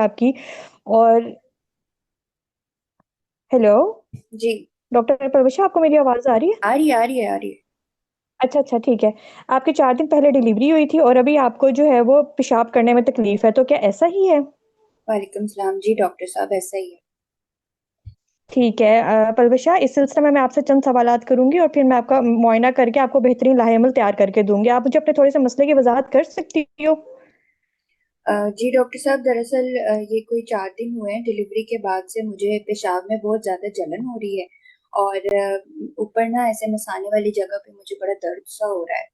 आपकी। और हेलो जी। डॉक्टर परविशा, आपको मेरी आवाज़ आ रही है? आ रही है, आ रही है, आ रही है। अच्छा अच्छा, ठीक है। आपकी 4 दिन पहले डिलीवरी हुई थी और अभी आपको जो है वो पेशाब करने में तकलीफ है, तो क्या ऐसा ही है? वालेकुम सलाम जी, डॉक्टर साहब, ऐसा ही है। ठीक है। परविशा, इस सिलसिले में मैं आपसे चंद सवालात करूंगी और फिर मैं आपका मुआयना करके आपको बेहतरीन लाहेमल तैयार करके दूंगी। आप मुझे अपने थोड़े से मसले की वजाहत कर सकती हो? जी डॉक्टर साहब, दरअसल ये कोई 4 दिन हुए हैं डिलीवरी के बाद से मुझे पेशाब में बहुत ज्यादा जलन हो रही है। और ऊपर ना ऐसे मसाने वाली जगह पे मुझे बड़ा दर्द सा हो रहा है।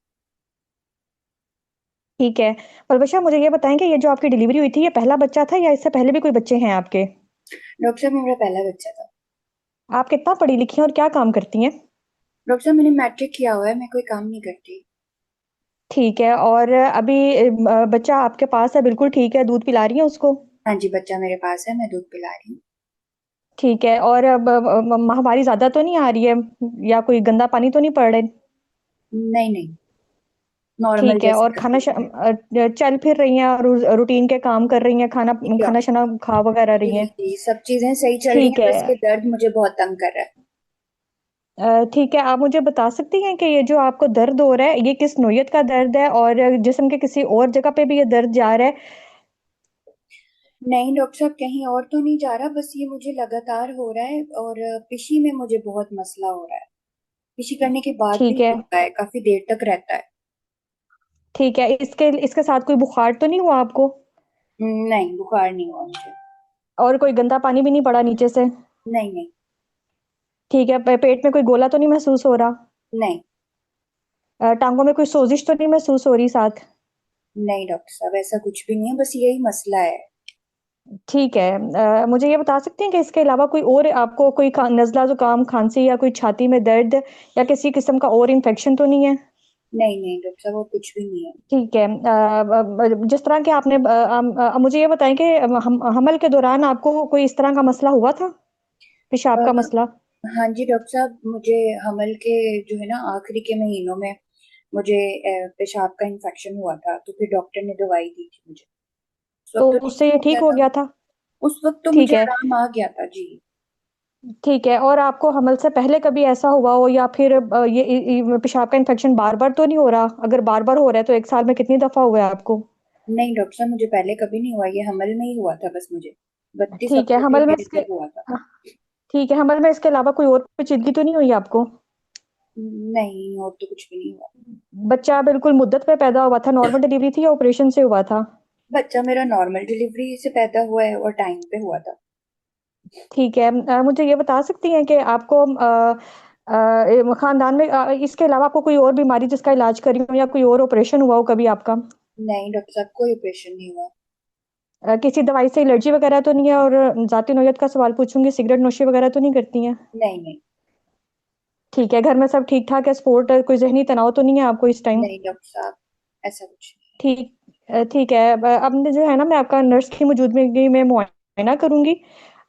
ठीक है। परविशा, मुझे ये बताएं कि ये जो आपकी डिलीवरी हुई थी, ये पहला बच्चा था या इससे पहले भी कोई बच्चे हैं आपके? डॉक्टर साहब, मेरा पहला बच्चा था। आप कितना पढ़ी लिखी हैं और क्या काम करती हैं? डॉक्टर साहब, मैंने मैट्रिक किया हुआ है, मैं कोई काम नहीं करती। ठीक है। और अभी बच्चा आपके पास है, बिल्कुल ठीक है, दूध पिला रही है उसको? हाँ जी, बच्चा मेरे पास है, मैं दूध पिला रही हूँ। ठीक है। और अब महामारी ज्यादा तो नहीं आ रही है या कोई गंदा पानी तो नहीं पड़ रहा है? नहीं नहीं, नॉर्मल ठीक है। जैसे और करती हूँ। चल फिर रही हैं और रूटीन के काम कर रही हैं, खाना जी खाना डॉक्टर। शाना खा वगैरह रही जी हैं? जी, सब चीजें सही चल रही ठीक हैं, है। बस ये दर्द मुझे बहुत तंग कर रहा है। ठीक है, आप मुझे बता सकती हैं कि ये जो आपको दर्द हो रहा है, ये किस नौयत का दर्द है और जिस्म के किसी और जगह पे भी ये दर्द जा रहा है? नहीं डॉक्टर साहब, कहीं और तो नहीं जा रहा, बस ये मुझे लगातार हो रहा है। और पिशी में मुझे बहुत मसला हो रहा है। पिशी करने के बाद भी ठीक नहीं है। रुकता है, काफी देर तक रहता है। ठीक है, इसके इसके साथ कोई बुखार तो नहीं हुआ आपको? नहीं, बुखार नहीं हुआ मुझे। और कोई गंदा पानी भी नहीं पड़ा नीचे से? नहीं नहीं। ठीक है। पेट में कोई गोला तो नहीं महसूस हो रहा? नहीं। टांगों में कोई सोजिश तो नहीं महसूस हो रही साथ? नहीं डॉक्टर साहब, ऐसा कुछ भी नहीं है, बस यही मसला है। ठीक है। मुझे ये बता सकते हैं कि इसके अलावा कोई और आपको कोई नज़ला जुकाम खांसी या कोई छाती में दर्द या किसी किस्म का और इन्फेक्शन तो नहीं है? नहीं नहीं डॉक्टर साहब, वो कुछ भी नहीं है। ठीक है। जिस तरह के आपने मुझे ये बताएं कि हमल के दौरान आपको कोई इस तरह का मसला हुआ था, पेशाब का अ, मसला? हाँ जी डॉक्टर साहब, मुझे हमल के जो है ना आखिरी के महीनों में मुझे पेशाब का इन्फेक्शन हुआ था, तो फिर डॉक्टर ने दवाई दी थी मुझे। उस तो वक्त तो उससे ठीक ये हो ठीक गया हो था। गया था? उस वक्त तो ठीक मुझे है। आराम आ गया था जी। ठीक है। और आपको हमल से पहले कभी ऐसा हुआ हो या फिर ये पेशाब का इन्फेक्शन बार बार तो नहीं हो रहा? अगर बार बार हो रहा है तो एक साल में कितनी दफा हुआ है आपको? नहीं डॉक्टर साहब, मुझे पहले कभी नहीं हुआ, ये हमल में ही हुआ था बस मुझे। 32 ठीक है। हफ्ते थे हमल में मेरे इसके तब हुआ था। हाँ, ठीक है, हमल में इसके अलावा कोई और पेचीदगी तो नहीं हुई आपको? नहीं, और तो कुछ भी नहीं हुआ। बच्चा बिल्कुल मुद्दत पे पैदा हुआ था? नॉर्मल डिलीवरी थी या ऑपरेशन से हुआ था? बच्चा मेरा नॉर्मल डिलीवरी से पैदा हुआ है और टाइम पे हुआ था। ठीक है। मुझे ये बता सकती हैं कि आपको खानदान में इसके अलावा आपको कोई और बीमारी जिसका इलाज करी हो या कोई और ऑपरेशन हुआ हो कभी आपका? नहीं डॉक्टर साहब, कोई ऑपरेशन नहीं हुआ। किसी दवाई से एलर्जी वगैरह तो नहीं है? और जाती नौयत का सवाल पूछूंगी, सिगरेट नोशी वगैरह तो नहीं करती हैं? नहीं नहीं। ठीक है। घर में सब ठीक ठाक है? स्पोर्ट कोई जहनी तनाव तो नहीं है आपको इस टाइम? नहीं डॉक्टर साहब, ऐसा कुछ नहीं। ठीक ठीक है। अब जो है ना, मैं आपका नर्स की मौजूदगी में मुआयना करूंगी।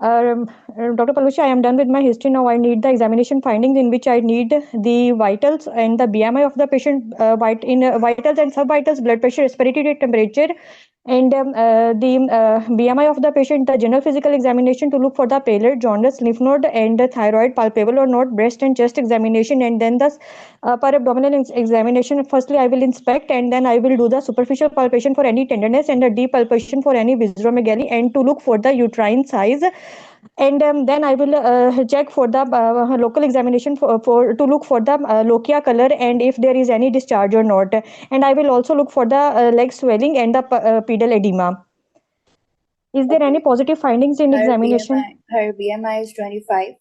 Doctor Palwasha, I am done with my history, now I need the examination findings in which I need the vitals and the BMI of the patient, vitals and sub vitals, blood pressure, respiratory rate, temperature, and the BMI of the patient, the general physical examination to look for the pallid, jaundice, lymph node, and the thyroid palpable or not, breast and chest examination, and then the per abdominal examination. Firstly, I will inspect, and then I will do the superficial palpation for any tenderness and the deep palpation for any visceromegaly, and to look for the uterine size. And then I will check for the local examination for to look for the lochia color and if there is any discharge or not. And I will also look for the leg swelling and the pedal edema. Is there okay. any positive findings in her BMI examination? Her BMI is 25।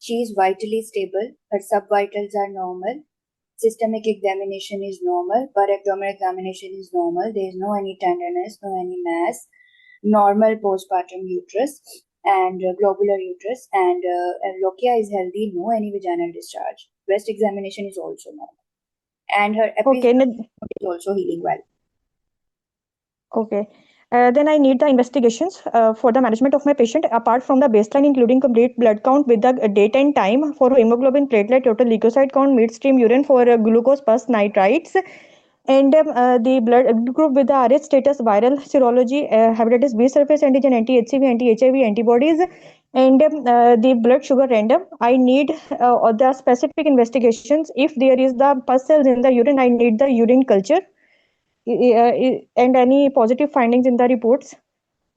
She is vitally stable, her sub vitals are normal. Systemic examination is normal. Per abdominal examination is normal. There is no any tenderness, no any mass. Normal postpartum uterus and globular uterus, and lochia is healthy. No any vaginal discharge. Breast examination is also normal, and her Okay. episiotomy is also healing well. Okay. Then I need the investigations for the management of my patient apart from the baseline, including complete blood count with the date and time for hemoglobin, platelet, total leukocyte count, midstream urine for glucose pus nitrites. and the blood group with the RH status, viral serology, hepatitis B surface antigen, anti-HCV, anti-HIV antibodies, and the blood sugar random. I need the specific investigations. If there is the pus cells in the urine, I need the urine culture and any positive findings in the reports.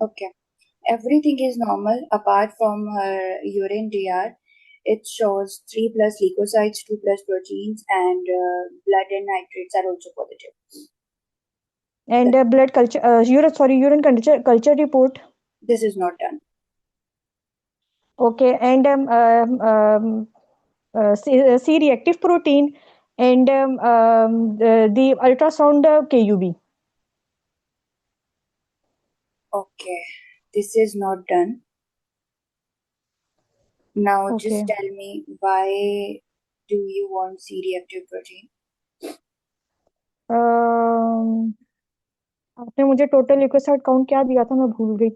Okay. Everything is normal apart from her urine DR. It shows 3 plus leukocytes, 2 plus proteins, and blood and nitrates are also positive. And blood culture, urine culture report. This is not done. Okay, and C-reactive protein and the ultrasound KUB. Okay. This is not done. Now Okay. just tell me, why do you want C-reactive protein? आपने मुझे total leucocyte count क्या दिया था, मैं भूल गई.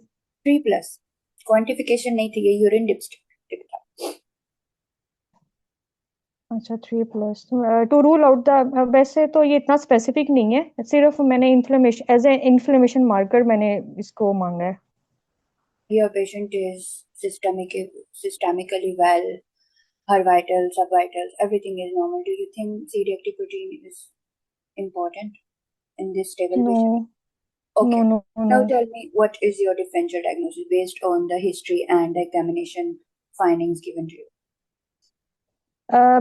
3 plus. Quantification नहीं थी, ये यूरिन डिस्ट्रिक्ट था. अच्छा 3+ टू रूल आउट द. वैसे तो ये इतना स्पेसिफिक नहीं है, सिर्फ मैंने inflammation as a inflammation marker मैंने इसको मांगा है. Your patient is systemically well. Her vitals, subvitals, everything is normal. Do you think C-reactive protein is important in this stable patient? No, Okay. no. Now tell me, what is your differential diagnosis based on the history and the examination findings given to you?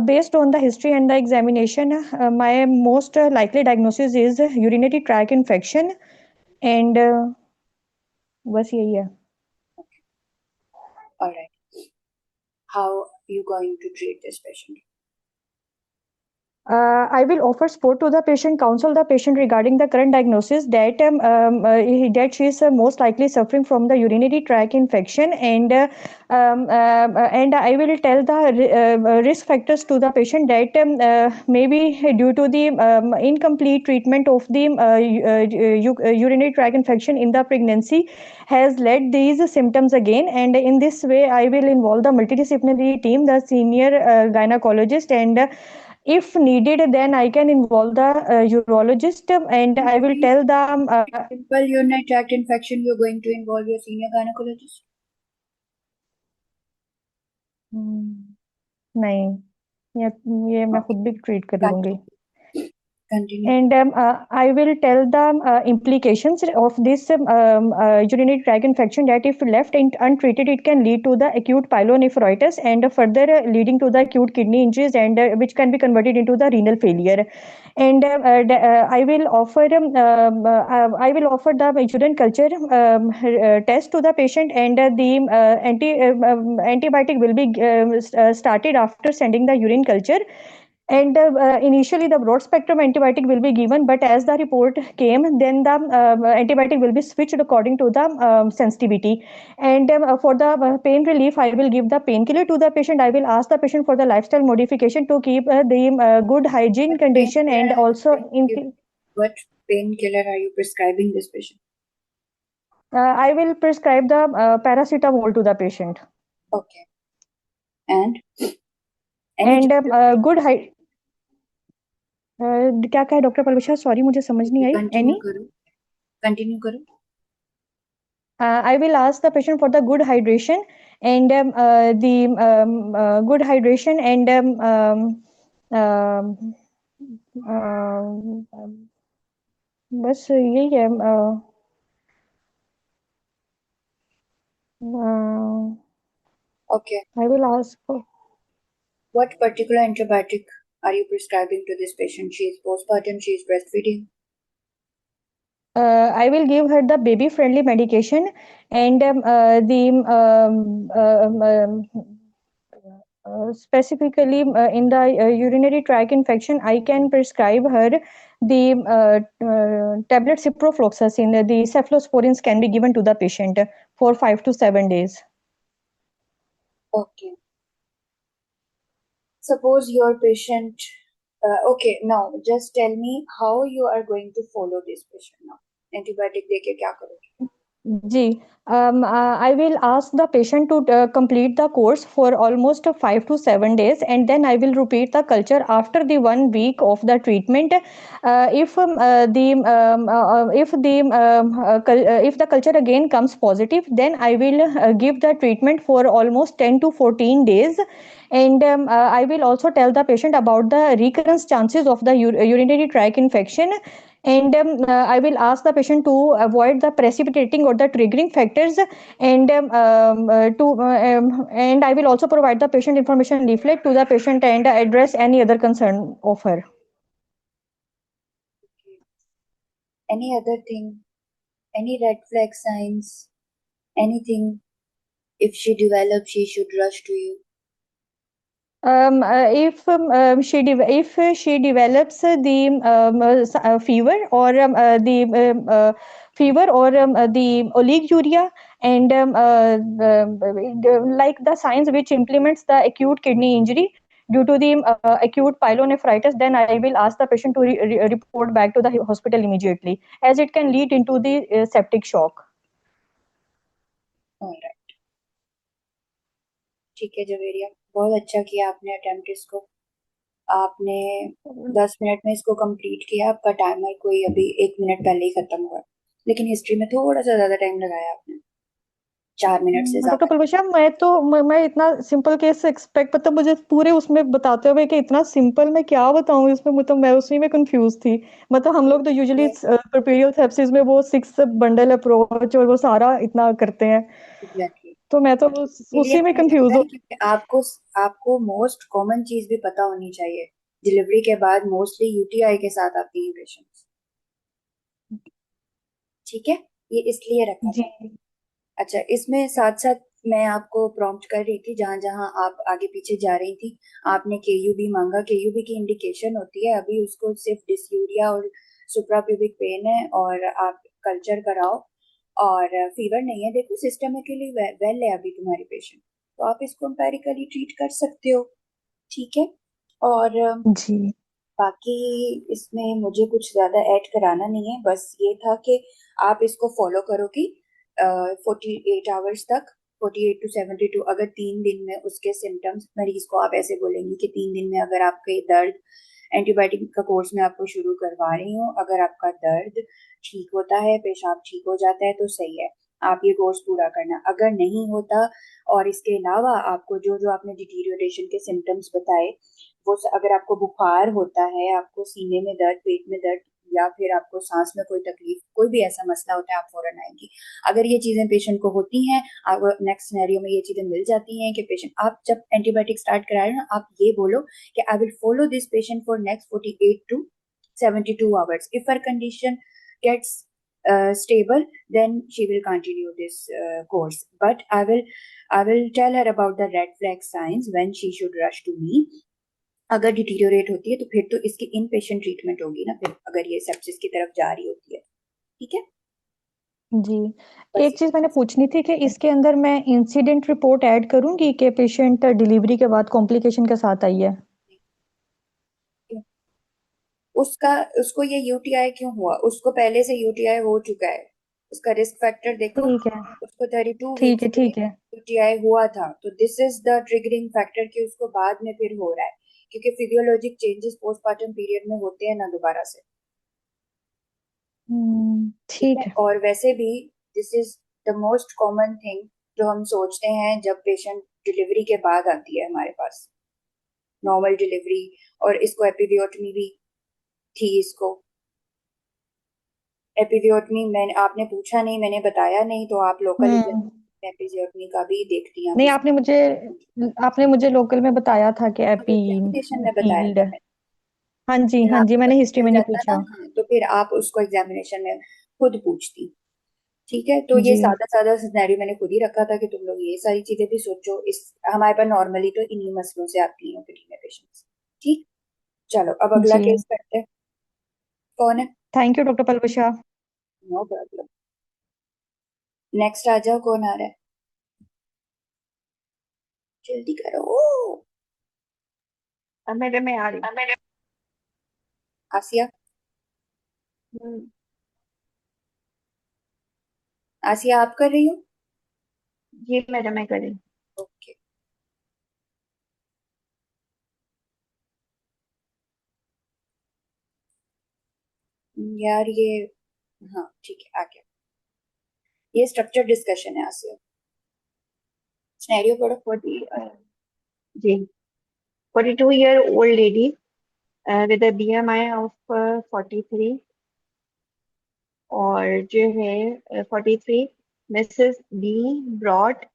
Based on the history and the examination, my most likely diagnosis is urinary tract infection, and बस यही है. All right. How are you going to treat this patient? I will offer support to the patient, counsel the patient regarding the current diagnosis that that she is most likely suffering from the urinary tract infection, and I will tell the risk factors to the patient that maybe due to the incomplete treatment of the urinary tract infection in the pregnancy has led these symptoms again, and in this way I will involve the multidisciplinary team, the senior gynecologist, and if needed, then I can involve the urologist, and I will tell the Simple urinary tract infection, you're going to involve your senior gynecologist? नहीं, ये मैं खुद भी treat कर लूंगी. Continue. And I will tell the implications of this urinary tract infection, that if left untreated, it can lead to the acute pyelonephritis and further leading to the acute kidney injuries, and which can be converted into the renal failure. And I will offer the urine culture test to the patient, and the antibiotic will be started after sending the urine culture. And initially the broad spectrum antibiotic will be given, but as the report came, then the antibiotic will be switched according to the sensitivity. And for the pain relief, I will give the painkiller to the patient. I will ask the patient for the lifestyle modification to keep the good hygiene condition, and also what painkiller are you prescribing this patient? I will prescribe the paracetamol to the patient. Okay. And good height. क्या कहा doctor पलविशा, sorry मुझे समझ नहीं आई. Continue करो. I will ask the patient for the good hydration, and good hydration, and बस यही है. Okay. I will ask for. What particular antibiotic are you prescribing to this patient? She is postpartum, she is breastfeeding. I will give her the baby-friendly medication, and specifically in the urinary tract infection, I can prescribe her the tablet ciprofloxacin. The cephalosporins can be given to the patient for 5 to 7 days. Okay. Suppose your patient. Okay, now just tell me how you are going to follow this patient now. Antibiotic देके क्या करोगे? जी, I will ask the patient to complete the course for almost 5 to 7 days, and then I will repeat the culture after the 1 week of the treatment. If the culture again comes positive, then I will give the treatment for almost 10 to 14 days, and I will also tell the patient about the recurrence chances of the urinary tract infection, and I will ask the patient to avoid the precipitating or the triggering factors, and I will also provide the patient information leaflet to the patient and address any other concern of her. Any other thing? Any red flag signs? Anything? If she develops, she should rush to you. If she develops the fever or the oliguria, and like the signs which implements the acute kidney injury due to the acute pyelonephritis, then I will ask the patient to report back to the hospital immediately, as it can lead into the septic shock. Alright. ठीक है जवेरिया, बहुत अच्छा किया आपने attempt इसको। आपने 10 minute में इसको कंप्लीट किया। आपका टाइमर कोई अभी 1 मिनट पहले ही खत्म हुआ, लेकिन हिस्ट्री में थोड़ा सा ज्यादा टाइम लगाया आपने, 4 मिनट से डॉक्टर ज्यादा। पलवशा, मैं इतना सिंपल केस एक्सपेक्ट, मतलब मुझे पूरे उसमें बताते हुए कि इतना सिंपल मैं क्या बताऊं इसमें, मतलब मैं उसी में कंफ्यूज थी। मतलब हम लोग तो यूजुअली परपेरियल सेप्सिस में वो 6 बंडल अप्रोच और वो सारा इतना करते हैं, एग्जैक्टली, तो मैं तो इसीलिए उसी में मैंने कंफ्यूज कहा है हूँ। क्योंकि आपको मोस्ट कॉमन चीज भी पता होनी चाहिए। डिलीवरी के बाद मोस्टली यूटीआई के साथ आती हैं पेशेंट्स। ठीक है, ये इसलिए रखा जी। था। अच्छा, इसमें साथ साथ मैं आपको प्रॉम्प्ट कर रही थी, जहां जहां आप आगे पीछे जा रही थी। आपने केयूबी मांगा। केयूबी की इंडिकेशन होती है अभी उसको सिर्फ डिस्यूरिया और सुप्राप्यूबिक पेन है, और आप कल्चर कराओ, और फीवर नहीं है। देखो सिस्टमेटिकली वेल है अभी तुम्हारी पेशेंट, तो आप इसको एम्पेरिकली ट्रीट कर सकते हो। ठीक है। और जी। बाकी इसमें मुझे कुछ ज्यादा ऐड कराना नहीं है, बस ये था कि आप इसको फॉलो करो कि 48 आवर्स तक, 48 to 72, अगर 3 दिन में उसके सिम्टम्स, मरीज को आप ऐसे बोलेंगे कि 3 दिन में अगर आपके दर्द, एंटीबायोटिक का कोर्स मैं आपको शुरू करवा रही हूँ, अगर आपका दर्द ठीक होता है, पेशाब ठीक हो जाता है तो सही है, आप ये कोर्स पूरा करना। अगर नहीं होता और इसके अलावा आपको जो जो आपने डिटीरियोरेशन के सिम्टम्स बताए, वो अगर आपको बुखार होता है, आपको सीने में दर्द, पेट में दर्द, या फिर आपको सांस में कोई तकलीफ, कोई भी ऐसा मसला होता है, आप फौरन आएंगी। अगर ये चीजें पेशेंट को होती हैं, आपको नेक्स्ट सिनेरियो में ये चीजें मिल जाती हैं कि पेशेंट, आप जब एंटीबायोटिक स्टार्ट करा रहे हैं ना, आप ये बोलो कि I will follow this patient for next 48 to 72 hours। If her condition gets stable, then she will continue this course. But I will tell her about the red flag signs when she should rush to me। अगर deteriorate होती है तो फिर तो इसकी इन patient treatment होगी ना, फिर अगर ये सेप्सिस की तरफ जा रही होती है। ठीक है, जी, बस एक चीज मैंने पूछनी थी कि इसके अंदर मैं इंसिडेंट रिपोर्ट ऐड करूंगी कि पेशेंट डिलीवरी के बाद कॉम्प्लिकेशन के साथ आई है। उसका, उसको ये यूटीआई क्यों हुआ? उसको पहले से यूटीआई हो चुका है। उसका रिस्क फैक्टर देखो, ठीक है। उसको 32 ठीक वीक्स है। पे ठीक है। यूटीआई हुआ था, तो this is the triggering factor कि उसको बाद में फिर हो रहा है, क्योंकि फिजियोलॉजिक चेंजेस पोस्टमार्टम पीरियड में होते हैं ना दोबारा से। ठीक है। ठीक है। और वैसे भी this is the most common thing जो हम सोचते हैं जब पेशेंट डिलीवरी के बाद आती है हमारे पास, नॉर्मल डिलीवरी। और इसको एपिडियोटमी भी थी इसको। एपिडियोटमी मैंने, आपने पूछा नहीं, मैंने बताया नहीं, तो आप लोकल हम्म एपिडियोटमी का भी देखती हैं आप नहीं, इस। आपने मुझे लोकल में बताया था कि तो एग्जामिनेशन में बताया पील्ड। था मैंने। अगर हाँ जी, आपको मैंने पता हिस्ट्री चल में नहीं जाता ना, पूछा। हाँ, तो फिर आप उसको एग्जामिनेशन में खुद पूछती। ठीक है, तो ये जी। सादा सादा सिनेरियो मैंने खुद ही रखा था कि तुम लोग ये सारी चीजें भी सोचो। इस हमारे पास नॉर्मली तो इन्हीं मसलों से आती हैं ओपीडी में पेशेंट्स। ठीक, चलो अब अगला जी, केस करते हैं। कौन है? Thank you doctor Palwasha. No problem. Next आ जाओ, कौन आ रहा है? जल्दी करो। अब मेरे में आ रही। आसिया। हम्म, आसिया, आप कर रही हो? जी मैडम, मैं कर रही हूँ। ओके। यार ये, हाँ ठीक है, आ गया। ये स्ट्रक्चर डिस्कशन है आसिया। सिनेरियो पढ़ो। 40 जी 42-year-old lady with a BMI of 43, और जो है 43, Mrs be brought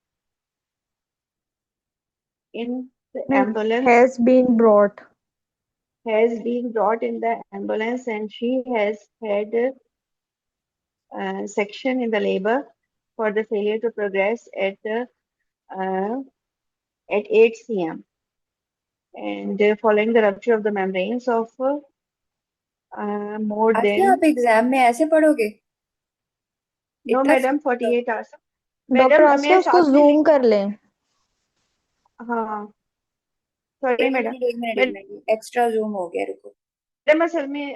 in the ambulance Has been brought. has been brought in the ambulance, and she has had section in the labor for the failure to progress uh, at 8 cm, and following the rupture of the membranes of more Asiya, than, आप exam में ऐसे पढ़ोगे? No इतना madam, slow? 48 hours. Doctor madam Asiya मैं उसको साथ में zoom लिख, कर लें। हाँ सॉरी एक मैडम। मिनट, एक मिनट, एक मैडम मिनट, एक्स्ट्रा जूम हो गया, रुको। असल में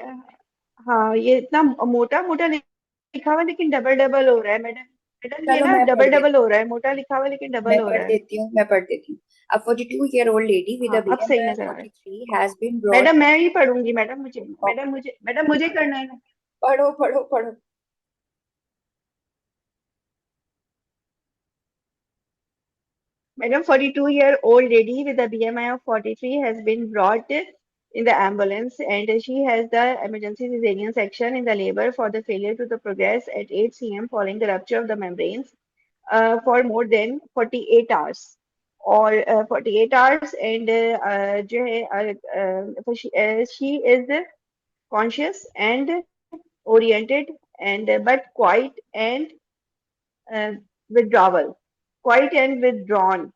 हाँ, ये इतना मोटा मोटा लिखा हुआ लेकिन डबल डबल हो रहा है मैडम। मैडम ये चलो ना मैं पढ़ डबल देती डबल हो रहा है, मोटा लिखा हुआ लेकिन मैं डबल हो पढ़ रहा है। देती हूँ, मैं पढ़ देती हूँ। A 42-year-old lady with a हाँ अब सही BMI of नजर आ रहा है। 43 has been brought. मैडम मैं ही पढ़ूंगी, मैडम मुझे, Okay, मैडम मुझे करना है ना। पढ़ो पढ़ो पढ़ो। Madam, 42-year-old lady with a BMI of 43 has been brought in the ambulance, and she has the emergency cesarean section in the labor for the failure to the progress at 8 cm following the rupture of the membranes for more than 48 hours. Or 48 hours, and जो है, she is conscious and oriented, and but uh, withdrawal, quiet and withdrawn,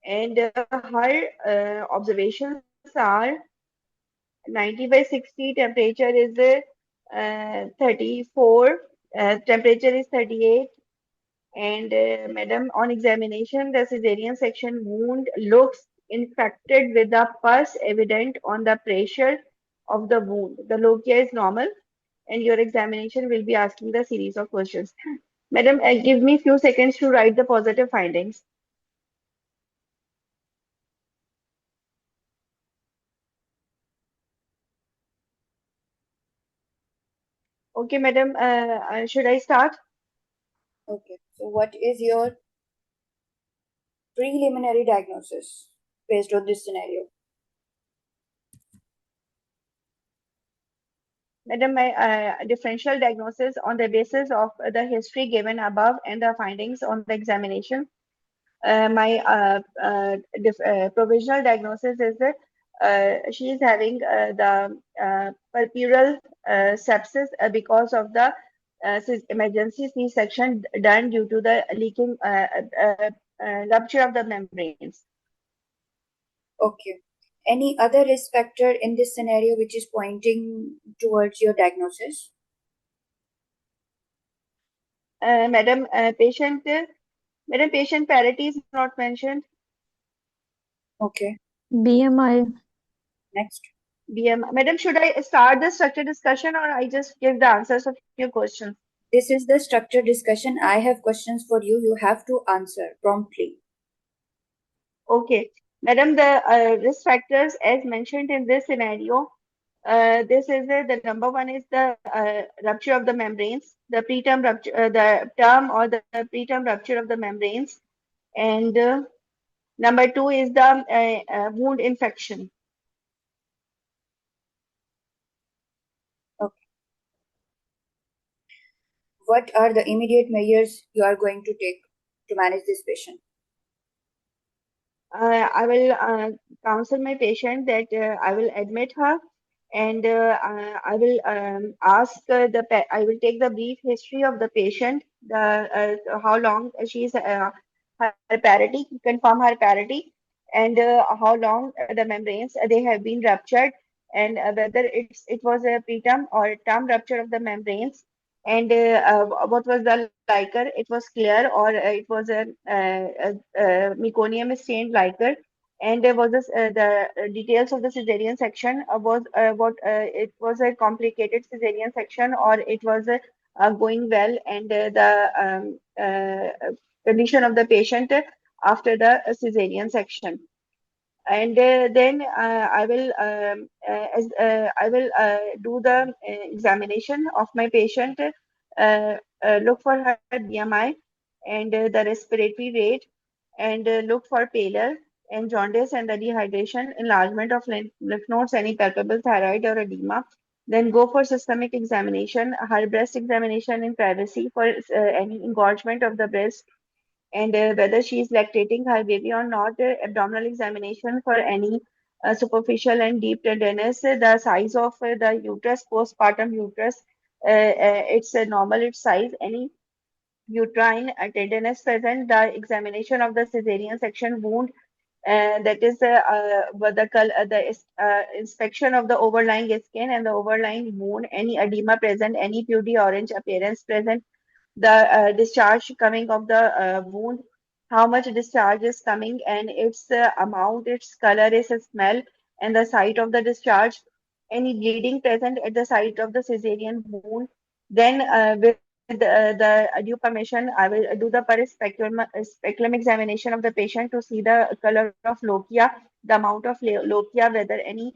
and her observations are 90/60, temperature is 34, temperature is 38, and madam, on examination the cesarean section wound looks infected with the pus evident on the pressure of the wound. The lochia is normal, and your examination will be asking the series of questions. Madam, give me few seconds to write the positive findings. Okay, madam, should I start? Okay, so what is your preliminary diagnosis based on this scenario? Madam, my differential diagnosis on the basis of the history given above and the findings on the examination. My provisional diagnosis is that she is having the purpural sepsis because of the emergency C-section done due to the leaking rupture of the membranes. Okay. Any other risk factor in this scenario which is pointing towards your diagnosis? Madam, patient parity is not mentioned. Okay, BMI. next. Madam, should I start the structure discussion, or I just give the answers of your questions? This is the structure discussion. I have questions for you. You have to answer promptly. Okay. Madam, the risk factors as mentioned in this scenario, this is the number one is the rupture of the membranes, the preterm rupture, the term or the preterm rupture of the membranes, and number two is the wound infection. Okay. What are the immediate measures you are going to take to manage this patient? I will counsel my patient that I will admit her, and I will ask I will take the brief history of the patient, the how long she is her parity, confirm her parity, and how long the membranes they have been ruptured, and whether it was a preterm or term rupture of the membranes, and what was the liquor? It was clear, or it was a meconium stained liquor. And there was this, the details of the cesarean section was what it was a complicated cesarean section, or it was going well, and the condition of the patient after the cesarean section. And then I will do the examination of my patient, look for her BMI and the respiratory rate, and look for pallor and jaundice and the dehydration, enlargement of lymph nodes, any palpable thyroid or edema. Then go for systemic examination, her breast examination in privacy for any engorgement of the breast, and whether she is lactating her baby or not, abdominal examination for any superficial and deep tenderness, the size of the uterus, postpartum uterus, it's normal, its size, any uterine tenderness present, the examination of the cesarean section wound, that is the inspection of the overlying skin and the overlying wound, any edema present, any purity orange appearance present, the discharge coming of the wound, how much discharge is coming, and its amount, its color, its smell, and the site of the discharge, any bleeding present at the site of the cesarean wound. Then, with the due permission, I will do the speculum examination of the patient to see the color of lochia, the amount of lochia, whether any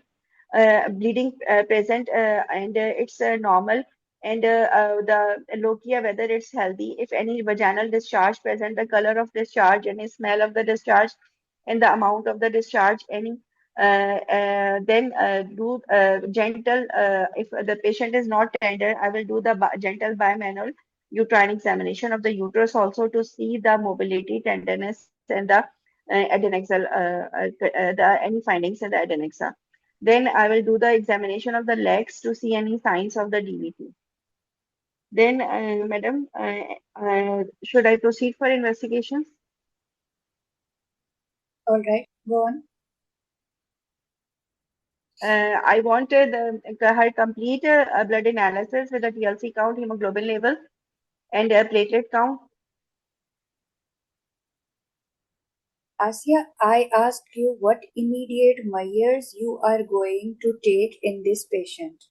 bleeding present, and it's normal, and the lochia, whether it's healthy, if any vaginal discharge present, the color of discharge, any smell of the discharge, and the amount of the discharge, any then do gentle, if the patient is not tender, I will do the gentle bimanual uterine examination of the uterus also to see the mobility, tenderness, and the adnexal, any findings in the adnexa. Then I will do the examination of the legs to see any signs of the DVT. Then, madam, should I proceed for investigations? All right, go on. I wanted her complete blood analysis with a TLC count, hemoglobin level, and a platelet count. Asya, I asked you what immediate measures you are going to take in this patient.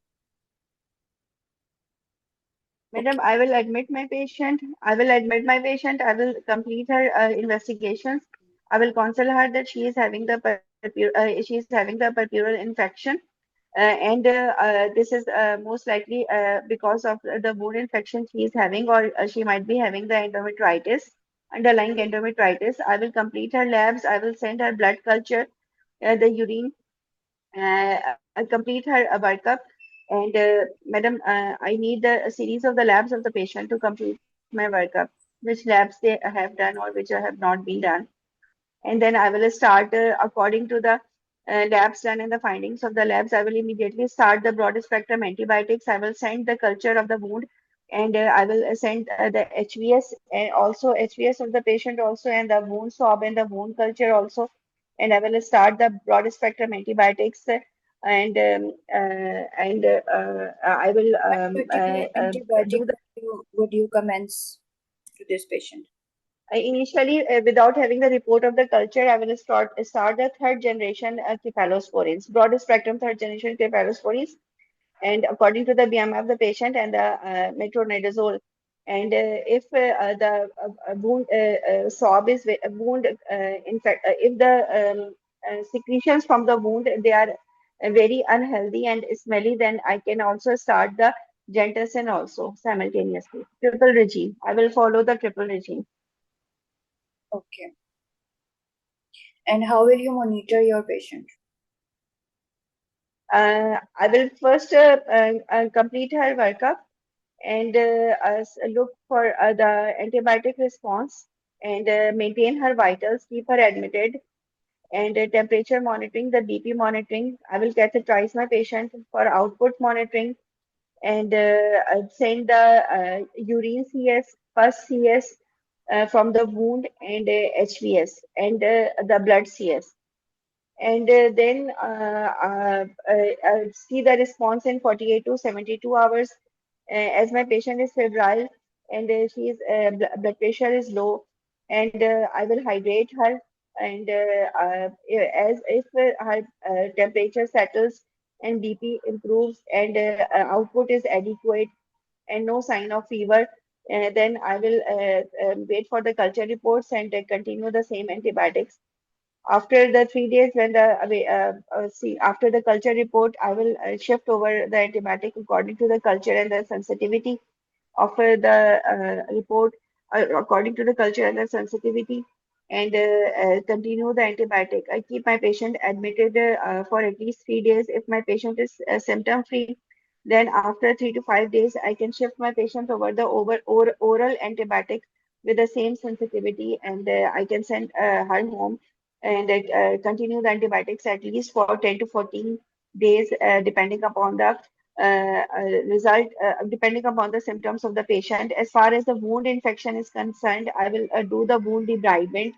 Madam, I will admit my patient. I will admit my patient. I will complete her investigations. I will counsel her that she is having the purpura infection, and this is most likely because of the wound infection she is having, or she might be having the endometritis, underlying endometritis. I will complete her labs. I will send her blood culture, the urine, complete her workup. And madam, I need a series of the labs of the patient to complete my workup, which labs they have done or which have not been done. And then I will start according to the labs done and the findings of the labs. I will immediately start the broad spectrum antibiotics. I will send the culture of the wound, and I will send the HVS, and also HVS of the patient also, and the wound swab and the wound culture also. And I will start the broad spectrum antibiotics, and I will What particular do antibiotic the would you commence to this patient? initially, without having the report of the culture, I will start the third generation cephalosporins, broad spectrum third generation cephalosporins, and according to the BMI of the patient and the metronidazole. And if the wound swab is wound, in fact, if the secretions from the wound they are very unhealthy and smelly, then I can also start the gentamicin also simultaneously. Triple regime. I will follow the triple regime. Okay. And how will you monitor your patient? I will first complete her workup and look for the antibiotic response, and maintain her vitals, keep her admitted, and temperature monitoring, the BP monitoring. I will catheterize my patient for output monitoring, and I'll send the urine CS, pus CS from the wound, and HVS, and the blood CS. And then see the response in 48 to 72 hours. As my patient is febrile, and she's blood pressure is low, and I will hydrate her, and as if her temperature settles and BP improves, and output is adequate, and no sign of fever, then I will wait for the culture reports and continue the same antibiotics. After the 3 days, when after the culture report, I will shift over the antibiotic according to the culture and the sensitivity of the report, according to the culture and the sensitivity, and continue the antibiotic. I keep my patient admitted for at least 3 days. If my patient is symptom free, then after 3 to 5 days, I can shift my patient over the oral antibiotic with the same sensitivity, and I can send her home and continue the antibiotics at least for 10 to 14 days, depending upon the result, depending upon the symptoms of the patient. As far as the wound infection is concerned, I will do the wound debridement,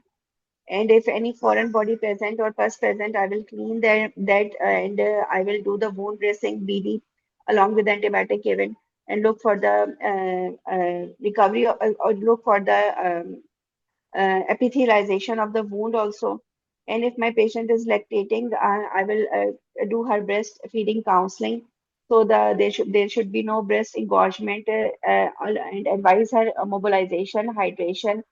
and if any foreign body present or pus present, I will clean that, and I will do the wound dressing BD along with the antibiotic given, and look for the recovery, or look for the epithelialization of the wound also. And if my patient is lactating, I will do her breastfeeding counseling. So there should be no breast engorgement, and advise her mobilization, hydration,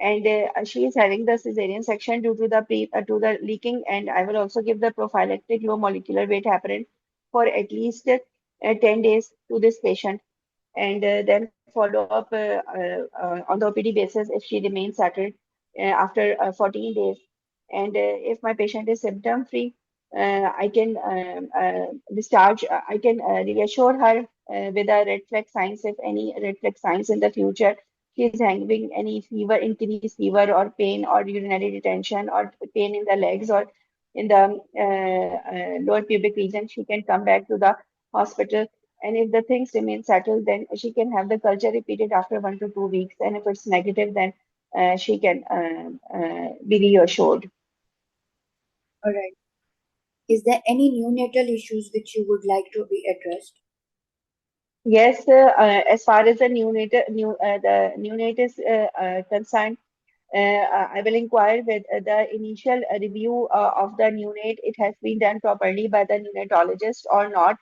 and she is having the cesarean section due to the leaking, and I will also give the prophylactic low molecular weight heparin for at least 10 days to this patient, and then follow up on the OPD basis if she remains settled after 14 days. And if my patient is symptom free, I can discharge, I can reassure her with the red flag signs, if any red flag signs in the future. She is having any fever, increased fever, or pain, or urinary retention, or pain in the legs, or in the lower pubic region, she can come back to the hospital. And if the things remain settled, then she can have the culture repeated after 1 to 2 weeks. And if it's negative, then she can be reassured. All right. Is there any neonatal issues which you would like to be addressed? Yes, as far as the neonate is concerned, I will inquire with the initial review of the neonate. It has been done properly by the neonatologist or not,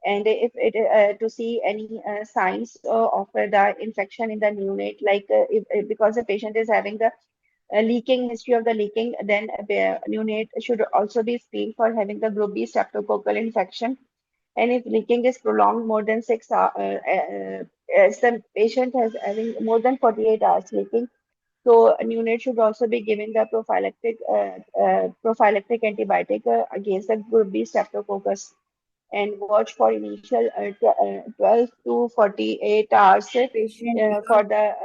and if it to see any signs of the infection in the neonate, like because the patient is having the leaking history of the leaking, then neonate should also be screened for having the group B streptococcal infection. And if leaking is prolonged more than 6 hours, as the patient has having more than 48 hours leaking, so a neonate should also be given the prophylactic antibiotic against the group B streptococcus, and watch for initial 12 to 48 hours for the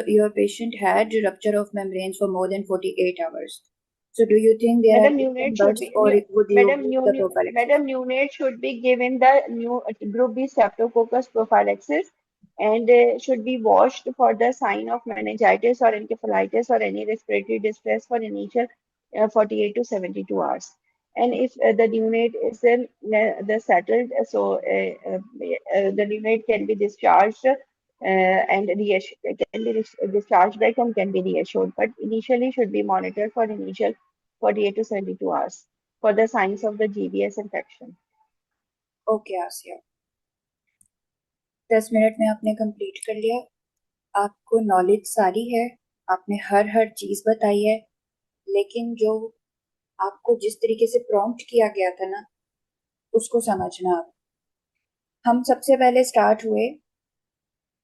Your patient had rupture of membranes for more than 48 hours. So do you think there are Madam different neonate should bugs, be or would you give the prophylaxis? Madam neonate should be given the new group B streptococcus prophylaxis, and should be washed for the sign of meningitis or encephalitis or any respiratory distress for initial 48 to 72 hours. And if the neonate is then the settled, so the neonate can be discharged and can be discharged back and can be reassured, but initially should be monitored for initial 48 to 72 hours for the signs of the GBS infection. Okay Aasia, 10 minute में आपने complete कर लिया. आपको knowledge सारी है, आपने हर चीज बताई है, लेकिन जो आपको जिस तरीके से प्रॉम्प्ट किया गया था ना, उसको समझना. आप हम सबसे पहले स्टार्ट हुए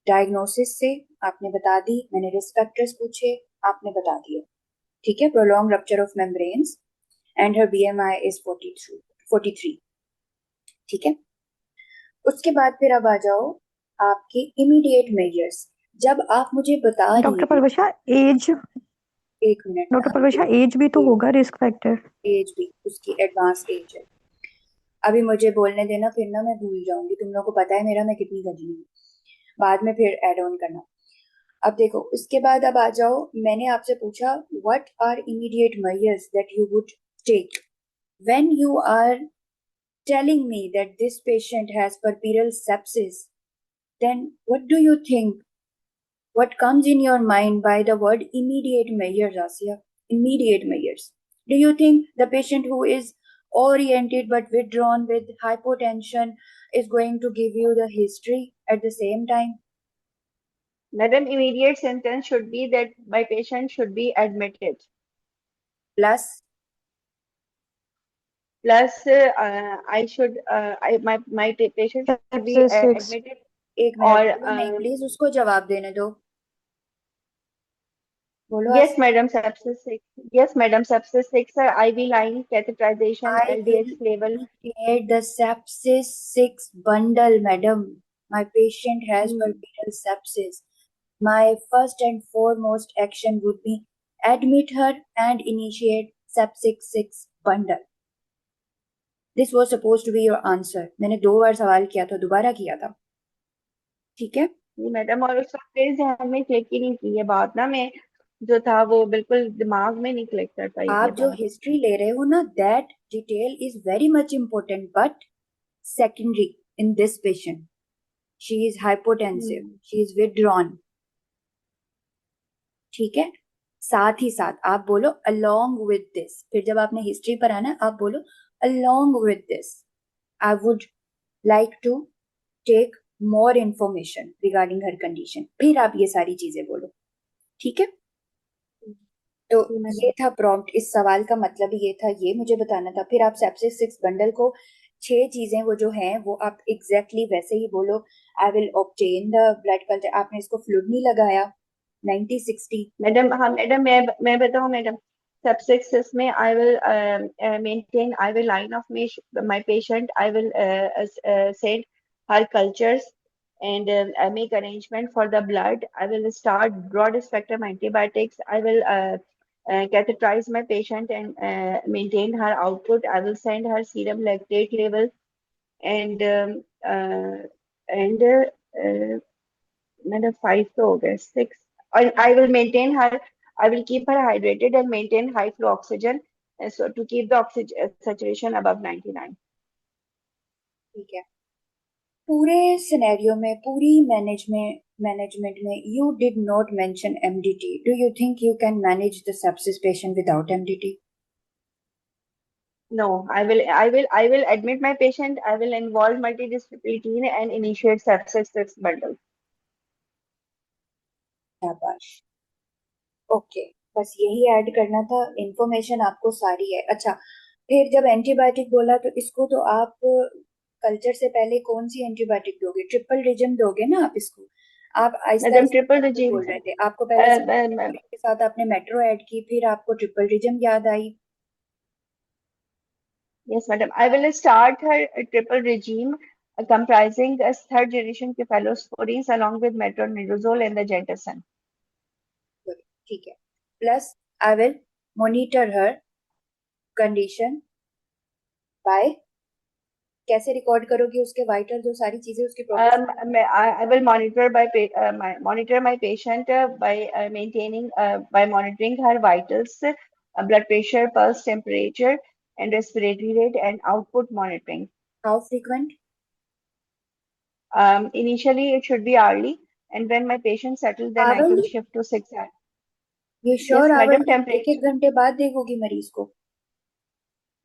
डायग्नोसिस से. आपने बता दी, मैंने रिस्क फैक्टर्स पूछे, आपने बता दिया. ठीक है, prolong rupture of membranes and her BMI is 43. ठीक है, उसके बाद फिर अब आ जाओ आपके इमीडिएट मेजर्स. जब आप मुझे बता रही डॉक्टर परवशा, एज, एक मिनट, डॉक्टर परवशा, एज भी तो होगा रिस्क फैक्टर. एज भी उसकी एडवांस एज है. अभी मुझे बोलने देना, फिर ना मैं भूल जाऊंगी. तुम लोगों को पता है मेरा, मैं कितनी गंजी हूँ. बाद में फिर एड ऑन करना. अब देखो, उसके बाद अब आ जाओ. मैंने आपसे पूछा what are immediate measures that you would take when you are telling me that this patient has puerperal sepsis. Then what do you think? What comes in your mind by the word immediate measures, Asia? Immediate measures. Do you think the patient who is oriented but withdrawn with hypotension, is going to give you the history at the same time. Madam, immediate sentence should be that my patient should be admitted. Plus, Plus, I should, my patient should be Sepsis 6. admitted, एक or minute बोलो, नहीं please उसको जवाब देने दो, बोलो yes, Asif. madam, sepsis 6. Yes, madam, sepsis 6, IV line, catheterization, I LDH will level. initiate the sepsis 6 bundle, madam. My patient has Hmm. puerperal sepsis. My first and foremost action would be admit her and initiate sepsis 6 bundle. This was supposed to be your answer. मैंने 2 बार सवाल किया था, दोबारा किया था, ठीक है. जी madam, और उस वक्त मेरे ध्यान में क्लिक ही नहीं की ये बात ना, मैं जो था वो बिल्कुल दिमाग में नहीं क्लिक कर पाई ये आप जो बात. हिस्ट्री ले रहे हो ना, that detail is very much important but secondary in this patient. She is hypotensive, she is withdrawn, ठीक है. साथ ही साथ आप बोलो अलोंग विद दिस. फिर जब आपने हिस्ट्री पर आना आप बोलो along with this I would like to take more information regarding her condition. फिर आप ये सारी चीजें बोलो, ठीक है. तो ये था प्रॉम्प्ट. इस सवाल का मतलब ही ये था, ये मुझे बताना था. फिर आप सेप्सिस 6 बंडल को 6 चीजें वो जो हैं वो आप एग्जैक्टली वैसे ही बोलो. I will obtain the blood culture. आपने इसको फ्लूइड नहीं लगाया. 90-60. मैडम, हाँ मैडम, मैं बताऊँ मैडम, sepsis में I will maintain IV line of my patient. I will send her cultures and make arrangement for the blood. I will start broad spectrum antibiotics. I will catheterize my patient and maintain her output. I will send her serum lactate level and मैंने 5 तो हो गए, 6. और I will maintain her, I will keep her hydrated and maintain high flow oxygen, so to keep the oxygen saturation above 99. ठीक है. पूरे scenario में, पूरी मैनेजमेंट में you did not mention MDT. Do you think you can manage the sepsis patient without MDT? No, I will admit my patient. I will involve multidisciplinary and initiate sepsis 6 bundle. शाबाश. Okay, बस यही add करना था. Information आपको सारी है. अच्छा, फिर जब एंटीबायोटिक बोला तो इसको तो आप कल्चर से पहले कौन सी एंटीबायोटिक दोगे? ट्रिपल रिजम दोगे ना आप इसको. आप आहिस्ता मैडम, आहिस्ता ट्रिपल क्या कुछ regime बोल रहे थे. आपको पहले के साथ आपने मेट्रो ऐड की, फिर आपको ट्रिपल रिजम याद आई. yes madam, I will start her triple regime comprising as third generation cephalosporins along with metronidazole and the gentamicin. ठीक है. Plus I will monitor her condition bye. कैसे रिकॉर्ड करोगे उसके vital जो सारी चीजें उसकी progress? I will monitor monitor my patient by maintaining by monitoring her vitals, blood pressure, pulse, temperature, and respiratory rate, and output monitoring. How frequent? Initially, it should be hourly, and when my patient settles, then I can hourly? shift to 6 hours. ये Yes, sure madam, hourly? एक temperature. एक घंटे बाद देखोगी मरीज को?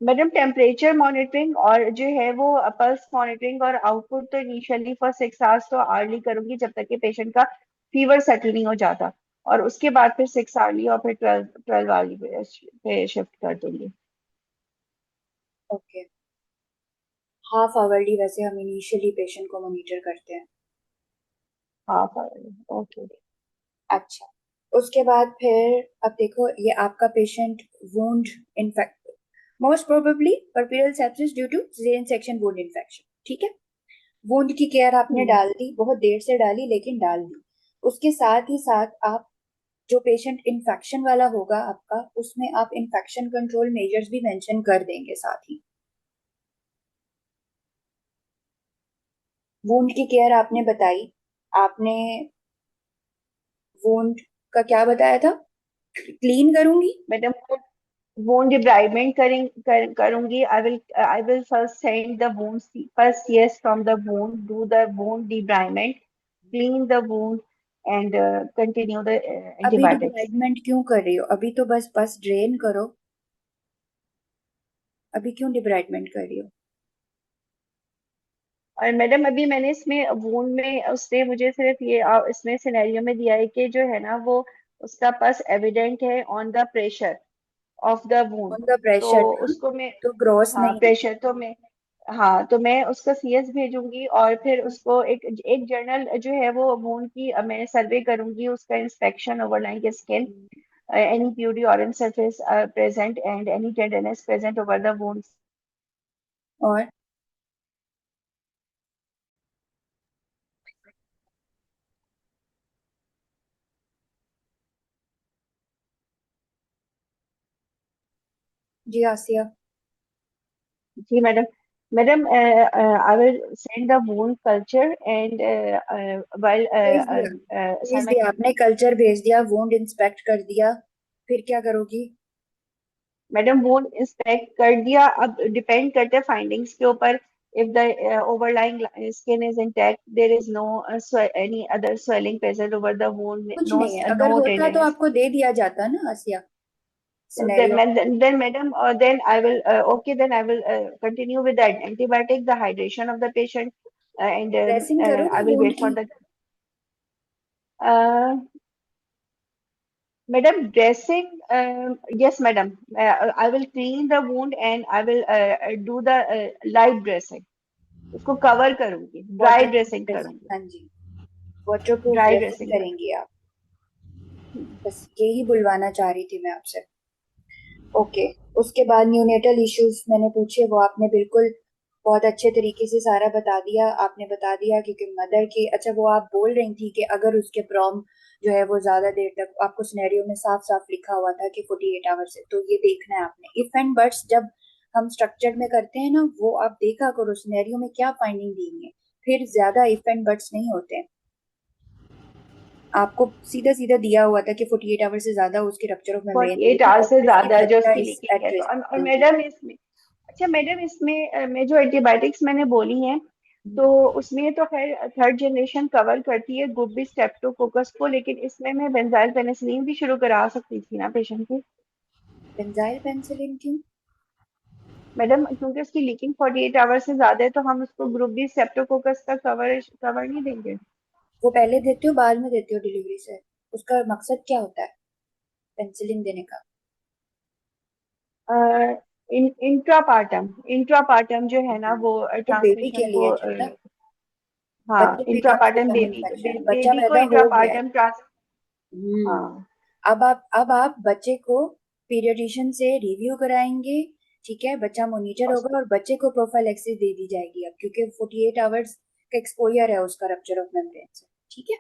Madam, temperature monitoring और जो है वो पल्स मॉनिटरिंग और आउटपुट तो इनिशियली फॉर 6 आवर्स तो आर्ली करूंगी जब तक कि पेशेंट का फीवर सेटल नहीं हो जाता, और उसके बाद फिर 6 आवर्ली और फिर 12 आवर्ली पे शिफ्ट कर दूंगी. ओके. हाफ आवरली वैसे हम इनिशियली पेशेंट को मॉनिटर करते हैं. Half hourly, okay. अच्छा, उसके बाद फिर अब देखो, ये आपका patient wound infect, most probably puerperal sepsis due to caesarean section wound infection, ठीक है. वुंड की केयर आपने डाल दी, बहुत देर से डाली लेकिन डाल दी. उसके साथ ही साथ आप जो पेशेंट इन्फेक्शन वाला होगा आपका, उसमें आप इन्फेक्शन कंट्रोल मेजर्स भी मेंशन कर देंगे साथ ही. वुंड की केयर आपने बताई. आपने वुंड का क्या बताया था? क्लीन करूंगी. मैडम, wound debridement करूंगी. I will first send the wound, first CS from the wound, do the wound debridement, clean the wound, and continue the अभी antibiotics. डिब्राइडमेंट क्यों कर रही हो? अभी तो बस ड्रेन करो. अभी क्यों डिब्राइडमेंट कर रही हो? और मैडम अभी मैंने इसमें वूंड में उसने मुझे सिर्फ ये इसमें सिनेरियो में दिया है कि जो है ना वो उसका पस एविडेंट है on the pressure of the wound. On the तो प्रेशर ना, उसको मैं, तो ग्रॉस हाँ नहीं। प्रेशर तो मैं, हाँ तो मैं उसका सीएस भेजूंगी और फिर उसको एक एक जर्नल जो है वो वूंड की मैं सर्वे करूंगी, उसका inspection overlying skin, any purity orange surface present and any tenderness present over the wound. और जी आसिया, जी madam. Madam I will send the wound culture and while भेज दिया, भेज दिया आपने, कल्चर भेज दिया, वुंड इंस्पेक्ट कर दिया, फिर क्या करोगी? मैडम वुंड इंस्पेक्ट कर दिया, अब डिपेंड करते हैं फाइंडिंग्स के ऊपर। if the overlying skin is intact, there is no any other swelling present over the wound, कुछ no नहीं है, अगर no होता तो tenderness. आपको दे दिया जाता ना आसिया, Then, scenario. then madam, then I will, okay, then I will continue with the antibiotic, the hydration of the patient, and dressing I करोगे will वुंड wait for की? the, uh, madam, dressing, yes, madam, I will clean the wound and I will do the light dressing. उसको cover करूंगी, dry waterproof dressing dressing, करूंगी, हाँ जी, waterproof dry dressing dressing करूंगी। करेंगी आप। बस यही बुलवाना चाह रही थी मैं आपसे। ओके, उसके बाद न्यूनेटल इश्यूज मैंने पूछे, वो आपने बिल्कुल बहुत अच्छे तरीके से सारा बता दिया। आपने बता दिया क्योंकि मदर की, अच्छा वो आप बोल रही थी कि अगर उसके प्रॉम जो है वो ज्यादा देर तक, आपको सिनेरियो में साफ साफ लिखा हुआ था कि 48 आवर्स है, तो ये देखना है आपने। इफ एंड बट्स जब हम स्ट्रक्चर में करते हैं ना, वो आप देखा करो सिनेरियो में क्या फाइंडिंग दी है, फिर ज्यादा इफ एंड बट्स नहीं होते हैं। आपको सीधा सीधा दिया हुआ था कि 48 आवर्स से ज्यादा उसकी रप्चर ऑफ मेम्ब्रेन 48 आवर्स से ज्यादा जो बच्चा उसकी इज लीकिंग है, एट तो रिस्क। और हाँ जी। मैडम इसमें, अच्छा मैडम इसमें मैं जो एंटीबायोटिक्स मैंने बोली हैं, तो उसमें तो खैर थर्ड जनरेशन कवर करती है गुब्बी स्ट्रेप्टोकोकस को, लेकिन इसमें मैं बेंजाइल पेनिसिलिन भी शुरू करा सकती थी ना पेशेंट की। बेंजाइल पेनिसिलिन क्यों? मैडम क्योंकि उसकी लीकिंग 48 आवर्स से ज्यादा है, तो हम उसको ग्रुप बी स्ट्रेप्टोकोकस का कवर नहीं देंगे। वो पहले देते हो बाद में देते हो डिलीवरी से? उसका मकसद क्या होता है पेनिसिलिन देने का? इंट्रापार्टम, इंट्रापार्टम जो है ना वो तो बेबी के ट्रांसमिशन को, लिए जब ना, हाँ बच्चे में क्या इंट्रापार्टम होता है, बेबी इन्फेक्शन है, बच्चा बेबी को पैदा हो गया है। इंट्रापार्टम ट्रांस, हम्म। हाँ। अब आप बच्चे को पीडियाट्रिशियन से रिव्यू कराएंगे, ठीक है, बच्चा मॉनिटर होगा और बच्चे को प्रोफाइलैक्सिस दे दी जाएगी अब, क्योंकि 48 आवर्स का एक्सपोजर है उसका रप्चर ऑफ मेम्ब्रेन से, ठीक है।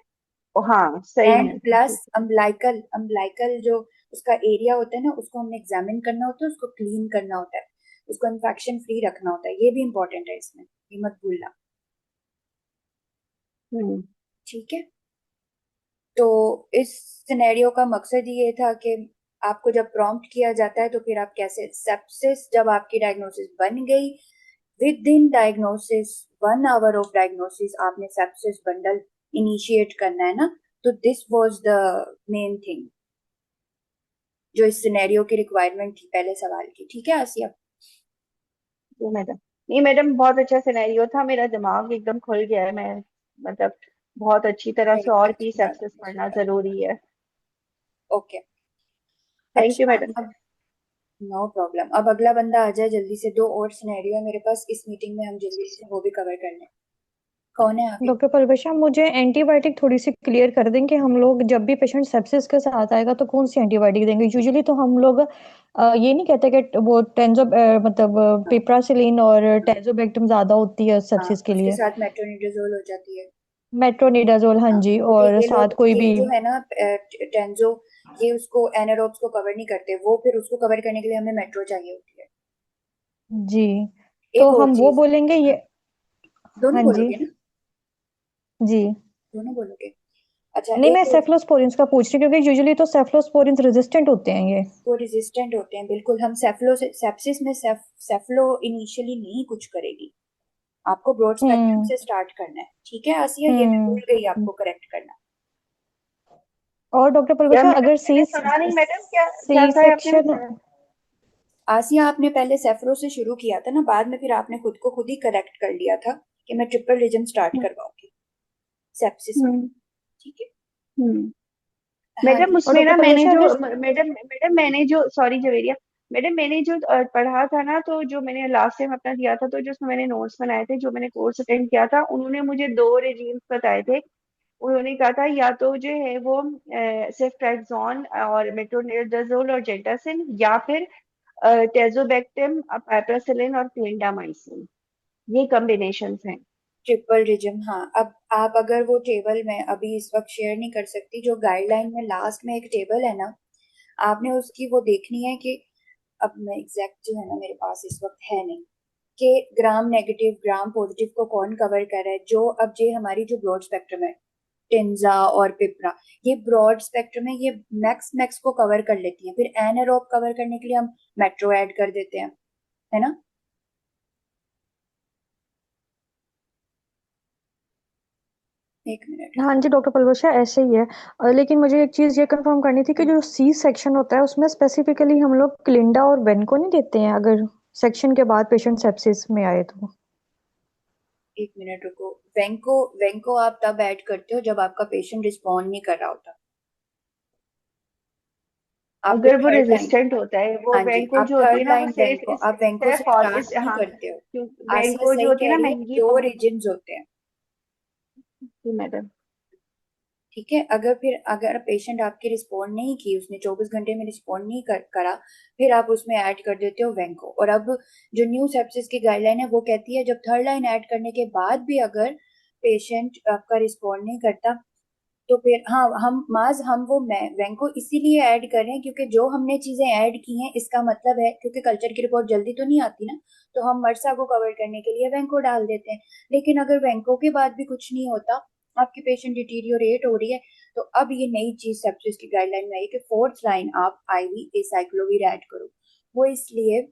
हाँ सही एंड है, प्लस ठीक है। अम्बिलाइकल जो उसका एरिया होता है ना, उसको हमने एग्जामिन करना होता है, उसको क्लीन करना होता है, उसको इन्फेक्शन फ्री रखना होता है, ये भी इंपॉर्टेंट है इसमें, ये मत भूलना, हम्म। ठीक है। तो इस सिनेरियो का मकसद ये था कि आपको जब प्रॉम्प्ट किया जाता है तो फिर आप कैसे, सेप्सिस जब आपकी डायग्नोसिस बन गई, with in diagnosis 1 hour of diagnosis आपने सेप्सिस बंडल इनिशिएट करना है ना, तो this was the main thing जो इस सिनेरियो की रिक्वायरमेंट थी पहले सवाल की, ठीक है आसिया? तो मैडम, नहीं मैडम बहुत अच्छा सिनेरियो था, मेरा दिमाग एकदम खुल गया है, मैं मतलब बहुत अच्छी तरह से, वेरी और अच्छी भी बात सेप्सिस है, अच्छी पढ़ना बात। जरूरी है। ओके। थैंक यू अच्छा, मैडम। अब नो प्रॉब्लम, अब अगला बंदा आ जाए जल्दी से, दो और सिनेरियो है मेरे पास इस मीटिंग में, हम जल्दी से वो भी कवर कर लें। कौन है आगे? डॉक्टर पलवशा, मुझे एंटीबायोटिक थोड़ी सी क्लियर कर दें कि हम लोग जब भी पेशेंट सेप्सिस के साथ आएगा तो कौन सी एंटीबायोटिक देंगे? यूजुअली तो हम लोग ये नहीं कहते कि वो टेंजो मतलब हाँ पिप्रासिलिन और टेंजोबेक्टम ज्यादा होती है हाँ, सेप्सिस के उसके लिए। साथ मेट्रोनिडाजोल हो जाती है। मेट्रोनिडाजोल, हाँ हाँ, जी, क्योंकि और ये लोग, साथ कोई ये भी। जो है ना टेंजो, ये उसको एनारोब्स को कवर नहीं करते, वो फिर उसको कवर करने के लिए हमें मेट्रो चाहिए होती है। जी, तो एक और हम वो चीज, बोलेंगे ये। दोनों हाँ जी। बोलोगे ना? जी। दोनों बोलोगे? अच्छा, नहीं, मैं एक और, सेफलोस्पोरिन्स का पूछ रही हूँ क्योंकि यूजुअली तो सेफलोस्पोरिन्स रेजिस्टेंट होते हैं ये। वो रेजिस्टेंट होते हैं बिल्कुल, हम सेफ्लो से, सेप्सिस में सेफ्लो इनिशियली नहीं कुछ करेगी, आपको ब्रॉड स्पेक्ट्रम हम्म। से स्टार्ट करना है, ठीक है आसिया, ये मैं भूल गई हम्म। आपको करेक्ट करना। और डॉक्टर क्या पलवशा, मैडम, अगर मैंने सी सुना नहीं मैडम, क्या क्या सी कहा है आपने, सेक्शन। सुना? आसिया, आपने पहले सेफ्रो से शुरू किया था ना, बाद में फिर आपने खुद को खुद ही करेक्ट कर लिया था, कि मैं ट्रिपल रिजम स्टार्ट करवाऊंगी सेप्सिस में, ठीक है? हाँ मैडम जी। और उसमें ना डॉक्टर मैंने पलवैशा जो अगर मैडम मैडम मैंने जो सॉरी जवेरिया, मैडम मैंने जो पढ़ा था ना, तो जो मैंने लास्ट टाइम अपना दिया था, तो जो उसमें मैंने नोट्स बनाए थे, जो मैंने कोर्स अटेंड किया था, उन्होंने मुझे दो रेजीम्स बताए थे। उन्होंने कहा था या तो जो है वो सेफ्ट्रैक्सोन और मेट्रोनिडाजोल और जेंटासिन, या फिर टेजोबैक्टम, पाइपरासिलिन और क्लिंडामाइसिन, ये कॉम्बिनेशन हैं। ट्रिपल रिजम, हाँ। अब आप अगर वो टेबल में अभी इस वक्त शेयर नहीं कर सकती, जो गाइडलाइन में लास्ट में एक टेबल है ना, आपने उसकी वो देखनी है कि अब मैं एग्जैक्ट जो है ना मेरे पास इस वक्त है नहीं, कि ग्राम नेगेटिव ग्राम पॉजिटिव को कौन कवर कर रहा है। जो अब ये हमारी जो ब्रॉड स्पेक्ट्रम है, टिंजा और पिपरा, ये ब्रॉड स्पेक्ट्रम है, ये मैक्स मैक्स को कवर कर लेती है। फिर एनारोब कवर करने के लिए हम मेट्रो ऐड कर देते हैं, है ना? एक मिनट। हाँ जी डॉक्टर पलवैशा ऐसे ही है। लेकिन मुझे एक चीज़ ये कंफर्म करनी थी कि जो सी सेक्शन होता है उसमें स्पेसिफिकली हम लोग क्लिंडा और वेनको नहीं देते हैं अगर सेक्शन के बाद पेशेंट सेप्सिस में आए तो? एक मिनट रुको। वेंको, वेंको आप तब ऐड करते हो जब आपका पेशेंट रिस्पॉन्ड नहीं कर रहा होता। आप फिर अगर वो थर्ड लाइन, रेजिस्टेंट होता है, वो हाँ जी, वेंको आप जो होती है थर्ड ना, वो लाइन सिर्फ वेंको, आप वेंको से सिर्फ और स्टार्ट इस, नहीं हाँ, करते हो। आसिया वेंको जो सही होती है कह ना, रही है, महंगी दो रीजन्स होते हैं, जी मैडम। ठीक है? अगर फिर अगर पेशेंट आपकी रिस्पॉन्ड नहीं की, उसने 24 घंटे में रिस्पॉन्ड नहीं करा, फिर आप उसमें ऐड कर देते हो वेंको। और अब जो न्यू सेप्सिस की गाइडलाइन है वो कहती है जब थर्ड लाइन ऐड करने के बाद भी अगर पेशेंट आपका रिस्पॉन्ड नहीं करता, तो फिर हाँ, हम वो वेंको इसीलिए ऐड कर रहे हैं क्योंकि जो हमने चीजें ऐड की हैं इसका मतलब है, क्योंकि कल्चर की रिपोर्ट जल्दी तो नहीं आती ना, तो हम मरसा को कवर करने के लिए वेंको डाल देते हैं। लेकिन अगर वेंको के बाद भी कुछ नहीं होता, आपकी पेशेंट डिटीरियोरेट हो रही है, तो अब ये नई चीज सेप्सिस की गाइडलाइन में आई कि फोर्थ लाइन आप आईवी एसाइक्लोवीर ऐड करो। वो इसलिए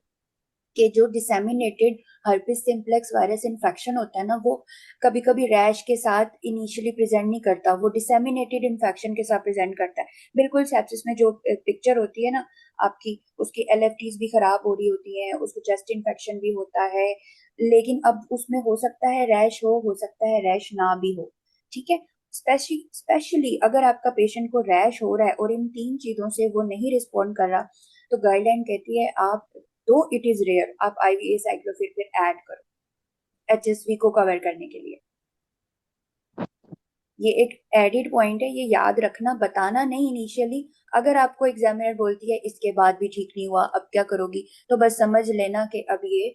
कि जो disseminated herpes simplex virus infection होता है ना, वो कभी कभी रैश के साथ इनिशियली प्रेजेंट नहीं करता, वो डिसेमिनेटेड इन्फेक्शन के साथ प्रेजेंट करता है। बिल्कुल सेप्सिस में जो पिक्चर होती है ना आपकी, उसकी एलएफटीज भी खराब हो रही होती हैं, उसको चेस्ट इन्फेक्शन भी होता है, लेकिन अब उसमें हो सकता है रैश हो सकता है रैश ना भी हो, ठीक है? स्पेशली अगर आपका पेशेंट को रैश हो रहा है और इन तीन चीजों से वो नहीं रिस्पॉन्ड कर रहा, तो गाइडलाइन कहती है आप, दो इट इज रेयर, आप आईवीए साइक्लोफिर फिर ऐड करो एचएसवी को कवर करने के लिए। ये एक एडिड पॉइंट है, ये याद रखना, बताना नहीं इनिशियली। अगर आपको एग्जामिनर बोलती है इसके बाद भी ठीक नहीं हुआ अब क्या करोगी, तो बस समझ लेना कि अब ये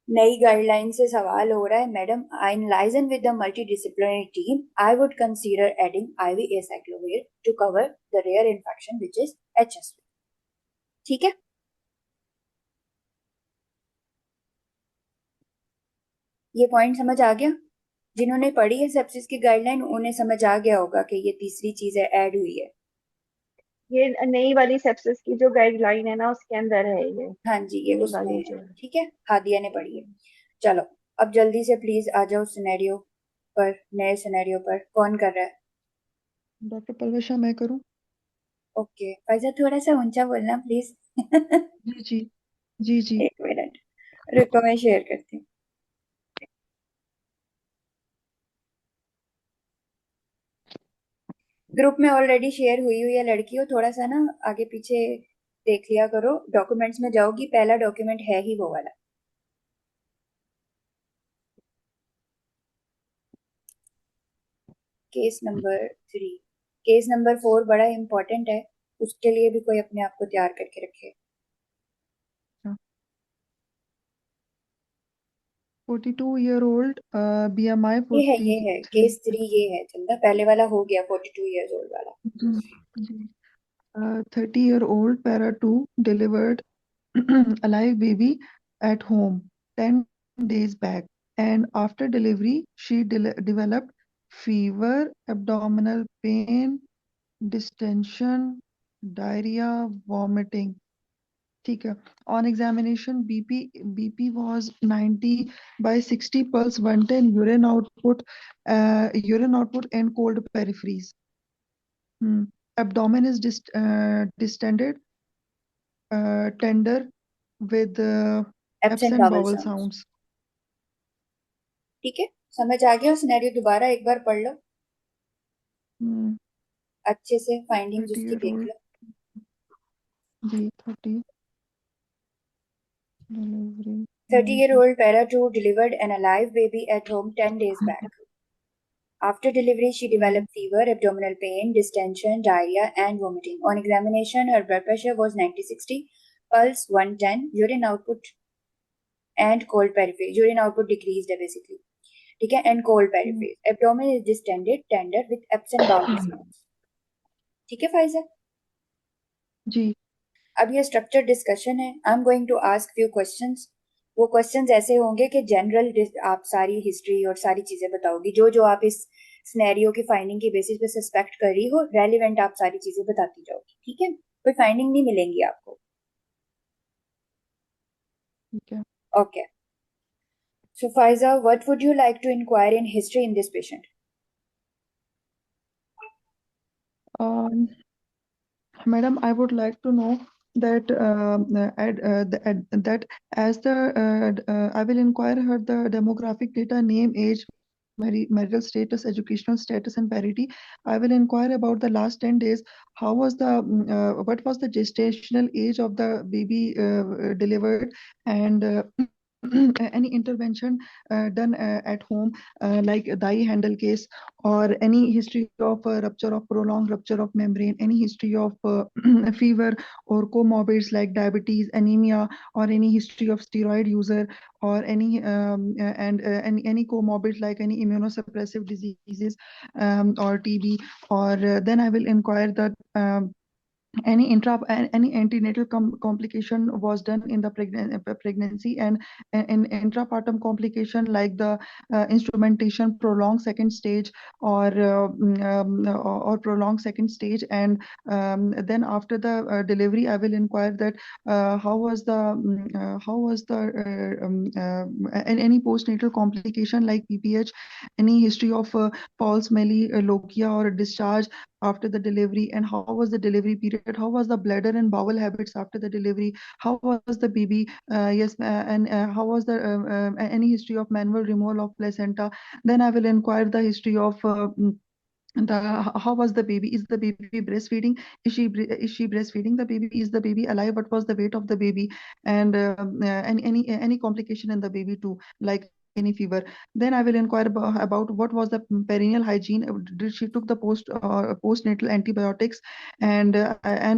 नई गाइडलाइन से सवाल हो रहा है। Madam, I liaise with the multidisciplinary team, I would consider adding IV acyclovir to cover the rare infection which is HSV, ठीक है? ये पॉइंट समझ आ गया? जिन्होंने पढ़ी है सेप्सिस की गाइडलाइन उन्हें समझ आ गया होगा कि ये तीसरी चीज है, ऐड हुई है। ये नई वाली सेप्सिस की जो गाइडलाइन है ना, उसके अंदर है ये, हाँ जी, ये नई उसमें वाली है, जो है। ठीक है? हादिया ने पढ़ी है। चलो, अब जल्दी से प्लीज आ जाओ सिनेरियो पर, नए सिनेरियो पर। कौन कर रहा है? डॉक्टर पलवैशा मैं करूं? ओके फैजा, थोड़ा सा ऊंचा बोलना प्लीज। जी जी जी जी। एक मिनट रुको, मैं शेयर करती हूँ। ग्रुप में ऑलरेडी शेयर हुई हुई है लड़कियों, थोड़ा सा ना आगे पीछे देख लिया करो। डॉक्यूमेंट्स में जाओगी, पहला डॉक्यूमेंट है ही वो वाला, केस नंबर 3। केस नंबर 4 बड़ा इंपॉर्टेंट है, उसके लिए भी कोई अपने आप को तैयार करके रखे। 42-year-old, BMI ये है 43. केस 3, ये है चंदा, पहले वाला हो गया 42 ईयर्स ओल्ड वाला। जी। 30-year-old, para 2, delivered alive baby at home 10 days back, and after delivery she developed fever, abdominal pain, distension, diarrhea, vomiting. ठीक है. On examination, BP was 90/60, pulse 110, urine output and cold peripheries. Abdomen is distended, tender with absent absent bowel bowel sounds, sounds. ठीक है, समझ आ गया? Scenario दोबारा एक बार पढ़ लो हम्म, अच्छे से, फाइंडिंग्स 30 उसकी year देख old low. Ji 30 delivery 30-year-old para 2 delivered an alive baby at home 10 days back. After delivery, she developed fever, abdominal pain, distension, diarrhea, and vomiting. On examination, her blood pressure was 90/60, pulse 110, urine output and cold paraphrase. Urine output decreased basically. ठीक है, and cold paraphrase. Abdomen is distended, tender with absent bowel sounds. ठीक है Pfizer? जी अब ये structure discussion है। I am going to ask few questions. वो questions ऐसे होंगे कि जनरल आप सारी हिस्ट्री और सारी चीजें बताओगी, जो जो आप इस स्नैरियो की फाइंडिंग की बेसिस पे सस्पेक्ट कर रही हो, रेलिवेंट आप सारी चीजें बताती जाओगी। ठीक है, कोई फाइंडिंग नहीं मिलेंगी आपको। ठीक है। Okay, so Faiza, what would you like to inquire in history in this patient? Madam, I would like to know that that as the I will inquire her the demographic data, name, age, marital status, educational status, and parity. I will inquire about the last 10 days. How was the what was the gestational age of the baby delivered, and any intervention done at home, like dye handle case, or any history of rupture of prolonged rupture of membrane, any history of fever or comorbids like diabetes, anemia, or any history of steroid user, or any any comorbids like any immunosuppressive diseases, or TB, or then I will inquire that any antenatal complication was done in the pregnancy, and in intrapartum complication like the instrumentation prolonged second stage, or prolonged second stage, and then after the delivery I will inquire that how was the any postnatal complication like PPH, any history of false lochia or discharge after the delivery, and how was the delivery period, how was the bladder and bowel habits after the delivery, how was the baby, and how was the any history of manual removal of placenta. Then I will inquire the history of the how was the baby, is the baby breastfeeding, is she breastfeeding the baby, is the baby alive, what was the weight of the baby, and any complication in the baby too, like any fever. Then I will inquire about what was the perineal hygiene, did she took the postnatal antibiotics, and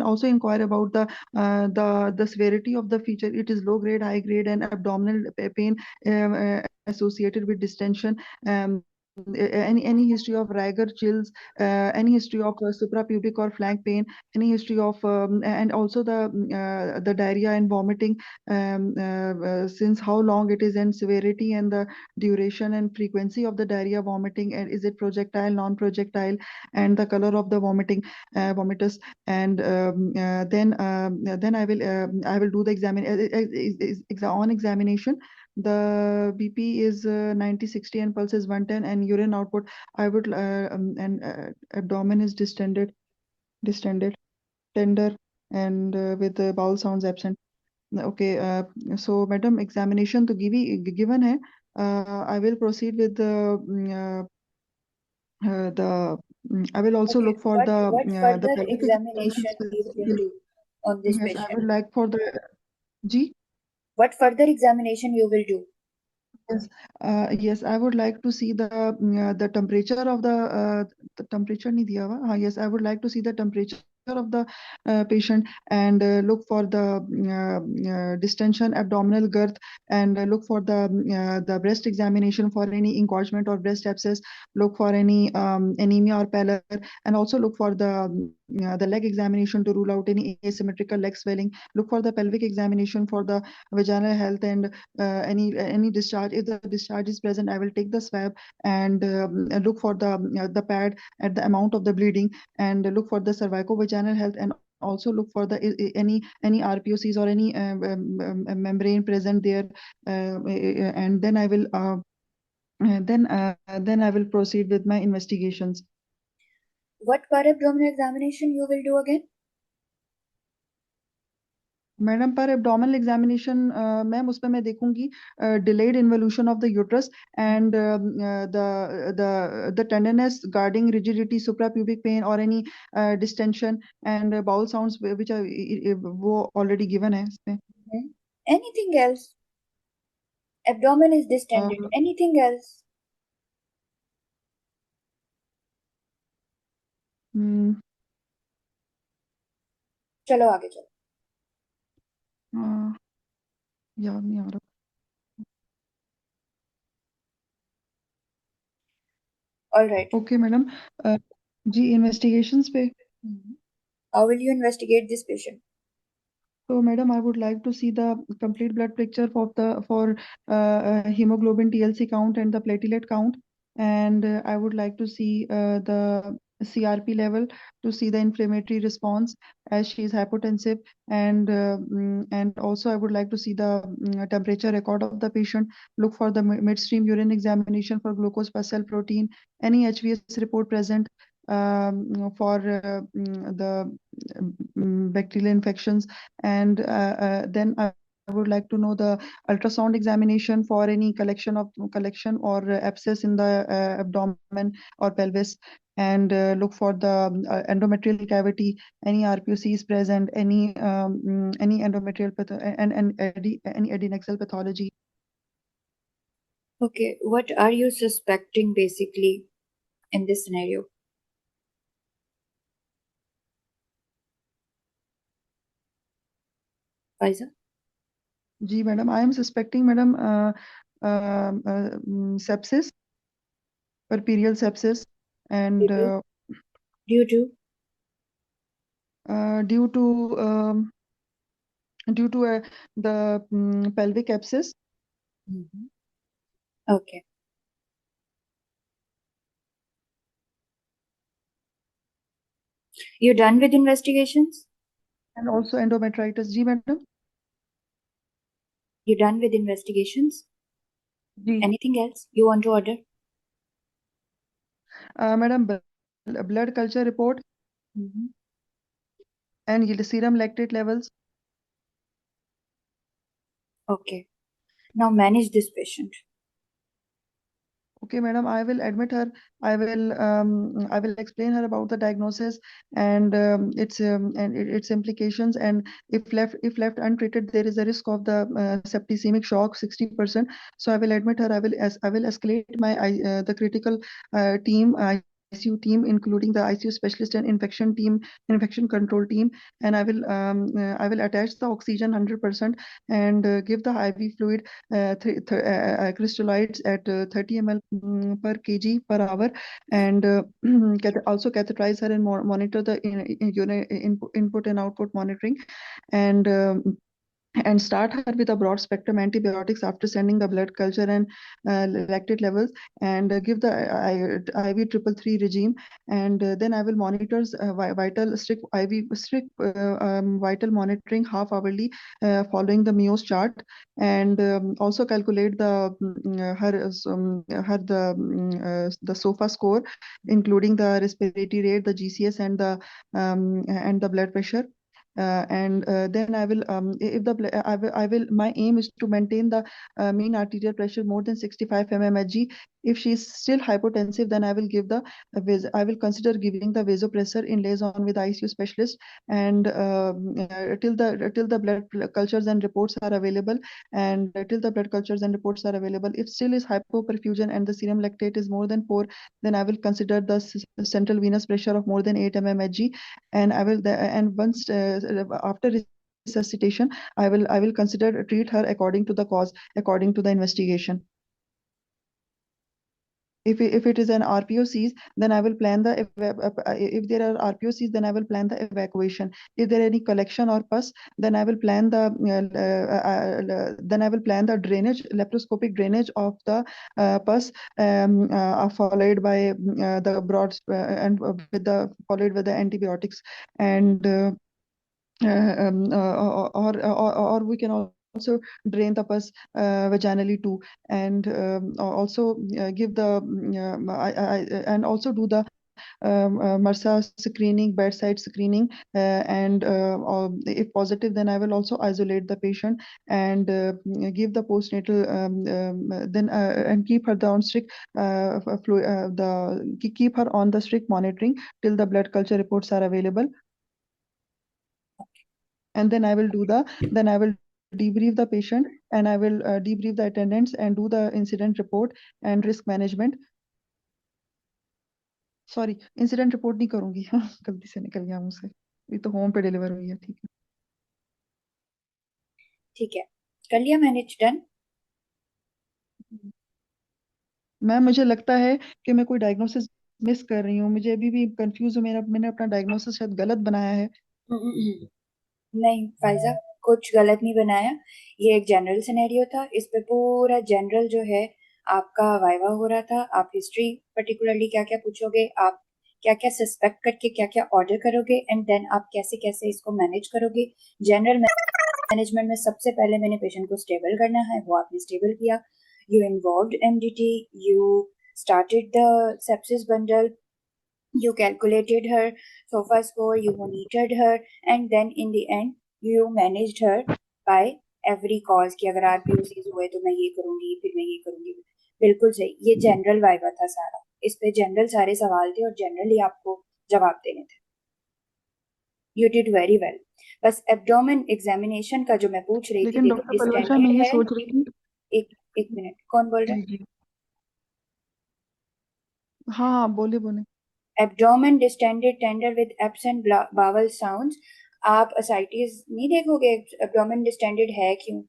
also inquire about the severity of the feature, it is low grade, high grade, and abdominal pain associated with distension, any history of rigor, chills, any history of suprapubic or flank pain, any history of and also the diarrhea and vomiting, since how long it is, and severity and the duration and frequency of the diarrhea vomiting, and is it projectile, non-projectile, and the color of the vomitus, and then I will do the on examination. The BP is 90/60 and pulse is 110, and urine output I would and abdomen is distended, tender, and with the bowel sounds absent. Okay, so madam, examination to given hai. I will proceed with I will also Okay, look for what the further pelvic examination you will examination. do on this Yes, I patient? would like for the G. What further examination you will do? Yes, yes, I would like to see the temperature of the temperature नहीं दिया हुआ. Yes, I would like to see the temperature of the patient, and look for the distension, abdominal girth, and look for the breast examination for any engorgement or breast abscess. Look for any anemia or pallor, and also look for the leg examination to rule out any asymmetrical leg swelling. Look for the pelvic examination for the vaginal health, and any discharge. If the discharge is present, I will take the swab, and look for the pad at the amount of the bleeding, and look for the cervicovaginal health, and also look for the any RPOCs or any membrane present there, and then I will then I will proceed with my investigations. What para abdominal examination you will do again? Madam पर abdominal examination ma'am उसमें मैं देखूंगी delayed involution of the uterus and the tenderness guarding rigidity suprapubic pain और any distension and bowel sounds which वो already given है इसमें. Anything else? Abdomen is distended. Anything else? चलो आगे चलो. याद नहीं आ रहा. All right. Okay madam. जी इन्वेस्टिगेशंस पे. How will you investigate this patient? So, madam, I would like to see the complete blood picture for hemoglobin TLC count and the platelet count, and I would like to see the CRP level to see the inflammatory response as she is hypotensive, and also I would like to see the temperature record of the patient. Look for the midstream urine examination for glucose plus cell protein, any HbS report present for the bacterial infections, and then I would like to know the ultrasound examination for any collection or abscess in the abdomen or pelvis, and look for the endometrial cavity, any RPOC is present, any endometrial any adnexal pathology. Okay, what are you suspecting basically in this scenario? Faiza? जी madam, I am suspecting madam sepsis, peripheral sepsis, and Due to? due to the pelvic abscess. Okay. You done with investigations? And also endometritis. जी madam. You done with investigations? जी. Anything else you want to order? Madam blood culture report and serum lactate levels. Okay. Now manage this patient. Okay, madam, I will admit her. I will explain her about the diagnosis and its implications. And if left untreated, there is a risk of the septicemic shock 60%. So I will admit her. I will escalate the critical team. ICU team, including the ICU specialist and infection control team, and I will attach the oxygen 100% and give the IV fluid crystalloids at 30 ml per kg per hour, and also catheterize her and monitor the input and output monitoring, and start her with a broad spectrum antibiotics after sending the blood culture and lactate levels, and give the IV 333 regime, and then I will monitor strict vital monitoring half hourly following the MEOS chart, and also calculate the the SOFA score, including the respiratory rate, the GCS, and the blood pressure. And then I will if the I will my aim is to maintain the mean arterial pressure more than 65 mmHg. If she is still hypotensive, then I will give the I will consider giving the vasopressor in liaison with ICU specialist, and till the blood cultures and reports are available, and till the blood cultures and reports are available, if still is hypoperfusion and the serum lactate is more than 4, then I will consider the central venous pressure of more than 8 mmHg, and I will and once after resuscitation, I will consider treat her according to the cause, according to the investigation. If it is an RPOCs, then I will plan the if there are RPOCs, then I will plan the evacuation. If there are any collection or pus, then I will plan the drainage, laparoscopic drainage of the pus, followed by the broad and followed with the antibiotics, and or we can also drain the pus vaginally too, and also give the and also do the MRSA screening, bedside screening, or if positive, then I will also isolate the patient and give the postnatal, then and keep her on strict keep her on the strict monitoring till the blood culture reports are available. And then I will debrief the patient, and I will debrief the attendants and do the incident report and risk management. Sorry, incident report नहीं करूंगी। गलती से निकल गया मुझसे, ये तो home पे डिलीवर हुई है। ठीक ठीक है, कर लिया मैनेज, डन। है मैम, मुझे लगता है कि मैं कोई डायग्नोसिस मिस कर रही हूँ, मुझे अभी भी कंफ्यूज हूँ, मैंने अपना डायग्नोसिस शायद गलत बनाया है। नहीं फायजा, कुछ गलत नहीं बनाया, ये एक जनरल सिनेरियो था, इस पे पूरा जनरल जो है आपका वाइवा हो रहा था। आप हिस्ट्री पर्टिकुलरली क्या क्या पूछोगे, आप क्या क्या सस्पेक्ट करके क्या क्या ऑर्डर करोगे, एंड देन आप कैसे कैसे इसको मैनेज करोगे। जनरल मैनेजमेंट में सबसे पहले मैंने पेशेंट को स्टेबल करना है, वो आपने स्टेबल किया। You involved MDT, you started the sepsis bundle, you calculated her SOFA score, you monitored her, and then in the end you managed her by every cause कि अगर RPOCs हुए तो मैं ये करूंगी, फिर मैं ये करूंगी। बिल्कुल सही, ये जनरल वाइवा था सारा, इस पे जनरल सारे सवाल थे और जनरली आपको जवाब देने थे। You did very well. बस एब्डोमेन एग्जामिनेशन का जो मैं पूछ रही थी, लेकिन देखो डॉक्टर पलवशा, डिस्टेंडेड मैं ये है। सोच रही थी। एक मिनट, कौन बोल रहा है? जी जी, हाँ हाँ, बोले बोले। Abdomen distended tender with absent bowel sounds, आप असाइटिस नहीं देखोगे, एब्डोमेन डिस्टेंडेड है क्यों?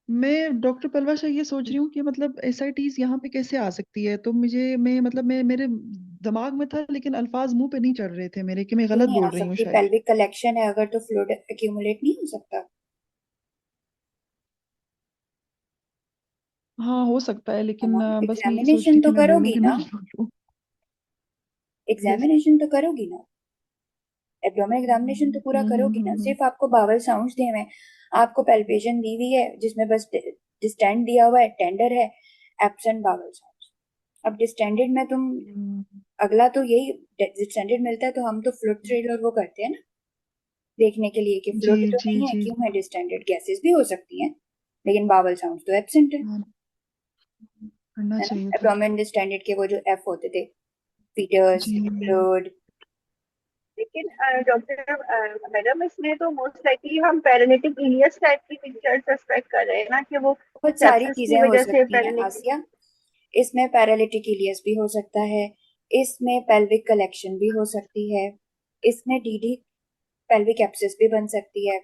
मैं डॉक्टर पलवाशा ये सोच रही हूँ कि मतलब एसआईटीज यहाँ पे कैसे आ सकती है, तो मैं मेरे दिमाग में था, लेकिन अल्फाज मुंह पे नहीं चढ़ रहे थे मेरे, कि मैं क्यों गलत नहीं आ बोल रही हूँ सकती? शायद। पेल्विक कलेक्शन है अगर, तो फ्लूइड एक्यूमुलेट नहीं हो सकता? हाँ, हो सकता है, लेकिन बस मैं ये सोच एग्जामिनेशन रही तो थी मैं बोलूँ करोगी कि ना, ना बोलूँ। यस। एग्जामिनेशन तो करोगी ना, एब्डोमेन एग्जामिनेशन तो पूरा करोगी ना। हम्म। सिर्फ आपको बावल साउंड्स दिए हुए हैं, आपको पैल्पेशन दी हुई है जिसमें बस डिस्टेंड दिया हुआ है, टेंडर है, एब्सेंट बावल साउंड्स। अब डिस्टेंडेड में तुम, हम्म, अगला तो यही, डिस्टेंडेड मिलता है तो हम तो फ्लूइड थ्रिल और वो करते हैं ना, देखने के लिए कि जी फ्लूइड तो जी नहीं है, जी क्यों है डिस्टेंडेड, गैसेस भी हो सकती हैं, लेकिन बावल साउंड्स तो एब्सेंट है हाँ, करना है ना। चाहिए था। एब्डोमेन डिस्टेंडेड के वो जो एफ होते थे, फीटर्स, जी। फ्लूइड। लेकिन डॉक्टर मैडम, इसमें तो मोस्ट लाइकली हम पैरालिटिक इलियस टाइप की पिक्चर सस्पेक्ट कर रहे हैं ना, कि वो बहुत सारी सेप्सिस की चीजें हो वजह से सकती हैं पैरालिटिक। आसिया, इसमें पैरालिटिक इलियस भी हो सकता है, इसमें पेल्विक कलेक्शन भी हो सकती है, इसमें डीडी पेल्विक एब्सिस भी बन सकती है,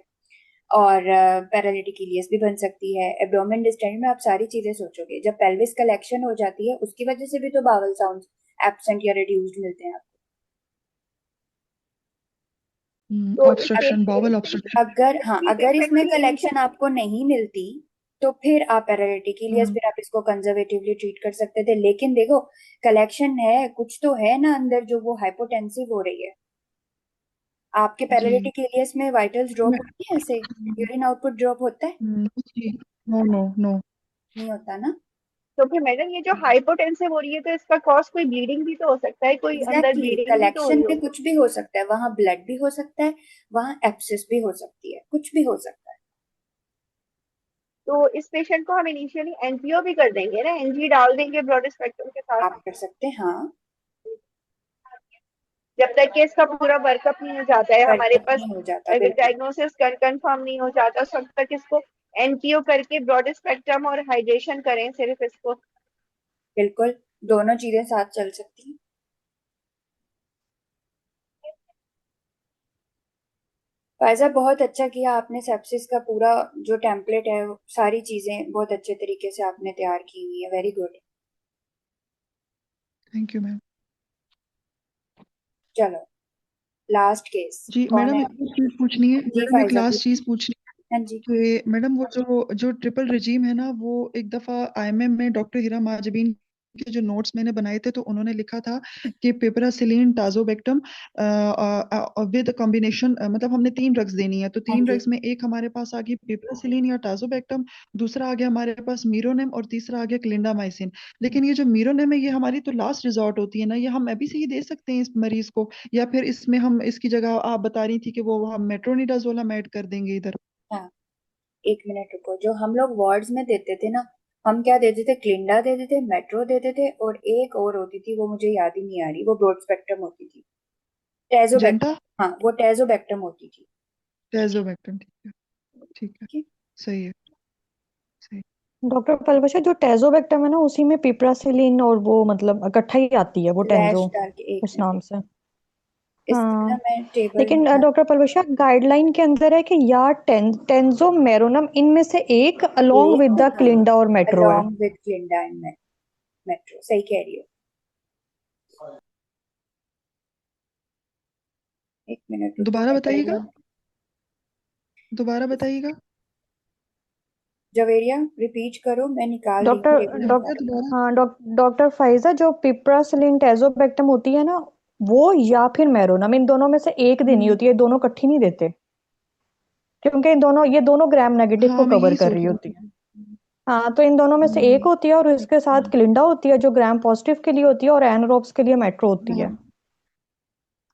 और पैरालिटिक इलियस भी बन सकती है। एब्डोमेन डिस्टेंड में आप सारी चीजें सोचोगे, जब पेल्विस कलेक्शन हो जाती है उसकी वजह से भी तो बावल साउंड्स एब्सेंट या रिड्यूस्ड मिलते हैं आपको। तो इस ऑब्स्ट्रक्शन, बावल ऑब्स्ट्रक्शन। अगर, हाँ, पेशेंट अगर इसमें की कलेक्शन आपको नहीं मिलती तो फिर आप पैरालिटिक इलियस, फिर आप इसको कंजर्वेटिवली ट्रीट कर सकते थे, लेकिन देखो कलेक्शन है, कुछ तो है ना अंदर जो वो हाइपोटेंसिव हो रही है। आपके जी। पैरालिटिक इलियस में वाइटल्स ड्रॉप होती है ऐसे, यूरिन आउटपुट ड्रॉप होता है? जी। No no no. नहीं होता ना। तो फिर मैडम, ये जो हाइपोटेंसिव हो रही है, तो इसका कॉज कोई ब्लीडिंग भी तो हो सकता है, कोई अंदर एग्जैक्टली, ब्लीडिंग भी तो हो कलेक्शन रही में होगी। कुछ भी हो सकता है, वहां ब्लड भी हो सकता है, वहां एब्सिस भी हो सकती है, कुछ भी हो सकता है। तो इस पेशेंट को हम इनिशियली एनजीओ भी कर देंगे ना, एनजी डाल देंगे ब्रॉड स्पेक्ट्रम के साथ, आप कर सकते हैं, हाँ। जब तक कि इसका पूरा वर्कअप नहीं हो जाता है हमारे वर्कअप पास, नहीं हो जाता, अगर बिल्कुल। डायग्नोसिस कंफर्म नहीं हो जाता उस वक्त तक इसको एनजीओ करके ब्रॉड स्पेक्ट्रम और हाइड्रेशन करें सिर्फ इसको। बिल्कुल, दोनों चीजें साथ चल सकती हैं। फायजा, बहुत अच्छा किया आपने, सेप्सिस का पूरा जो टेम्पलेट है, सारी चीजें बहुत अच्छे तरीके से आपने तैयार की हुई है, very good. Thank you ma'am. चलो, लास्ट केस जी कौन मैडम, है? एक और चीज पूछनी है जी मैडम, एक फायजा लास्ट पूछिए। चीज पूछनी हाँ जी। है कि मैडम, वो जो जो ट्रिपल रिजीम है ना, वो एक दफा आईएमएम में डॉक्टर हिरा महाजबीन के जो नोट्स मैंने बनाए थे तो उन्होंने लिखा था कि पिपरासिलिन टाजोबेक्टम विद कॉम्बिनेशन, मतलब हमने 3 ड्रग्स देनी है, तो हाँ 3 ड्रग्स जी। में एक हमारे पास आ गई पिपरासिलिन या टाजोबेक्टम, दूसरा आ गया हमारे पास मीरोनेम, और तीसरा आ गया क्लिंडामाइसिन। लेकिन ये जो मीरोनेम है ये हमारी तो लास्ट रिजॉर्ट होती है ना, ये हम अभी से ही दे सकते हैं इस मरीज को, या फिर इसमें हम इसकी जगह आप बता रही थी कि वो हम मेट्रोनिडाजोल हम ऐड कर देंगे इधर? हाँ, 1 मिनट रुको। जो हम लोग वार्ड्स में देते थे ना, हम क्या देते थे? क्लिंडा देते थे, मेट्रो देते थे, और एक और होती थी, वो मुझे याद ही नहीं आ रही, वो ब्रॉड स्पेक्ट्रम होती थी। जेंटा, टेजोबैक्टम, हाँ वो टेजोबैक्टम होती थी। टाजोबेक्टम, ठीक है, ठीक है, ठीक सही है, सही। डॉक्टर पलवशा, जो टेजोबेक्टम है ना, उसी में पिपरासिलिन और वो मतलब इकट्ठा ही आती है वो है, रैश टेंजो डाल के। एक उस मिनट, नाम से। इसका ना हाँ, मैं टेबल लेकिन बना। डॉक्टर पलवशा, गाइडलाइन के अंदर है कि या टेंजो मेरोनम इनमें से एक अलोंग एक, विद द हाँ, क्लिंडा और मेट्रो है। अलोंग विद क्लिंडा एंड मेट्रो, सही कह रही हो। 1 मिनट रुको, दोबारा मैं बताइएगा, गाइडलाइन। दोबारा बताइएगा। जवेरिया, रिपीट करो, मैं निकाल रही हूँ डॉक्टर टेबल डॉक निकाल रही हूँ। हाँ, डॉक्टर फाइजा, जो पिपरासिलिन टेजोबेक्टम होती है ना, वो या फिर मेरोनम, इन दोनों में से एक देनी हम्म, होती है, दोनों इकट्ठी नहीं देते, क्योंकि ये दोनों ग्राम नेगेटिव को हाँ मैं कवर यही कर सोच रही रही होती है। थी। हाँ, तो इन दोनों में से एक हम्म, होती है और इसके साथ क्लिंडा होती है जो ग्राम पॉजिटिव के लिए होती है, और एनारोब्स के लिए मेट्रो होती है। हाँ,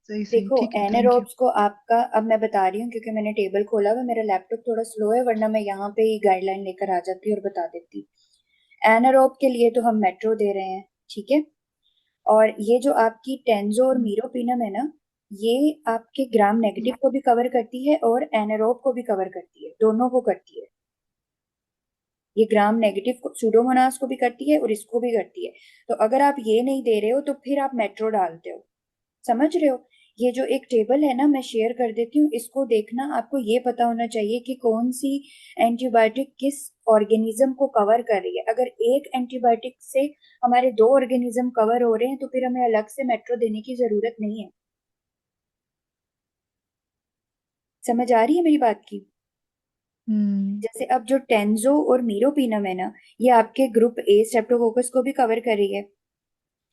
सही सही, देखो, ठीक है, थैंक यू। एनारोब्स को आपका, अब मैं बता रही हूँ क्योंकि मैंने टेबल खोला हुआ, मेरा लैपटॉप थोड़ा स्लो है, वरना मैं यहाँ पे ही गाइडलाइन लेकर आ जाती और बता देती। एनारोब के लिए तो हम मेट्रो दे रहे हैं, ठीक है। और ये जो आपकी टेंजो और मीरोपिनम है ना, ये आपके ग्राम नेगेटिव को भी कवर करती है और एनारोब को भी कवर करती है, दोनों को करती है। ये ग्राम नेगेटिव को, सूडोमोनास को भी करती है और इसको भी करती है। तो अगर आप ये नहीं दे रहे हो तो फिर आप मेट्रो डालते हो, समझ रहे हो? ये जो एक टेबल है ना, मैं शेयर कर देती हूँ, इसको देखना। आपको ये पता होना चाहिए कि कौन सी एंटीबायोटिक किस ऑर्गेनिज्म को कवर कर रही है। अगर एक एंटीबायोटिक से हमारे 2 ऑर्गेनिज्म कवर हो रहे हैं तो फिर हमें अलग से मेट्रो देने की जरूरत नहीं है। समझ आ रही है मेरी बात की? हम्म, जैसे अब जो टेंजो और मीरोपिनम है ना, ये आपके ग्रुप ए स्ट्रेप्टोकोकस को भी कवर कर रही है,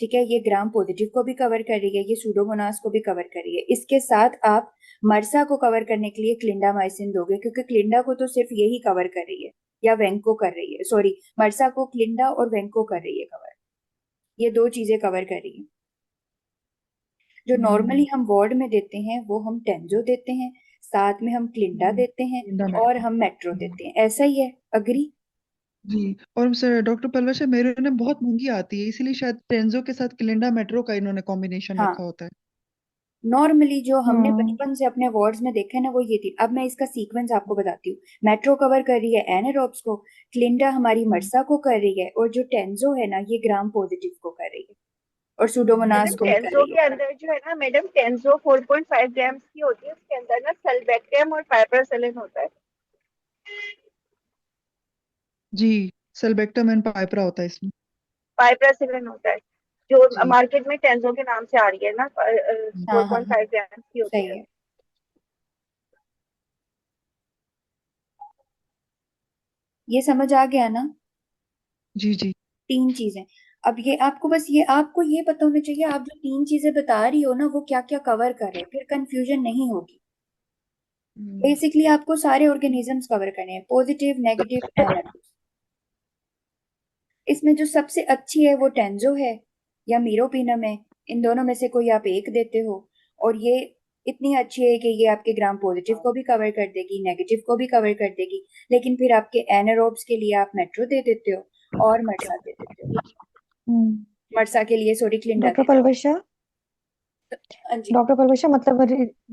ठीक है। ये ग्राम पॉजिटिव को भी कवर कर रही है, ये सूडोमोनास को भी कवर कर रही है। इसके साथ आप मर्सा को कवर करने के लिए क्लिंडामाइसिन दोगे, क्योंकि क्लिंडा को तो सिर्फ यही कवर कर रही है, या वेंको कर रही है, सॉरी, मर्सा को क्लिंडा और वेंको कर रही है कवर। ये 2 चीजें कवर कर रही है। जो नॉर्मली हम्म, हम वार्ड में देते हैं वो हम टेंजो देते हैं, साथ में हम क्लिंडा हम्म, देते हैं, और इंडामेक्स, हम मेट्रो देते हैं, ऐसा ही है। अग्री? जी। और सर डॉक्टर पलवश, मेरे ने बहुत महंगी आती है, इसीलिए शायद टेंजो के साथ क्लिंडा मेट्रो का इन्होंने कॉम्बिनेशन हाँ, रखा होता है। नॉर्मली जो हमने हम्म। बचपन से अपने वार्ड्स में देखा है ना, वो ये थी। अब मैं इसका सीक्वेंस आपको बताती हूँ। मेट्रो कवर कर रही है एनारोब्स को, क्लिंडा हमारी हम्म, मर्सा को कर रही है, और जो टेंजो है ना, ये ग्राम पॉजिटिव को कर रही है, और हम्म, सुडोमोनास मैडम को भी कर टेंजो रही के है। अंदर जो है ना, मैडम टेंजो 4.5 ग्राम्स की होती है, उसके अंदर ना सल्बेक्टम और पाइपरसिलिन होता है। जी, सेल्बेक्टम एंड पाइपरा होता है इसमें। पाइपरसिलिन होता है, जो जी, मार्केट में टेंजो के नाम से आ रही है ना, फोर हाँ हाँ पॉइंट हाँ, फाइव ग्राम्स की होती सही है। है। ये समझ आ गया ना? जी, जी। 3 चीजें। अब ये आपको, बस ये आपको ये पता होना चाहिए, आप जो 3 चीजें बता रही हो ना, वो क्या क्या कवर कर रहे हैं, फिर कंफ्यूजन नहीं होगी। हम्म, बेसिकली आपको सारे ऑर्गेनिजम्स कवर करने हैं, पॉजिटिव, नेगेटिव, एनारोब। इसमें जो सबसे अच्छी है वो टेंजो है या मीरोपिनम है। इन दोनों में से कोई आप एक देते हो, और ये इतनी अच्छी है कि ये आपके ग्राम पॉजिटिव को भी कवर कर देगी, नेगेटिव को भी कवर कर देगी। लेकिन फिर आपके एनारोब्स के लिए आप मेट्रो दे देते हो और मर्सा दे देते हो। हम्म। मर्सा के लिए सॉरी, क्लिंडा डॉक्टर दे देते पलवशा, हो। हाँ जी। डॉक्टर पलवशा, मतलब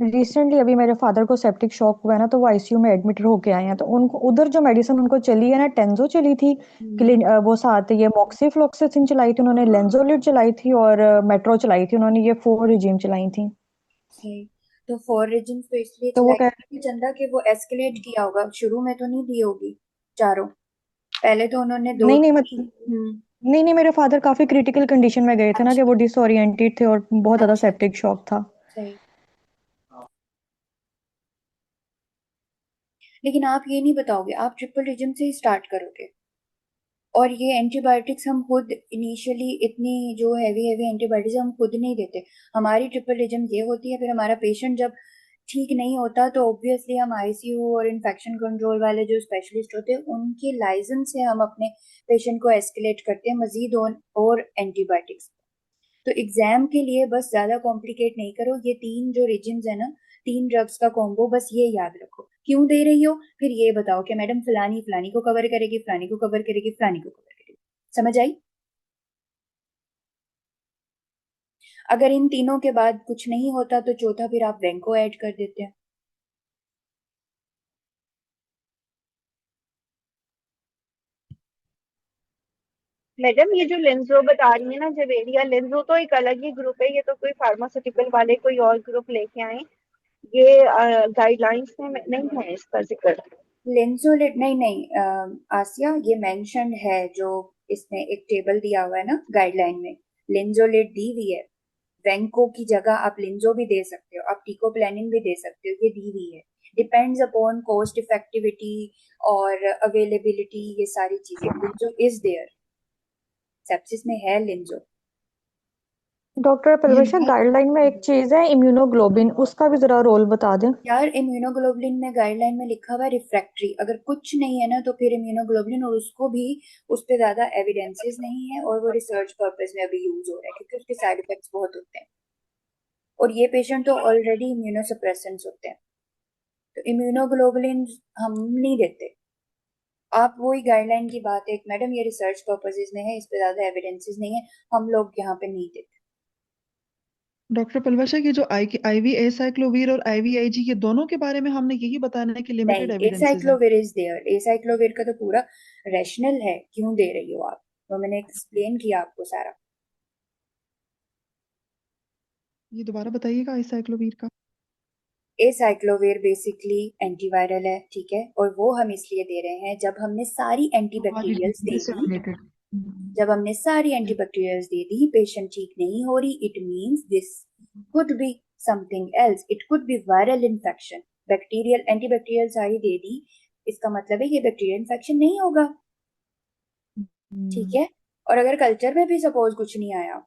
रिसेंटली अभी मेरे फादर को सेप्टिक शॉक हुआ है ना, तो वो आईसीयू में एडमिट होके आए हैं, तो उनको उधर जो मेडिसिन उनको चली है ना, टेंजो चली थी, हम्म, वो साथ ये मॉक्सीफ्लोक्सासिन चलाई थी उन्होंने, लेंजोलिड चलाई थी, और मेट्रो चलाई थी उन्होंने, ये 4 रिजीम चलाई थी। सही। तो 4 रीजन तो इसलिए तो वो चलाई कह थी चंदा कि वो एस्केलेट किया होगा, शुरू में तो नहीं दी होगी चारों, पहले तो उन्होंने दो नहीं नहीं, दी। मतलब नहीं नहीं, मेरे फादर काफी क्रिटिकल कंडीशन में गए थे ना, कि अच्छा, वो डिसोरिएंटेड थे और बहुत ज्यादा अच्छा, सेप्टिक शॉक था। सही। लेकिन आप ये नहीं बताओगे, आप ट्रिपल रिजन से ही स्टार्ट करोगे? और ये एंटीबायोटिक्स हम खुद इनिशियली इतनी जो हैवी हैवी एंटीबायोटिक्स हम खुद नहीं देते। हमारी ट्रिपल रिजम ये होती है, फिर हमारा पेशेंट जब ठीक नहीं होता तो ऑब्वियसली हम आईसीयू और इन्फेक्शन कंट्रोल वाले जो स्पेशलिस्ट होते हैं उनकी लाइसेंस से हम अपने पेशेंट को एस्केलेट करते हैं मजीद और एंटीबायोटिक्स। तो एग्जाम के लिए बस ज्यादा कॉम्प्लिकेट नहीं करो, ये तीन जो रिजिम्स है ना, तीन ड्रग्स का कॉम्बो, बस ये याद रखो। क्यों दे रही हो, फिर ये बताओ कि मैडम फलानी फलानी को कवर करेगी, फलानी को कवर करेगी, फलानी को कवर करेगी। समझ आई? अगर इन तीनों के बाद कुछ नहीं होता तो चौथा फिर आप वेंको ऐड कर देते हैं। मैडम ये जो लेंजो बता रही है ना, जवेरिया लेंजो तो एक अलग ही ग्रुप है, ये तो कोई फार्मास्यूटिकल वाले कोई और ग्रुप लेके आए, ये गाइडलाइंस में नहीं है इसका जिक्र। लेंसोलेट नहीं नहीं आसिया, ये मेंशन्ड है जो इसमें एक टेबल दिया हुआ है ना गाइडलाइन में, लेंजोलेट दी हुई है। वेंको की जगह आप लिंजो भी दे सकते हो, आप टिकोप्लेनिन भी दे सकते हो, ये दी हुई है। डिपेंड्स अपॉन कॉस्ट इफेक्टिविटी और अवेलेबिलिटी, ये सारी चीजें। लिंजो इज देयर, सेप्सिस में है लिंजो। डॉक्टर ये पलवशा, बात गाइडलाइन में एक चीज है इम्यूनोग्लोबिन, उसका भी जरा रोल बता दें। यार इम्यूनोग्लोबुलिन में गाइडलाइन में लिखा हुआ है रिफ्रैक्टरी, अगर कुछ नहीं है ना तो फिर इम्यूनोग्लोबुलिन, और उसको भी उस पे ज्यादा एविडेंसेस नहीं है और वो रिसर्च पर्पस में अभी यूज हो रहा है क्योंकि उसके साइड इफेक्ट्स बहुत होते हैं और ये पेशेंट तो ऑलरेडी इम्यूनोसप्रेसेंट्स होते हैं, तो इम्यूनोग्लोबुलिन हम नहीं देते। आप वही गाइडलाइन की बात है मैडम, ये रिसर्च पर्पसेस में है, इस पे ज्यादा एविडेंसेस नहीं है, हम लोग यहाँ पे नहीं देते। डॉक्टर पलवशा की जो आईवी एसाइक्लोवीर और आईवीआईजी के दोनों के बारे में हमने यही बताना है कि लिमिटेड नहीं, एविडेंसेस है। एसाइक्लोविर इज देयर, एसाइक्लोविर का तो पूरा रैशनल है क्यों दे रही हो आप, तो मैंने एक्सप्लेन किया आपको सारा। ये दोबारा बताइएगा एसाइक्लोवीर का। एसाइक्लोविर बेसिकली एंटीवायरल है, ठीक है, और वो हम इसलिए दे रहे हैं जब हमने सारी हाँ जी, एंटीबैक्टीरियल्स दे इससे दी, रिलेटेड। जब हमने सारी एंटीबैक्टीरियल्स दे दी, पेशेंट ठीक नहीं हो रही, it means this could be something else, it could be viral infection. Bacterial antibacterial सारी दे दी, इसका मतलब है ये बैक्टीरियल इन्फेक्शन नहीं होगा, ठीक है। और अगर कल्चर में भी सपोज कुछ नहीं आया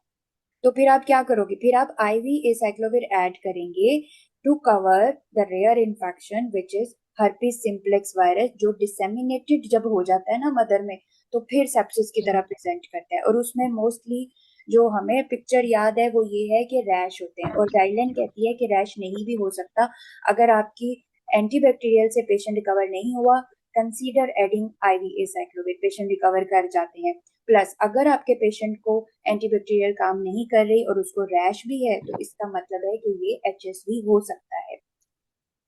तो फिर आप क्या करोगे, फिर आप आईवी एसाइक्लोविर ऐड करेंगे to cover the rare infection which is herpes simplex virus, जो डिसेमिनेटेड जब हो जाता है ना मदर में तो फिर सेप्सिस की तरह प्रेजेंट करता है, और उसमें मोस्टली जो हमें पिक्चर याद है वो ये है कि रैश होते हैं, और गाइडलाइन कहती है कि रैश नहीं भी हो सकता अगर आपकी एंटीबैक्टीरियल से पेशेंट रिकवर नहीं हुआ, consider adding IV acyclovir, patient recover कर जाते हैं। प्लस अगर आपके पेशेंट को एंटीबैक्टीरियल काम नहीं कर रही और उसको रैश भी है तो इसका मतलब है कि ये एचएसवी हो सकता है।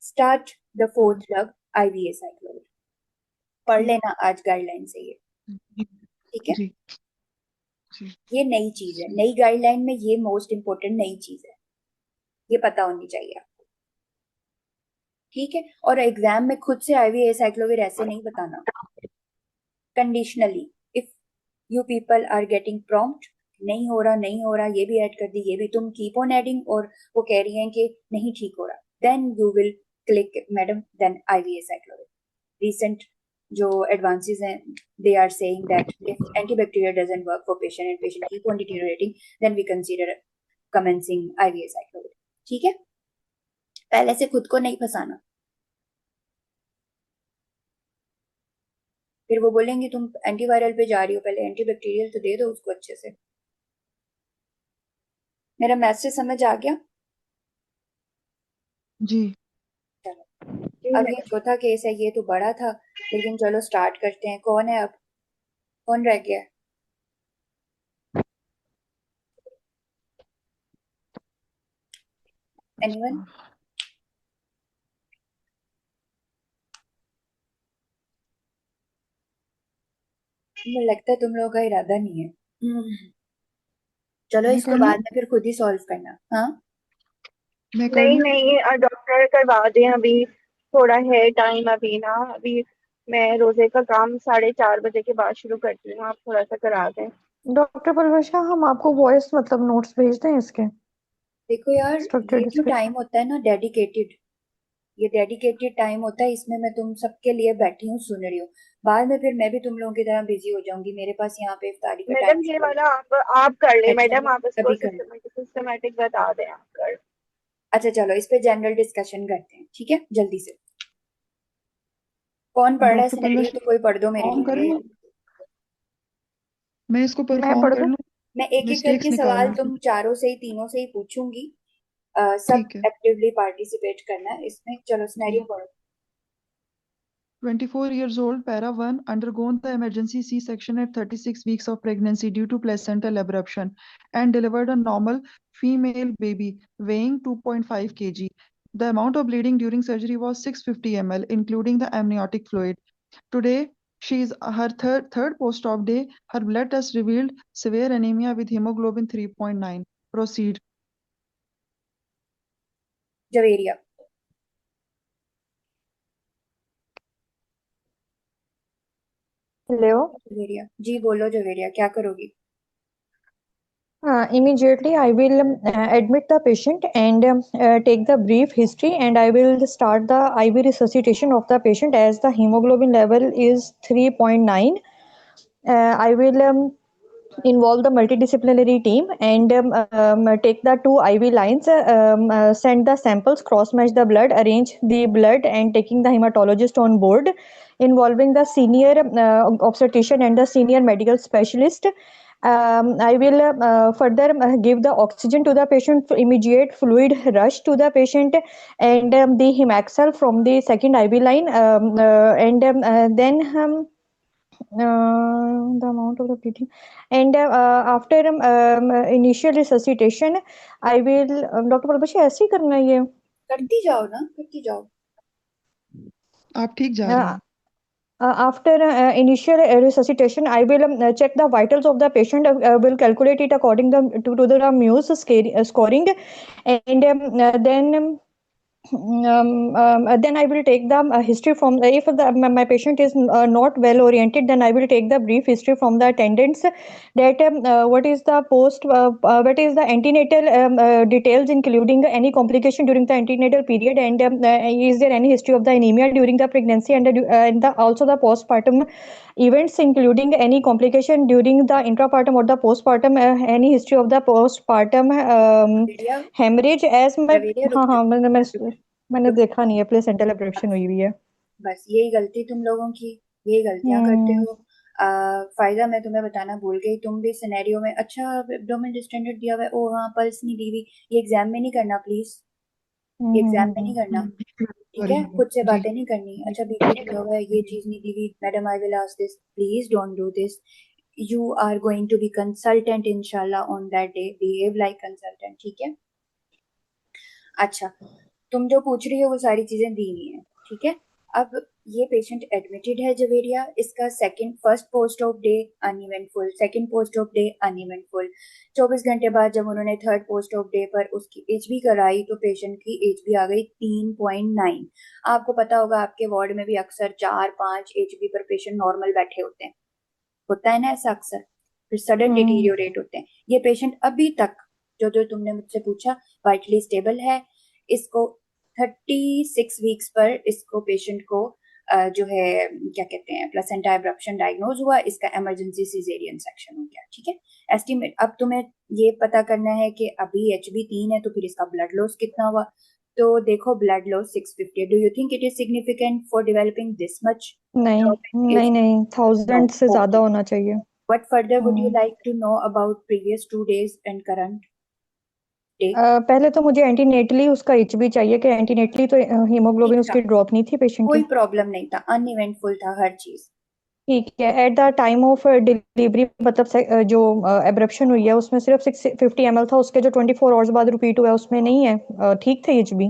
Start the fourth drug IV acyclovir, पढ़ लेना आज गाइडलाइन से ये, जी ठीक है। जी जी ये नई चीज है, नई गाइडलाइन में ये मोस्ट इंपोर्टेंट नई चीज है, ये पता होनी चाहिए आपको, ठीक है। और एग्जाम में खुद से आईवी एसाइक्लोविर ऐसे नहीं बताना, conditionally, if you people are getting prompt, नहीं हो रहा नहीं हो रहा, ये भी ऐड कर दी, ये भी, तुम कीप ऑन एडिंग और वो कह रही हैं कि नहीं ठीक हो रहा, then you will click madam, then IV acyclovir. Recent जो एडवांसेस हैं, they are saying that if antibacterial doesn't work for patient and patient keep on deteriorating, then we consider commencing IV acyclovir, ठीक है। पहले से खुद को नहीं फंसाना, फिर वो बोलेंगे तुम एंटीवायरल पे जा रही हो, पहले एंटीबैक्टीरियल तो दे दो उसको अच्छे से। मेरा मैसेज समझ आ गया? जी। चलो, जी अब ये मैडम। चौथा केस है, ये तो बड़ा था, लेकिन चलो स्टार्ट करते हैं। कौन है अब, कौन रह गया है? एनीवन? मुझे लगता है तुम लोगों का इरादा नहीं है। चलो मैं इसको कर लूं। बाद में फिर खुद ही सॉल्व करना, हाँ। मैं कर नहीं लूं। नहीं, डॉक्टर करवा दें अभी, थोड़ा है टाइम अभी ना, अभी मैं रोजे का काम 4:30 बजे के बाद शुरू करती हूँ, आप थोड़ा सा करा दें। डॉक्टर पलवशा, हम आपको वॉइस मतलब नोट्स भेज दें इसके, देखो यार, ये स्ट्रक्चर्ड जो इसके। टाइम होता है ना डेडिकेटेड, ये डेडिकेटेड टाइम होता है, इसमें मैं तुम सबके लिए बैठी हूँ सुन रही हूँ, बाद में फिर मैं भी तुम लोगों की तरह बिजी हो जाऊंगी, मेरे पास यहाँ पे इफ्तारी का मैडम टाइम ये शुरू हो वाला आप कर ले, जाएगा। मैडम आप इसको अभी कर लो। सिस्टमेटिक बता दें, आप कर। अच्छा चलो इस पे जनरल डिस्कशन करते हैं, ठीक है, जल्दी से। कौन पढ़ रहा है डॉक्टर सिनेरियो, पल्लवी तो कोई पढ़ दो मेरे परफॉर्म कर लिए। लूँ? मैं इसको मैं परफॉर्म पढ़ कर दूं? लूँ? मैं एक एक करके मिस्टेक्स सवाल निकालना तुम चारों से ही तीनों से ही पूछूंगी। सब ठीक है एक्टिवली पार्टिसिपेट करना है इसमें। चलो जी। सिनेरियो पढ़ो। 24 years old, para 1, undergone the emergency C-section at 36 weeks of pregnancy due to placental abruption and delivered a normal female baby weighing 2.5 kg. The amount of bleeding during surgery was 650 ml, including the amniotic fluid. Today, she is her third post-op day. Her blood test revealed severe anemia with hemoglobin 3.9. Proceed. Javeria. Hello. Javeria जी बोलो, जवेरिया क्या करोगी? Immediately, I will admit the patient and take the brief history, and I will start the IV resuscitation of the patient as the hemoglobin level is 3.9. I will involve the multidisciplinary team and take the two IV lines, send the samples, cross match the blood, arrange the blood, and taking the hematologist on board, involving the senior obstetrician and the senior medical specialist. I will further give the oxygen to the patient, immediate fluid rush to the patient, and the Hemaxal from the second IV line, and then the amount of the bleeding, and after initial resuscitation, I will doctor Palwasha ऐसे ही करना है ये? करती जाओ ना, करती जाओ। आप ठीक जा रही uh, हैं। After initial resuscitation, I will check the vitals of the patient, will calculate it according to the Muse scoring, and then I will take the history from if my patient is not well oriented, then I will take the brief history from the attendants, that what is the antenatal details, including any complication during the antenatal period, and is there any history of the anemia during the pregnancy, and also the postpartum events, including any complication during the intrapartum or the postpartum, any history of the postpartum Javeria, hemorrhage as my। Javeria रुक हाँ जाओ, हाँ, रुक मैंने रुक। देखा नहीं है, प्लेसेंटल एब्रप्शन हुई हुई है। बस यही गलती तुम लोगों की, यही गलतियां करते हम्म हो। फायदा मैं तुम्हें बताना भूल गई, तुम भी सिनेरियो में अच्छा एब्डोमेन डिस्टेंडेड दिया हुआ है, ओ हाँ पल्स नहीं दी हुई, ये एग्जाम में नहीं करना प्लीज, ये एग्जाम में नहीं करना। ठीक है, सॉरी खुद से जी। बातें नहीं करनी। अच्छा बीपी दिया हुआ है, ये चीज नहीं दी हुई, madam I will ask this, please don't do this. You are going to be consultant इंशाल्लाह on that day, behave like consultant, ठीक है। अच्छा, तुम जो पूछ रही हो वो सारी चीजें दी हुई हैं, ठीक है। अब ये पेशेंट एडमिटेड है जवेरिया, इसका first post of day uneventful, second post of day uneventful. 24 घंटे बाद जब उन्होंने थर्ड पोस्ट ऑफ डे पर उसकी एचबी कराई तो पेशेंट की एचबी आ गई 3.9। आपको पता होगा आपके वार्ड में भी अक्सर 4-5 एचबी पर पेशेंट नॉर्मल बैठे होते हैं, होता है ना ऐसा अक्सर, फिर सडन हम्म डिटीरियोरेट होते हैं। ये पेशेंट अभी तक जो जो तुमने मुझसे पूछा वाइटली स्टेबल है। इसको 36 वीक्स पर इसको पेशेंट को जो है क्या कहते हैं प्लेसेंटा एब्रप्शन डायग्नोज हुआ, इसका इमरजेंसी सिजेरियन सेक्शन हो गया, ठीक है। एस्टिमेट अब तुम्हें ये पता करना है कि अभी एचबी 3 है तो फिर इसका ब्लड लॉस कितना हुआ। तो देखो blood loss 650, do you think it is significant for developing this much नहीं नहीं एचबी? नहीं, नो, 1000 से ज्यादा ओके। होना चाहिए। What further would you hmm like to know about previous 2 days and current day? पहले तो मुझे एंटीनेटली उसका एचबी चाहिए, कि एंटीनेटली तो हीमोग्लोबिन ठीक था, उसकी ड्रॉप नहीं थी पेशेंट कोई की। प्रॉब्लम नहीं था, अनइवेंटफुल था हर चीज। ठीक है, at the time of delivery मतलब जो एब्रप्शन हुई है उसमें सिर्फ 650 ml था, उसके जो 24 आवर्स बाद रिपीट हुआ है उसमें नहीं है। ठीक थे एचबी।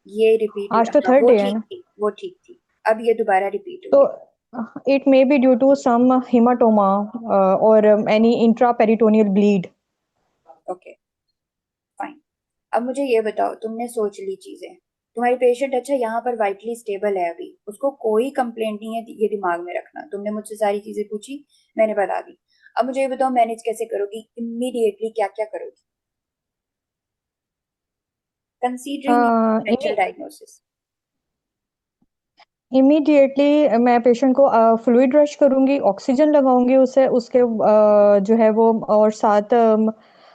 ये रिपीट हुआ, आज तो हाँ थर्ड वो डे है ठीक ना, थी, वो ठीक थी। अब ये दोबारा रिपीट तो हुई है। It may be due to some haematoma और any intraperitoneal bleed. Okay fine. अब मुझे ये बताओ, तुमने सोच ली चीजें, तुम्हारी पेशेंट अच्छा यहाँ पर वाइटली स्टेबल है, अभी उसको कोई कंप्लेंट नहीं है, ये दिमाग में रखना। तुमने मुझसे सारी चीजें पूछी, मैंने बता दी। अब मुझे ये बताओ मैनेज कैसे करोगी, इमीडिएटली क्या क्या करोगी कंसीडरिंग डिफरेंशियल डायग्नोसिस? इमीडिएटली मैं पेशेंट को फ्लूइड रश करूंगी, ऑक्सीजन लगाऊंगी उसे, उसके जो है वो, और साथ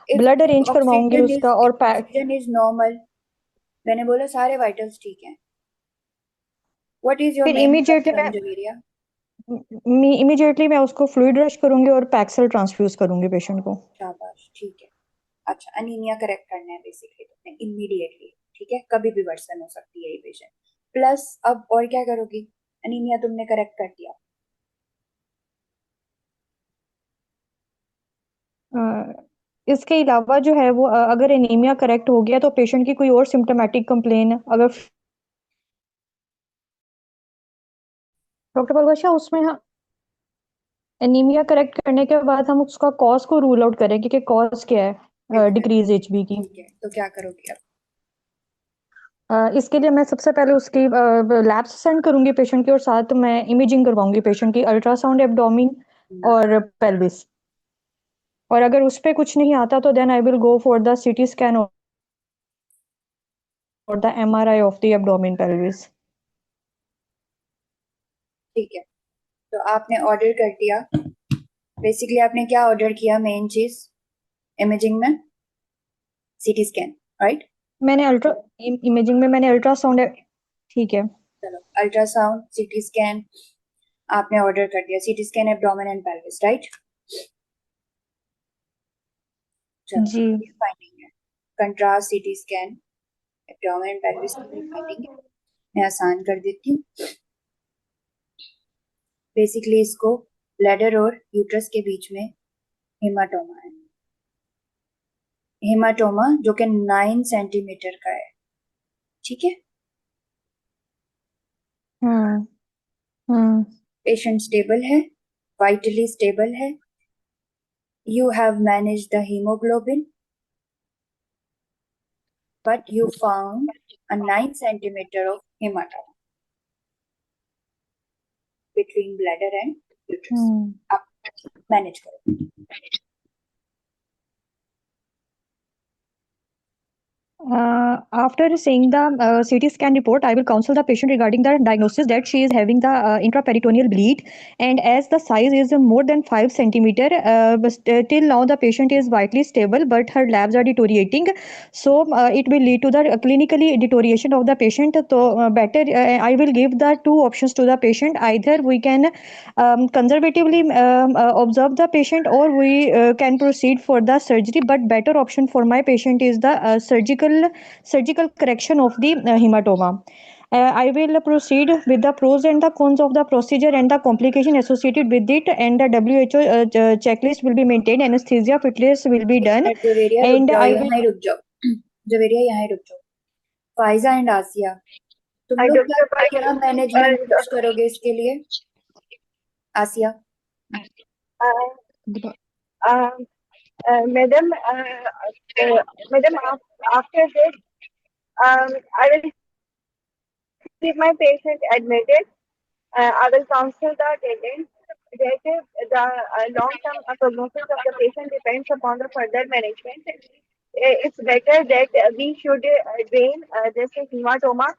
If ब्लड अरेंज करवाऊंगी उसका, और oxygen is normal, मैंने बोला सारे वाइटल्स ठीक हैं. What is your फिर main concern, Javeria? इमीडिएटली मैं उसको फ्लूइड रश करूंगी और पैक्सल ट्रांसफ्यूज करूंगी पेशेंट को। शाबाश, ठीक है. अच्छा, अनीमिया करेक्ट करना है बेसिकली तुमने इमीडिएटली. ठीक है, कभी भी वर्सन हो सकती है ये पेशेंट. प्लस अब और क्या करोगी? अनीमिया तुमने करेक्ट कर दिया. इसके अलावा जो है वो अगर एनीमिया करेक्ट हो गया तो पेशेंट की कोई और सिम्टोमेटिक कंप्लेन, अगर डॉक्टर पलवशा उसमें एनीमिया करेक्ट करने के बाद हम उसका कॉज को रूल आउट करेंगे कि कॉज क्या है डिक्रीज एचबी की। ठीक है, तो क्या करोगी अब? इसके लिए मैं सबसे पहले उसकी लैब्स सेंड करूंगी पेशेंट की, और साथ मैं इमेजिंग करवाऊंगी पेशेंट की, अल्ट्रासाउंड एब्डोमिन और पेल्विस। और अगर उस पे कुछ नहीं आता तो then I will go for the CT scan और the MRI of the abdomen pelvis. ठीक है, तो आपने ऑर्डर कर दिया. बेसिकली आपने क्या ऑर्डर किया? मेन चीज इमेजिंग में सीटी स्कैन, राइट? मैंने इमेजिंग में मैंने अल्ट्रासाउंड, ठीक है। चलो, अल्ट्रासाउंड, सीटी स्कैन आपने ऑर्डर कर दिया. CT scan abdomen and pelvis, right? जी चलो, फाइंडिंग है. Contrast CT scan abdomen and pelvis की फाइंडिंग है. मैं आसान कर देती हूँ. बेसिकली इसको ब्लैडर और यूट्रस के बीच में हेमाटोमा है. हेमाटोमा जो कि 9 सेंटीमीटर का है. ठीक है. हम्म हम्म पेशेंट स्टेबल है, वाइटली स्टेबल है. You have managed the hemoglobin, but you found a 9 centimeter of hematoma between bladder and uterus. आप मैनेज करो. After seeing the CT scan report, I will counsel the patient regarding the diagnosis that she is having the intraperitoneal bleed, and as the size is more than 5 centimeter, but till now the patient is vitally stable, but her labs are deteriorating, so it will lead to the clinically deterioration of the patient. So better, I will give the two options to the patient. Either we can conservatively observe the patient, or we can proceed for the surgery, but better option for my patient is the surgical correction of the hematoma. I will proceed with the pros and the cons of the procedure and the complication associated with it, and the WHO checklist will be maintained, anesthesia fitless will be done, Javeria रुक and जाओ, I will यहाँ ही रुक जाओ. जवेरिया यहाँ ही रुक जाओ. Pfizer and आसिया, तुम लोग क्या मैनेजमेंट यूज करोगे इसके लिए? आसिया. Madam, madam, after this, I will keep my patient admitted. I will counsel the attendant that the long-term prognosis of the patient depends upon the further management. It's better that we should drain this hematoma,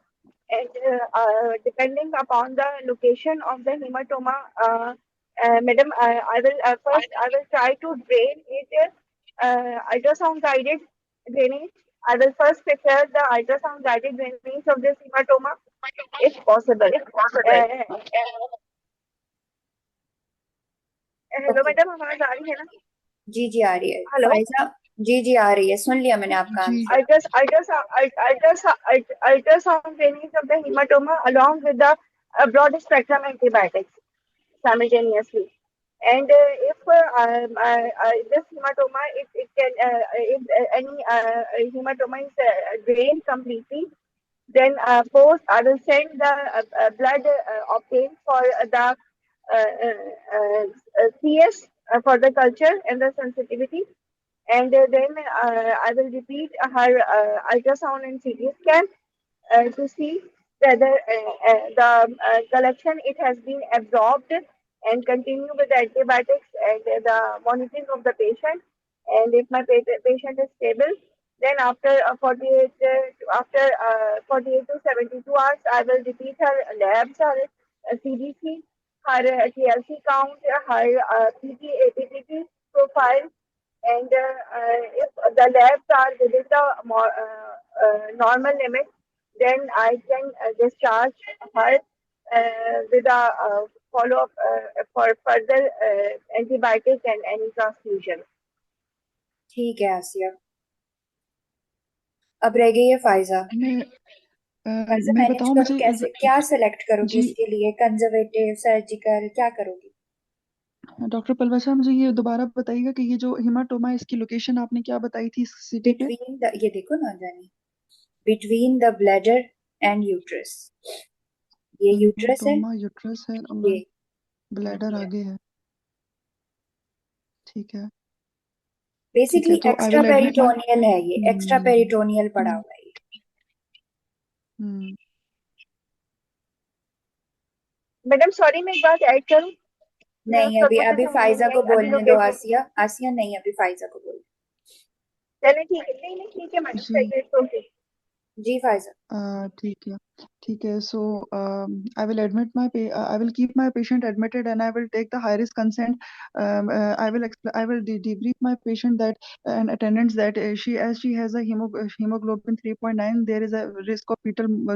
and depending upon the location of the hematoma, madam, I will first I will try to drain it ultrasound guided drainage. I will first prepare the ultrasound guided drainage of this hematoma if possible. Hello madam, आवाज आ रही है ना? जी जी आ रही है. Hello. Pfizer, जी जी आ रही है, सुन लिया मैंने आपका जी. Answer. Ultrasound drainage of the hematoma along with the broad spectrum antibiotics simultaneously. And if this hematoma, it can, if any hematoma is drained completely, then post I will send the blood obtained for the CS for the culture and the sensitivity, and then I will repeat her ultrasound and CT scan to see whether the collection it has been absorbed, and continue with the antibiotics and the monitoring of the patient. And if my patient is stable, Then after 48 to 72 hours, I will repeat her labs, her CBC, her TLC count, her PT, APPT profile, and if the labs are within the normal limit, then I can discharge her with a follow-up for further antibiotic and any transfusion. ठीक है आसिया। अब रह गई है Pfizer. Pfizer मैं manage बताऊं करो मुझे कैसे, क्या सिलेक्ट करोगी जी इसके लिए, कंजर्वेटिव, सर्जिकल, क्या करोगी? डॉक्टर पलवसा, मुझे ये दोबारा बताइएगा कि ये जो हिमाटोमा इसकी लोकेशन आपने क्या बताई थी सिटी पे? बिटवीन द, ये देखो ना जानी, between the bladder and uterus. ये यूट्रस है, हिमाटोमा यूट्रस है और ये ब्लैडर आगे है। ठीक है, ठीक बेसिकली है, तो I extra will admit my peritoneal है, ये एक्स्ट्रा पेरिटोनियल पड़ा हुआ है ये। मैडम सॉरी, मैं एक बात ऐड करूं? नहीं, अभी मुझे अभी समझ में फाइजा नहीं को आई अभी बोलने दो लोकेशन। आसिया। आसिया नहीं, अभी फाइजा को बोल। चले ठीक है, नहीं नहीं ठीक है मैडम, जी सही है, ओके। जी फाइजा। ठीक है, ठीक है। So I will admit I will keep my patient admitted and I will take the high risk consent. I will debrief my patient that and attendants that she has a hemoglobin 3.9. There is a risk of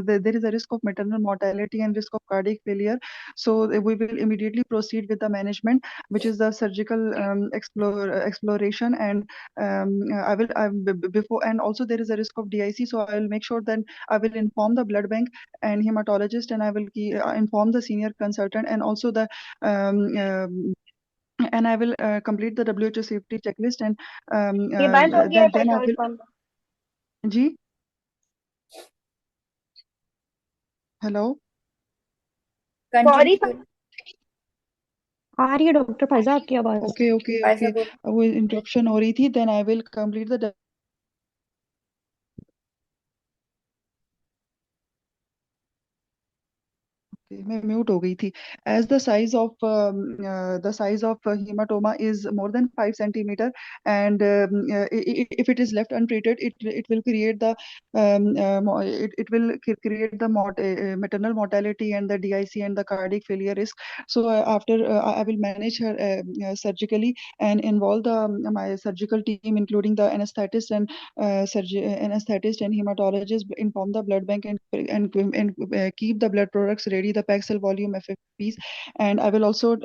there is a risk of maternal mortality and risk of cardiac failure. So we will immediately proceed with the management, which is the surgical exploration, and before, and also there is a risk of DIC. So I will make sure that I will inform the blood bank and hematologist, and I will inform the senior consultant, and also the and I will complete the WHO safety checklist, and ये बंद हो गया है then I petrol will pump. जी hello sorry continue. आ रही है doctor Pfizer आपकी आवाज। ओके ओके फाइजा ओके, बोलो। वो इंटरप्शन हो रही थी। Then I will complete the मैं म्यूट हो गई थी। As the size of hematoma is more than 5 centimeter, and if it is left untreated, it will create the it will create the maternal mortality and the DIC and the cardiac failure risk. So after I will manage her surgically and involve my surgical team, including the anesthetist and anesthetist and hematologist, inform the blood bank, and keep the blood products ready, the pack cell volume, FFPs, and I will also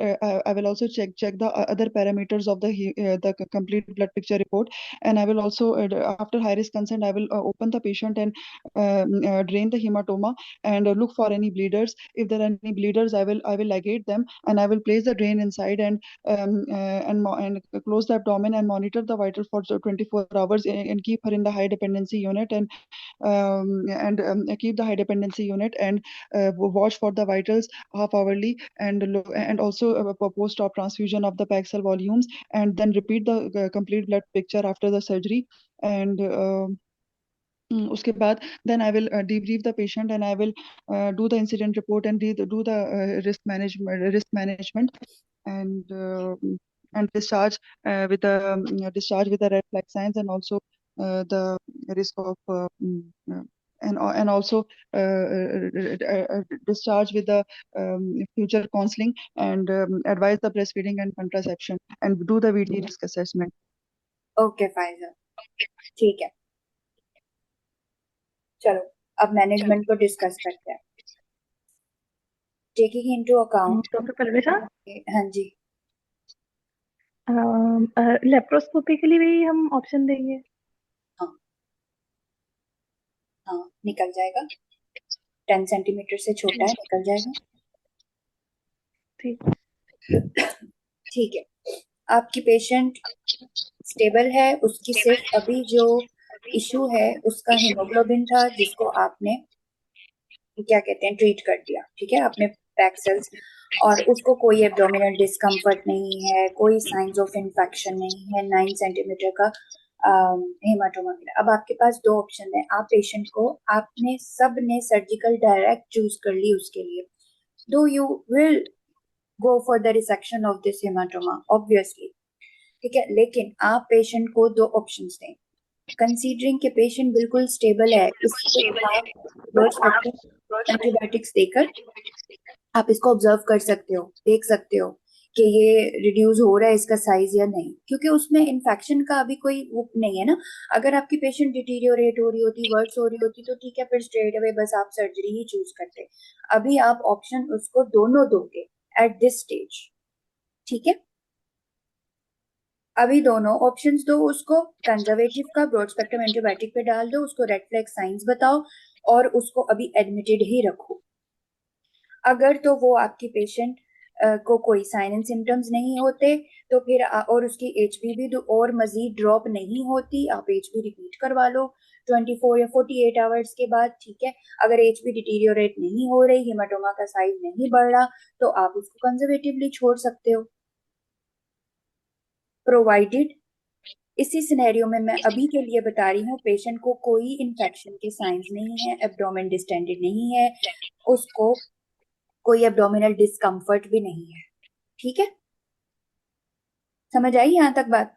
check the other parameters of the complete blood picture report, and I will also after high risk consent, I will open the patient and drain the hematoma, and look for any bleeders. If there are any bleeders, I will ligate them, and I will place the drain inside, and close the abdomen and monitor the vital for 24 hours, and keep her in the high dependency unit, and keep the high dependency unit, and watch for the vitals half hourly, and also post-op transfusion of the pack cell volumes, and then repeat the complete blood picture after the surgery, and उसके बाद then I will debrief the patient, and I will do the incident report, and do the risk management, and uh, and discharge with the red flag signs, and also the risk of and also discharge with the future counseling, and advise the breastfeeding and contraception, and do the VT risk assessment. Okay Pfizer, ठीक है। चलो अब management को discuss करते हैं। Taking into account, doctor परवेजा, हाँ जी, laparoscopy के लिए भी हम ऑप्शन देंगे? हाँ हाँ, निकल जाएगा। 10 सेंटीमीटर से छोटा है, निकल जाएगा। ठीक। ठीक है, आपकी पेशेंट स्टेबल है, उसकी सिर्फ अभी जो इशू है उसका हीमोग्लोबिन था, जिसको आपने क्या कहते हैं ट्रीट कर दिया, ठीक है, आपने पैक्सेल्स, और उसको कोई एब्डोमिनल डिस्कम्फर्ट नहीं है, कोई साइंस ऑफ इन्फेक्शन नहीं है, 9 सेंटीमीटर का हेमाटोमा मिला। अब आपके पास दो ऑप्शन है, आप पेशेंट को, आपने सब ने सर्जिकल डायरेक्ट चूज कर ली उसके लिए, दो you will go for the resection of this haematoma obviously, ठीक है, लेकिन आप पेशेंट को दो ऑप्शंस दें। कंसीडरिंग के पेशेंट बिल्कुल स्टेबल है, इसको आप ब्रॉड स्पेक्ट्रम एंटीबायोटिक्स देकर आप इसको ऑब्जर्व कर सकते हो, देख सकते हो कि ये रिड्यूस हो रहा है इसका साइज या नहीं, क्योंकि उसमें इन्फेक्शन का अभी कोई वो नहीं है ना। अगर आपकी पेशेंट डिटीरियोरेट हो रही होती, वर्स हो रही होती, तो ठीक है, फिर स्ट्रेट अवे बस आप सर्जरी ही चूज करते। अभी आप ऑप्शन उसको दोनों दोगे एट दिस स्टेज, ठीक है। अभी दोनों ऑप्शंस दो उसको, कंजर्वेटिव का ब्रॉड स्पेक्ट्रम एंटीबायोटिक पे डाल दो, उसको रेड फ्लैग साइंस बताओ और उसको अभी एडमिटेड ही रखो। अगर तो वो आपकी पेशेंट को कोई साइन एंड सिम्टम्स नहीं होते तो फिर और उसकी एचबी भी और मजीद ड्रॉप नहीं होती, आप एचबी रिपीट करवा लो 24 या 48 आवर्स के बाद, ठीक है। अगर एचबी डिटीरियोरेट नहीं हो रही, हिमाटोमा का साइज नहीं बढ़ रहा, तो आप उसको कंजर्वेटिवली छोड़ सकते हो, प्रोवाइडेड इसी सिनेरियो में मैं अभी के लिए बता रही हूँ पेशेंट को कोई इन्फेक्शन के साइंस नहीं है, एब्डोमेन डिस्टेंडेड नहीं है, उसको कोई एब्डोमिनल डिस्कम्फर्ट भी नहीं है, ठीक है। समझ आई यहाँ तक बात?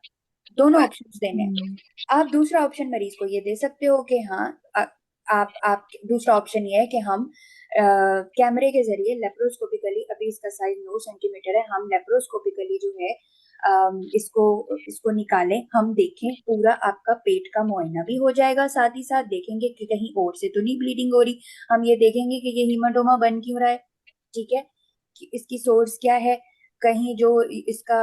दोनों ऑप्शंस देने हैं। आप दूसरा ऑप्शन मरीज को ये दे सकते हो कि हाँ, आप दूसरा ऑप्शन ये है कि हम कैमरे के जरिए लेप्रोस्कोपिकली, अभी इसका साइज 9 सेंटीमीटर है, हम लेप्रोस्कोपिकली जो है इसको इसको निकालें, हम देखें, पूरा आपका पेट का मुआयना भी हो जाएगा, साथ ही साथ देखेंगे कि कहीं और से तो नहीं ब्लीडिंग हो रही, हम ये देखेंगे कि ये हीमाटोमा बन क्यों रहा है, ठीक है, कि इसकी सोर्स क्या है, कहीं जो इसका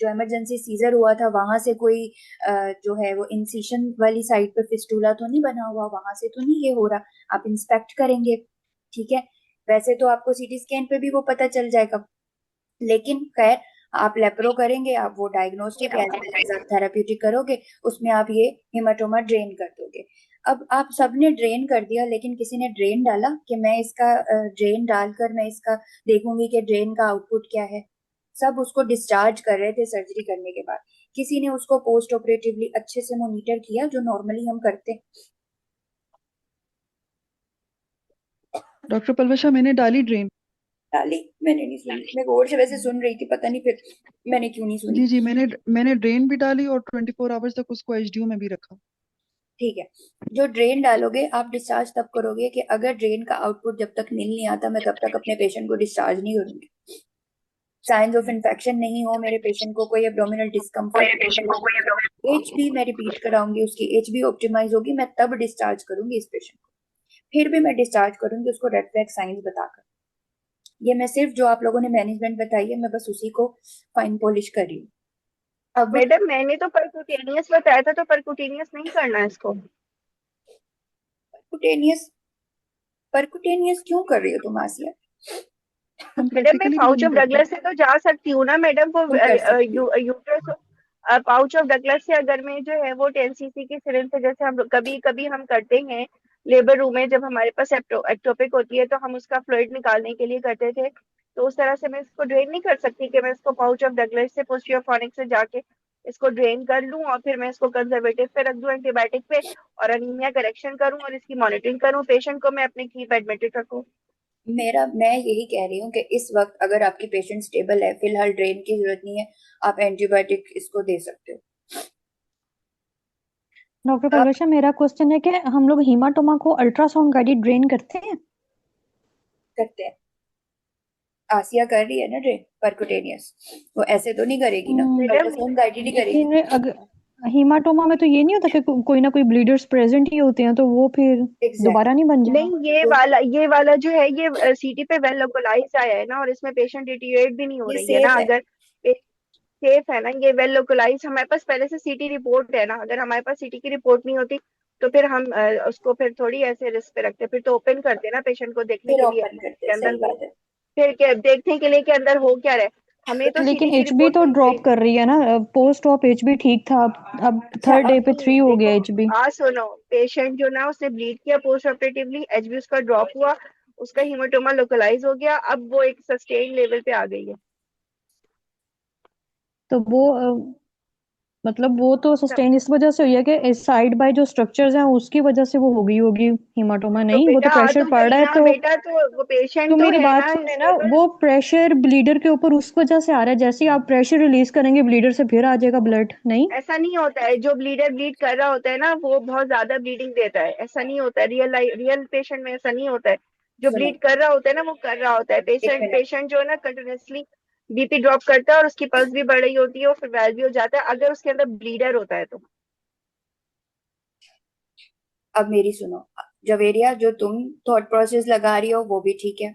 जो इमरजेंसी सीजर हुआ था वहां से कोई जो है वो इंसिशन वाली साइड पे फिस्टूला तो नहीं बना हुआ, वहां से तो नहीं ये हो रहा, आप इंस्पेक्ट करेंगे, ठीक है। वैसे तो आपको सीटी स्कैन पे भी वो पता चल जाएगा, लेकिन खैर आप लेप्रो करेंगे, आप वो डायग्नोस्टिक एज वेल एज आप थेराप्यूटिक करोगे, उसमें आप ये हेमाटोमा ड्रेन कर दोगे। अब आप सबने ड्रेन कर दिया, लेकिन किसी ने ड्रेन डाला कि मैं इसका ड्रेन डालकर मैं इसका देखूंगी कि ड्रेन का आउटपुट क्या है। सब उसको डिस्चार्ज कर रहे थे सर्जरी करने के बाद, किसी ने उसको पोस्ट ऑपरेटिवली अच्छे से मॉनिटर किया जो नॉर्मली हम करते। डॉक्टर पलवशा, मैंने डाली ड्रेन। डाली? मैंने नहीं सुनी, मैं गौर से वैसे सुन रही थी, पता नहीं फिर मैंने क्यों नहीं सुनी। जी जी, मैंने ड्रेन भी डाली और 24 आवर्स तक उसको एचडीयू में भी रखा। ठीक है, जो ड्रेन डालोगे आप डिस्चार्ज तब करोगे कि अगर ड्रेन का आउटपुट जब तक नील नहीं आता, मैं तब तक अपने पेशेंट को डिस्चार्ज नहीं करूंगी। साइंस ऑफ इन्फेक्शन नहीं हो, मेरे पेशेंट को कोई एब्डोमिनल डिस्कम्फर्ट, एच बी मैं रिपीट कराऊंगी, उसकी एच बी ऑप्टिमाइज होगी, मैं तब डिस्चार्ज करूंगी इस पेशेंट को। फिर भी मैं डिस्चार्ज करूंगी उसको रेड फ्लैग साइंस बताकर। ये मैं सिर्फ जो आप लोगों ने मैनेजमेंट बताई है, मैं बस उसी को फाइन पॉलिश कर रही हूँ। अब मैडम मैंने तो परक्यूटेनियस बताया था, तो परक्यूटेनियस नहीं करना है इसको। परकुटेनियस, परकुटेनियस क्यों कर रही हो तुम आसिया? हम मैडम मैं प्रैक्टिकली भी तो पाउच नहीं ऑफ करते। डगलस से तो जा सकती हूँ ना मैडम, वो तुम कर सकती हो। यूट्रस पाउच ऑफ डगलस से अगर मैं जो है वो 10 cc की सिरिंज से, जैसे हम कभी कभी हम करते हैं लेबर रूम में, जब हमारे पास एक्टोपिक होती है तो हम उसका फ्लूइड निकालने के लिए करते थे, तो उस तरह से मैं इसको ड्रेन नहीं कर सकती कि मैं इसको पाउच ऑफ डगलस से पोस्टियोफोनिक से जाके इसको ड्रेन कर लूं और फिर मैं इसको कंजर्वेटिव पे रख दूं, एंटीबायोटिक पे, और अनीमिया करेक्शन करूं और इसकी मॉनिटरिंग करूं, पेशेंट को मैं अपने कीप एडमिटेड रखूं। मैं यही कह रही हूँ कि इस वक्त अगर आपकी पेशेंट स्टेबल है, फिलहाल ड्रेन की जरूरत नहीं है, आप एंटीबायोटिक इसको दे सकते हो। डॉक्टर आप पलवशा, मेरा क्वेश्चन है कि हम लोग हीमाटोमा को अल्ट्रासाउंड गाइडेड ड्रेन करते हैं? करते हैं, आसिया कर रही है ना ड्रेन परकुटेनियस, वो ऐसे तो नहीं करेगी ना, मैडम अल्ट्रासाउंड गाइडेड ही करेगी। लेकिन अगर हीमाटोमा में तो ये नहीं होता कि कोई ना कोई ब्लीडर्स प्रेजेंट ही होते हैं, तो वो फिर दोबारा एग्जैक्टली नहीं बन जाएगा? नहीं, ये वाला जो है ये सीटी पे वेल लोकलाइज आया है ना, और इसमें पेशेंट डिटीरियोरेट भी नहीं हो ये रही है ना, सेफ है। अगर सेफ है ना, ये वेल लोकलाइज, हमारे पास पहले से सीटी रिपोर्ट है ना, अगर हमारे पास सीटी की रिपोर्ट नहीं होती तो फिर हम उसको फिर थोड़ी ऐसे रिस्क पे रखते, फिर तो ओपन करते ना पेशेंट को देखने फिर के लिए ओपन करते कि हैं, अंदर सही हो, बात है। फिर क्या देखने के लिए कि अंदर हो क्या रहा है, हमें तो लेकिन सीटी की एचबी रिपोर्ट तो होनी ड्रॉप चाहिए। कर रही है ना, पोस्ट ऑप एचबी ठीक था, अब अच्छा, थर्ड डे पे नहीं 3 हो गया देखो, एचबी। सुनो, पेशेंट जो ना उसने ब्लीड किया पोस्ट ऑपरेटिवली, एचबी उसका ड्रॉप हुआ, उसका हीमाटोमा लोकलाइज हो गया, अब वो एक सस्टेन लेवल पे आ गई है। तो वो मतलब वो तो सस्टेन इस वजह से हुई है कि साइड बाय जो स्ट्रक्चर्स हैं उसकी वजह से वो हो गई होगी हीमाटोमा, तो नहीं वो तो बेटा आ प्रेशर तो पड़ गई रहा है ना तो। बेटा, तो वो तो पेशेंट तो मेरी है बात ना सुने ना, स्टेबल। वो प्रेशर ब्लीडर के ऊपर उस वजह से आ रहा है, जैसे ही आप प्रेशर रिलीज करेंगे ब्लीडर से फिर आ जाएगा ब्लड, नहीं? ऐसा नहीं होता है, जो ब्लीडर ब्लीड कर रहा होता है ना वो बहुत ज्यादा ब्लीडिंग देता है, ऐसा नहीं होता है। रियल पेशेंट में ऐसा नहीं होता है। जो सुनो, ब्लीड कर रहा होता है ना वो कर रहा होता है। एक पेशेंट मिनट। पेशेंट जो है ना कंटिन्यूसली बीपी ड्रॉप करता है और उसकी पल्स भी बढ़ रही होती है और फिर वेल भी हो जाता है अगर उसके अंदर ब्लीडर होता है तो। अब मेरी सुनो, जवेरिया जो तुम थॉट प्रोसेस लगा रही हो वो भी ठीक है,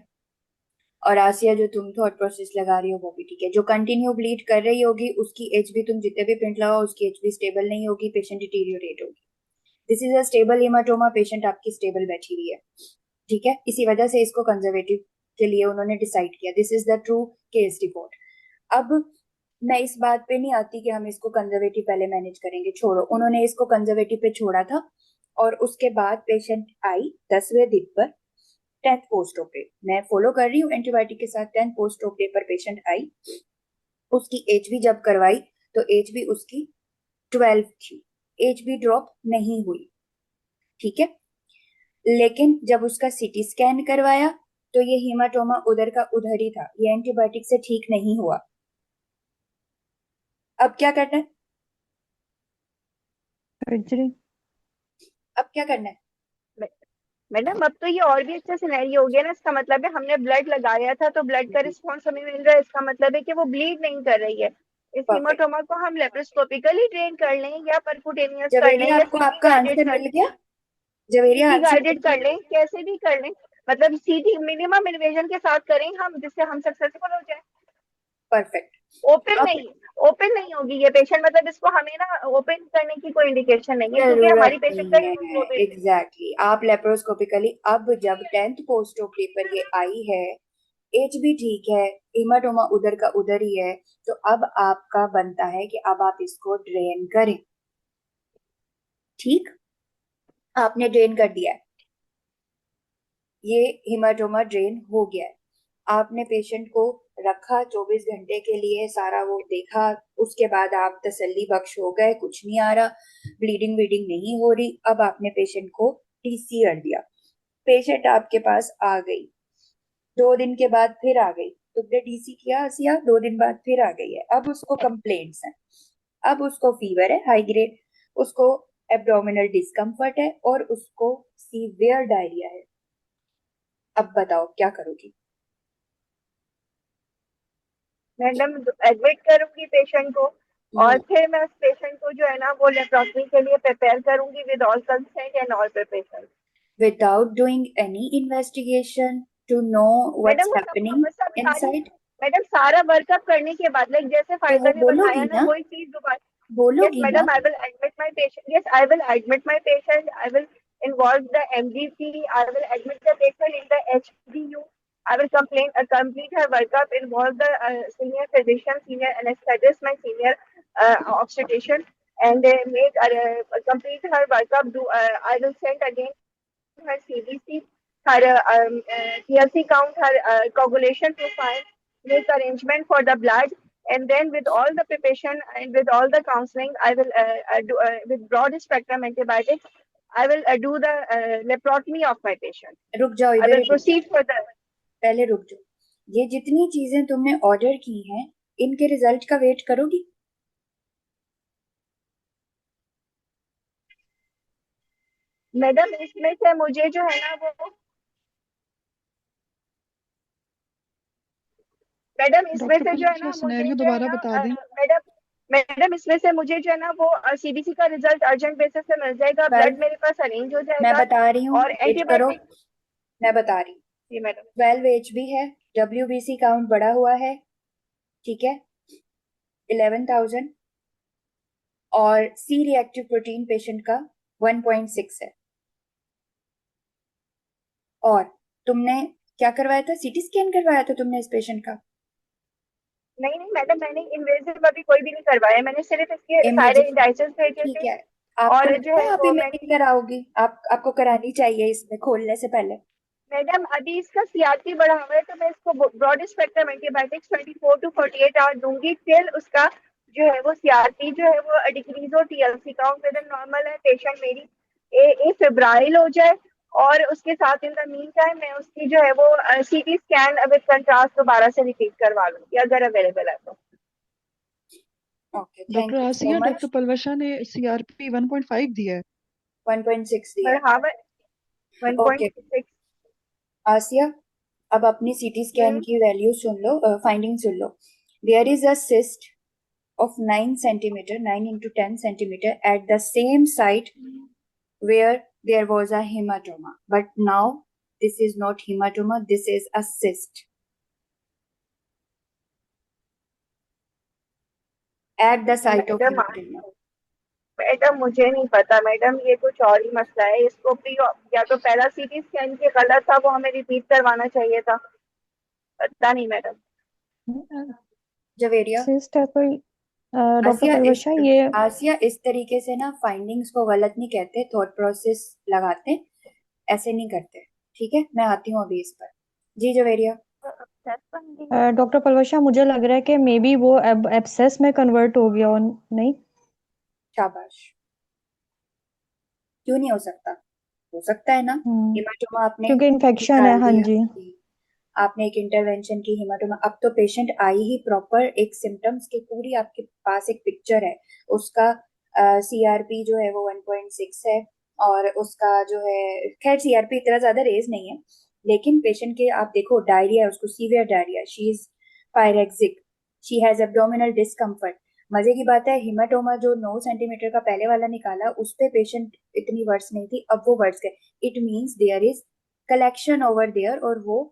और आसिया जो तुम थॉट प्रोसेस लगा रही हो वो भी ठीक है। जो कंटिन्यू ब्लीड कर रही होगी उसकी एच बी, तुम जितने भी पिंट लगाओ उसकी एच बी स्टेबल नहीं होगी, पेशेंट डिटीरियोरेट होगी। This is a stable haematoma, patient आपकी स्टेबल बैठी हुई है, ठीक है। इसी वजह से इसको कंजर्वेटिव के लिए उन्होंने डिसाइड किया। This is the true case report. अब मैं इस बात पे नहीं आती कि हम इसको कंजर्वेटिव पहले मैनेज करेंगे, छोड़ो, उन्होंने इसको कंजर्वेटिव पे छोड़ा था। और उसके बाद पेशेंट आई 10वें दिन पर, 10th पोस्ट ओपे, मैं फॉलो कर रही हूँ एंटीबायोटिक के साथ। 10th पोस्ट ओपे पर पेशेंट आई, उसकी एच बी जब करवाई तो एच बी उसकी 12 थी, एच बी ड्रॉप नहीं हुई, ठीक है। लेकिन जब उसका सीटी स्कैन करवाया तो ये हीमाटोमा उधर का उधर ही था, ये एंटीबायोटिक से ठीक नहीं हुआ। अब क्या करना है? सर्जरी। अब क्या करना है? मैडम अब तो ये और भी अच्छा सिनेरियो हो गया ना। इसका मतलब है हमने ब्लड लगाया था तो ब्लड का रिस्पॉन्स हमें मिल रहा है, इसका मतलब है कि वो ब्लीड नहीं कर रही है। इस परफेक्ट। हीमाटोमा को हम लेप्रोस्कोपिकली ड्रेन कर लें या परक्यूटेनियस कर लें जवेरिया, या आपको सीटी आपका गाइडेड आंसर कर मिल लें, गया? जवेरिया, सीटी आंसर मिल गाइडेड गया? कर लें, कैसे भी कर लें। मतलब सीटी मिनिमम इन्वेजन के साथ करें हम, जिससे हम सक्सेसफुल हो जाए। परफेक्ट। ओपन अब नहीं, ओपन नहीं होगी ये पेशेंट, मतलब इसको हमें ना ओपन करने की कोई इंडिकेशन नहीं है क्योंकि हमारी जरूरत पेशेंट का नहीं है, हीमोग्लोबिन। एग्जैक्टली आप लेप्रोस्कोपिकली, अब जब 10th पोस्ट ओपी पर ये आई है, एच भी ठीक है, हेमाटोमा उधर का उधर ही है, तो अब आपका बनता है कि अब आप इसको ड्रेन करें, ठीक। आपने ड्रेन कर दिया है, ये हेमाटोमा ड्रेन हो गया है। आपने पेशेंट को रखा 24 घंटे के लिए, सारा वो देखा, उसके बाद आप तसल्ली बख्श हो गए, कुछ नहीं आ रहा, ब्लीडिंग वीडिंग नहीं हो रही। अब आपने पेशेंट को टीसी कर दिया, पेशेंट आपके पास आ गई, 2 दिन के बाद फिर आ गई, तुमने डीसी किया आसिया, 2 दिन बाद फिर आ गई है। अब उसको कंप्लेंट्स हैं, अब उसको फीवर है हाई ग्रेड, उसको एब्डोमिनल डिस्कम्फर्ट है और उसको सीवियर डायरिया है। अब बताओ क्या करोगी? मैडम एडमिट करूंगी पेशेंट को और फिर मैं उस पेशेंट को जो है ना वो लेप्रोटमी के लिए प्रिपेयर करूंगी with all consent and all preparation. Without doing any investigation to know madam what's वो happening सब सारी, inside? मैडम सारा वर्कअप करने के बाद लाइक जैसे तो फायदा वो ने बताया बोलोगी ना ना, वही चीज दोबारा। Yes, बोलोगी ना? madam, I will admit my patient. Yes, I will admit my patient. I will involve the MDP. I will admit the patient in the HDU. I will complete her workup, involve the senior physician, senior anesthetist, my senior obstetrician, and make complete her workup. I will send again her CBC, her TLC count, her coagulation profile, make arrangement for the blood, and then with all the preparation and with all the counseling, I will do with broad spectrum antibiotics. I will do the laparotomy of my patient. रुक जाओ, I इधर will ही रुक जाओ, proceed for the। पहले रुक जाओ। ये जितनी चीजें तुमने ऑर्डर की हैं, इनके रिजल्ट का वेट करोगी? मैडम इसमें से मुझे जो है ना वो, मैडम इसमें डॉक्टर से जो है पलूसी ना मुझे सिनेरियो जो है दोबारा ना बता दें। मैडम, मैडम इसमें से मुझे जो है ना वो सीबीसी का रिजल्ट अर्जेंट बेसिस से मिल जाएगा, 12, ब्लड मेरे पास अरेंज हो मैं जाएगा बता रही हूँ, और वेट करो, एंटीबायोटिक। मैं बता रही हूँ। जी मैडम। 12 एचबी है, डब्ल्यूबीसी काउंट बढ़ा हुआ है, ठीक है, 11,000, और सी रिएक्टिव प्रोटीन पेशेंट का 1.6 है। और तुमने क्या करवाया था? सीटी स्कैन करवाया था तुमने इस पेशेंट का? नहीं नहीं मैडम, मैंने इन्वेजिव अभी कोई भी नहीं करवाया, मैंने सिर्फ इसके सारे इमेजिंग, इंडाइसेस भेजे ठीक थे है। आपको और जो लगता है है आप वो मैं। इमेजिंग कराओगी? आपको करानी चाहिए इसमें खोलने से पहले। मैडम अभी इसका सीआरपी बढ़ा हुआ है तो मैं इसको broad spectrum antibiotics 24 to 48 hour दूंगी टिल उसका जो है वो सीआरपी जो है वो डिक्रीज हो, टीएलसी काउंट विद नॉर्मल है, पेशेंट मेरी ए फेब्राइल हो जाए, और उसके साथ इन द मीन टाइम मैं उसकी जो है वो सीटी स्कैन विद कंट्रास्ट दोबारा से रिपीट करवा लूंगी अगर अवेलेबल है तो। Okay, doctor thank you so Aasia, much. Doctor Palwasha ने सीआरपी 1.5 दिया है। 1.6 दिया पर हाँ मैं है। ओके 1.6। आसिया, अब अपनी सीटी स्कैन की वैल्यू सुन लो, फाइंडिंग सुन लो। There is a cyst of 9 centimeter, 9 into 10 centimeter at the same site where there was a hematoma. But now this is not hematoma, this is a cyst at the site of madam hematoma. Madam मुझे नहीं पता madam, ये कुछ और ही मसला है। इसको pre या तो पहला सीटी स्कैन के गलत था, वो हमें रिपीट करवाना चाहिए था, पता नहीं मैडम। जवेरिया, सिस्ट है कोई डॉक्टर आसिया इस पलवशा ये आसिया इस तरीके से ना फाइंडिंग्स को गलत नहीं कहते, थॉट प्रोसेस लगाते, ऐसे नहीं करते। ठीक है, मैं आती हूँ अभी इस पर। जी जवेरिया। डॉक्टर पलवशा मुझे लग रहा है कि मे बी वो एब्सेस में कन्वर्ट हो गया हो, नहीं? शाबाश। क्यों नहीं हो सकता? हो सकता है ना। हेमाटोमा आपने क्योंकि इन्फेक्शन है, निकाल हाँ दिया, जी। आपने एक इंटरवेंशन की, हेमाटोमा, अब तो पेशेंट आई ही प्रॉपर एक सिम्टम्स की, पूरी आपके पास एक पिक्चर है उसका। सीआरपी जो है वो 1.6 है, और उसका जो है, खैर सीआरपी इतना ज्यादा रेज नहीं है, लेकिन पेशेंट के आप देखो डायरिया है, उसको severe diarrhoea, she is pyrexic, she has abdominal discomfort. मजे की बात है, हिमाटोमा जो 9 सेंटीमीटर का पहले वाला निकाला उस पे पेशेंट इतनी वर्स नहीं थी, अब वो वर्स गए। It means there is collection over there, और वो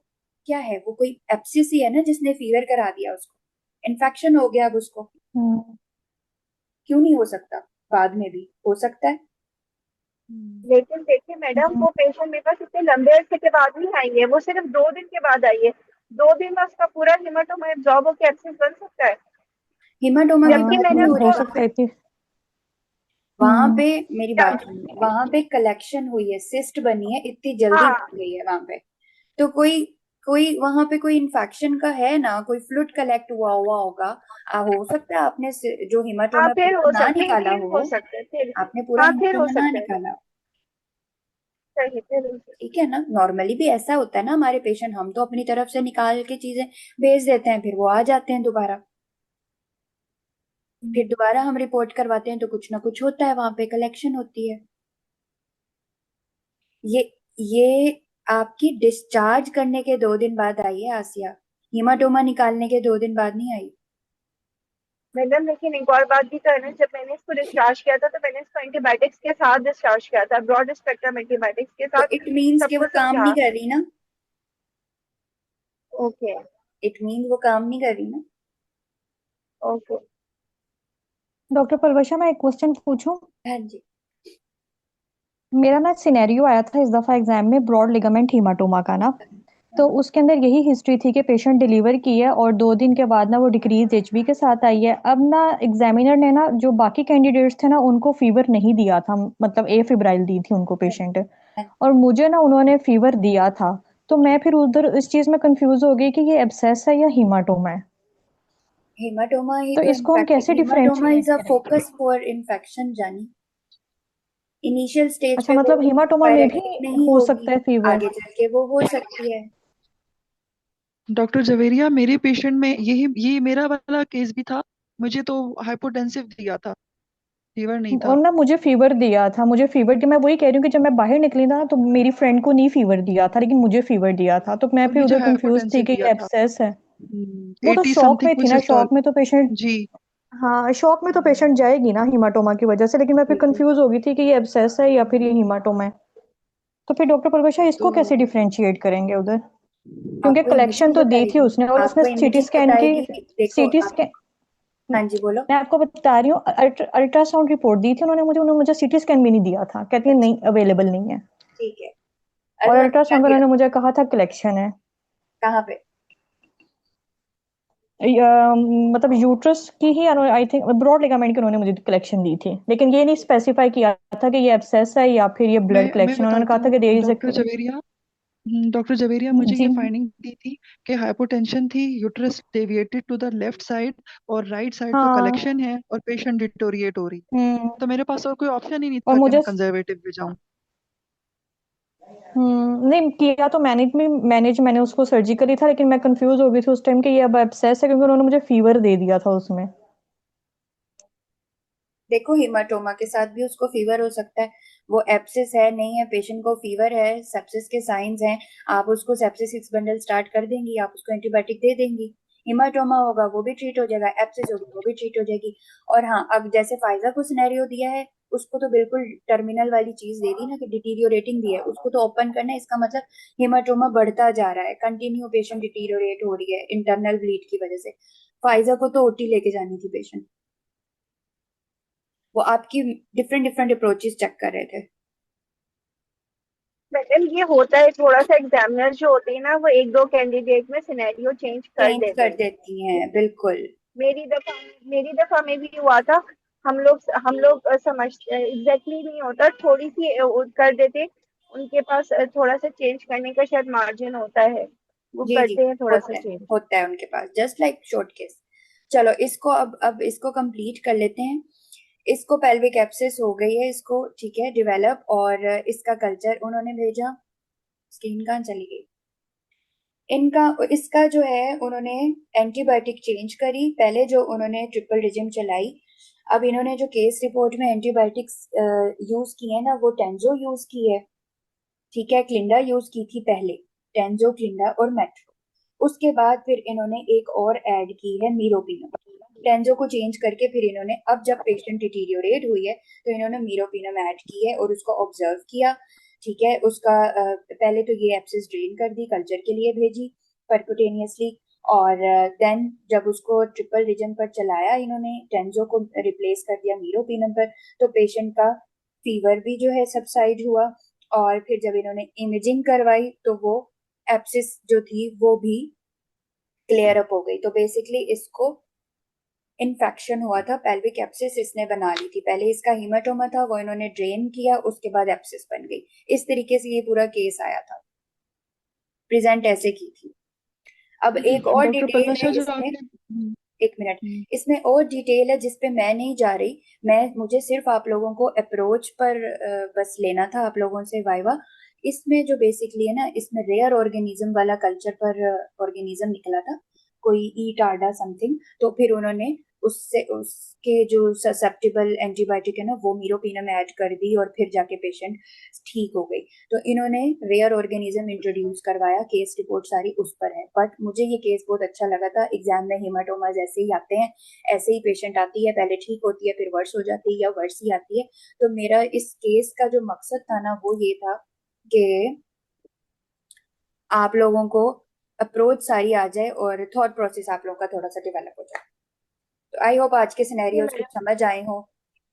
क्या है, वो कोई एप्सिस ही है ना जिसने फीवर करा दिया उसको, इन्फेक्शन हो गया अब उसको। क्यों नहीं हो सकता? बाद में भी हो सकता है। लेकिन देखिए मैडम, वो पेशेंट मेरे पास इतने लंबे अरसे के बाद नहीं आई है, वो सिर्फ 2 दिन के बाद आई है। 2 दिन में उसका पूरा हेमाटोमा एब्जॉर्ब होकर एब्सेस बन सकता है। हिमाटोमा की जबकि बात मैंने नहीं हो हो रही उसको वहां सकता पे। है कि वहां पे मेरी बात सुनिए, वहां पे कलेक्शन हुई है, सिस्ट बनी है, इतनी जल्दी हाँ बन गई है वहां पे, तो कोई कोई वहां पे कोई इन्फेक्शन का है ना, कोई फ्लूइड कलेक्ट हुआ हुआ होगा। हो सकता है आपने जो हाँ हिमाटोमा फिर पूरा हो ना सकते, निकाला फिर हो हो, सकता है, फिर आपने पूरा हाँ फिर हो हिमाटोमा ना सकता है, निकाला हो। सही, फिर हो सकता ठीक है ना, नॉर्मली भी ऐसा होता है ना हमारे पेशेंट, हम तो अपनी तरफ से निकाल के चीजें भेज देते हैं, फिर वो आ जाते हैं दोबारा, फिर दोबारा हम रिपोर्ट करवाते हैं तो कुछ ना कुछ होता है, वहां पे कलेक्शन होती है। ये ये आपकी डिस्चार्ज करने के 2 दिन बाद आई है आसिया, हीमाटोमा निकालने के 2 दिन बाद नहीं आई। मैडम। लेकिन एक और बात भी तो है ना, जब मैंने इसको डिस्चार्ज किया था तो मैंने इसको एंटीबायोटिक्स के साथ डिस्चार्ज किया था, ब्रॉड स्पेक्ट्रम एंटीबायोटिक्स के तो साथ इट मीन्स सब कि वो कुछ काम नहीं समझा। कर रही ना, ओके इट मीन्स वो काम नहीं कर रही ना। ओके। डॉक्टर पलवशा मैं एक क्वेश्चन पूछूं? हाँ जी। मेरा ना सिनेरियो आया था इस दफा एग्जाम में ब्रॉड लिगामेंट हीमाटोमा का ना, तो उसके अंदर यही हिस्ट्री थी कि पेशेंट डिलीवर की है और 2 दिन के बाद ना वो डिक्रीज एचबी के साथ आई है। अब ना एग्जामिनर ने ना जो बाकी कैंडिडेट्स थे ना उनको फीवर नहीं दिया था, मतलब ए फिब्राइल दी थी उनको पेशेंट, और मुझे ना उन्होंने फीवर दिया था। तो मैं फिर उधर इस चीज में कंफ्यूज हो गई कि ये एब्सेस है या हीमाटोमा है, हेमाटोमा ही तो तो इसको हम इन्फेक्ट, कैसे हेमाटोमा डिफरेंशिएट इज अ करेंगे? फोकस फॉर इन्फेक्शन जानी। इनिशियल स्टेज अच्छा, पे वो मतलब हीमाटोमा में भी पायरेक्सिक नहीं हो होगी, सकता है फीवर? आगे चल के वो हो सकती है। डॉक्टर जवेरिया, मेरे पेशेंट में ये मेरा वाला केस भी था, मुझे तो हाइपोटेंसिव दिया था, फीवर नहीं था। और ना मुझे फीवर दिया था, मुझे फीवर दिया, मैं वही कह रही हूँ कि जब मैं बाहर निकली था ना तो मेरी फ्रेंड को नहीं फीवर दिया था लेकिन मुझे फीवर दिया था, तो मैं और फिर मुझे उधर कंफ्यूज थी हाइपोटेंसिव कि दिया ये था। एब्सेस है। वो तो 80 शॉक समथिंग में कोई थी ना, सिस्टोल। शॉक में तो पेशेंट, जी। हाँ शॉक में तो पेशेंट जाएगी ना हीमाटोमा की वजह से, लेकिन मैं फिर बिल्कुल। कंफ्यूज हो गई थी कि ये एब्सेस है या फिर ये हीमाटोमा है। तो फिर डॉक्टर परवेशा तो इसको कैसे डिफरेंशिएट करेंगे उधर, क्योंकि आपको कलेक्शन इमेजिंग तो दी थी बताएगी, उसने और उसने आपको सीटी इमेजिंग स्कैन की, बताएगी। देखो सीटी आप, स्कैन, हाँ जी बोलो। मैं आपको बता रही हूँ, अल्ट्रासाउंड रिपोर्ट दी थी उन्होंने मुझे, उन्होंने मुझे सीटी स्कैन भी नहीं दिया था, कहती है अच्छा, नहीं अवेलेबल नहीं है। ठीक है। और अल्ट्रासाउंड क्या अल्ट्रासाउंड दिया? उन्होंने मुझे कहा था कलेक्शन है, कहाँ पे? मतलब यूट्रस की ही, आई थिंक ब्रॉड लिगामेंट की उन्होंने मुझे कलेक्शन दी थी, लेकिन ये नहीं स्पेसिफाई किया था कि ये एब्सेस है या फिर ये ब्लड मैं कलेक्शन, उन्होंने बताती कहा था हूँ कि there is doctor a. Javeria, doctor Javeria, मुझे जी ये फाइंडिंग दी थी कि हाइपोटेंशन थी, uterus deviated to the left side और राइट साइड तो हाँ। कलेक्शन है और पेशेंट डिटोरिएट हो रही है। हम्म। तो मेरे पास और कोई ऑप्शन ही नहीं और था कि मुझे मैं कंजर्वेटिव पे जाऊं। नहीं किया तो मैंने उसको सर्जिकली था, लेकिन मैं कंफ्यूज हो गई थी उस टाइम कि ये अब एब्सेस है, क्योंकि उन्होंने मुझे फीवर दे दिया था उसमें। देखो, हिमाटोमा के साथ भी उसको फीवर हो सकता है। वो एप्सिस है नहीं है, पेशेंट को फीवर है, सेप्सिस के साइंस हैं। आप उसको सेप्सिस बंडल स्टार्ट कर देंगी, आप उसको एंटीबायोटिक दे देंगी। हिमाटोमा होगा वो भी ट्रीट हो जाएगा, एप्सिस होगी वो भी ट्रीट हो जाएगी। और हाँ, अब जैसे फाइजा को सिनेरियो दिया है, उसको तो बिल्कुल टर्मिनल वाली चीज दे दी ना, कि डिटीरियोरेटिंग दी है, उसको तो ओपन करना है। इसका मतलब हिमाटोमा बढ़ता जा रहा है, कंटिन्यू पेशेंट डिटीरियोरेट हो रही है इंटरनल ब्लीड की वजह से। फाइजा को तो ओटी लेके जानी थी पेशेंट। वो आपकी डिफरेंट डिफरेंट अप्रोचेस चेक कर रहे थे। मैडम ये होता है, थोड़ा सा एग्जामिनर जो होते हैं ना, वो एक दो कैंडिडेट में सिनेरियो चेंज कर चेंज देते कर हैं। देती हैं, बिल्कुल। मेरी दफा मेरी दफा में भी हुआ था। हम लोग समझ एग्जैक्टली नहीं होता, थोड़ी सी कर देते। उनके पास थोड़ा सा चेंज करने का शायद मार्जिन होता है, वो जी जी, करते हैं थोड़ा सा होता है। चेंज। होता है उनके पास, जस्ट लाइक शॉर्ट केस। चलो, इसको अब इसको कंप्लीट कर लेते हैं। इसको पेल्विक एब्सिस हो गई है, इसको ठीक है डेवलप, और इसका कल्चर उन्होंने भेजा। स्किन कहाँ चली गई इनका? इसका जो है, उन्होंने एंटीबायोटिक चेंज करी। पहले जो उन्होंने ट्रिपल रिजिम चलाई, अब इन्होंने जो केस रिपोर्ट में एंटीबायोटिक्स यूज की है ना, वो टेंजो यूज की है। ठीक है, क्लिंडा यूज की थी पहले, टेंजो, क्लिंडा और मेट्रो। उसके बाद फिर इन्होंने एक और ऐड की है, मीरोपिनम। टेंजो को चेंज करके फिर इन्होंने, अब जब पेशेंट डिटीरियोरेट हुई है, तो इन्होंने मीरोपिनम ऐड की है और उसको ऑब्जर्व किया। ठीक है, उसका पहले तो ये एप्सिस ड्रेन कर दी, कल्चर के लिए भेजी परक्यूटेनियसली। और देन जब उसको ट्रिपल रीजन पर चलाया इन्होंने, टेंजो को रिप्लेस कर दिया मीरोपिनम पर, तो पेशेंट का फीवर भी जो है सबसाइड हुआ। और फिर जब इन्होंने इमेजिंग करवाई, तो वो एप्सिस जो थी वो भी क्लियर अप हो गई। तो बेसिकली इसको इन्फेक्शन हुआ था, पेल्विक एप्सिस इसने बना ली थी। पहले इसका हीमाटोमा था, वो इन्होंने ड्रेन किया, उसके बाद एप्सिस बन गई। इस तरीके से ये पूरा केस आया था, प्रेजेंट ऐसे की थी। अब एक और डॉक्टर डिटेल है पलवशा जो इसमें। आपने एक मिनट। हम्म, इसमें और डिटेल है जिसपे मैं नहीं जा रही। मुझे सिर्फ आप लोगों को अप्रोच पर बस लेना था आप लोगों से वाइवा। इसमें जो बेसिकली है ना, इसमें रेयर ऑर्गेनिज्म वाला कल्चर पर ऑर्गेनिज्म निकला था, कोई ई टार्डा समथिंग। तो फिर उन्होंने उससे उसके जो ससेप्टेबल एंटीबायोटिक है ना, वो मीरोपिनम ऐड कर दी, और फिर जाके पेशेंट ठीक हो गई। तो इन्होंने रेयर ऑर्गेनिज्म इंट्रोड्यूस करवाया, केस रिपोर्ट सारी उस पर है। बट मुझे ये केस बहुत अच्छा लगा था। एग्जाम में हेमाटोमाज ऐसे ही आते हैं, ऐसे ही पेशेंट आती है, पहले ठीक होती है, फिर वर्स हो जाती है या वर्स ही आती है। तो मेरा इस केस का जो मकसद था ना, वो ये था कि आप लोगों को अप्रोच सारी आ जाए और थॉट प्रोसेस आप लोगों का थोड़ा सा डेवलप हो जाए। तो आई होप आज के जी सिनेरियोज कुछ मैडम। समझ आए हो।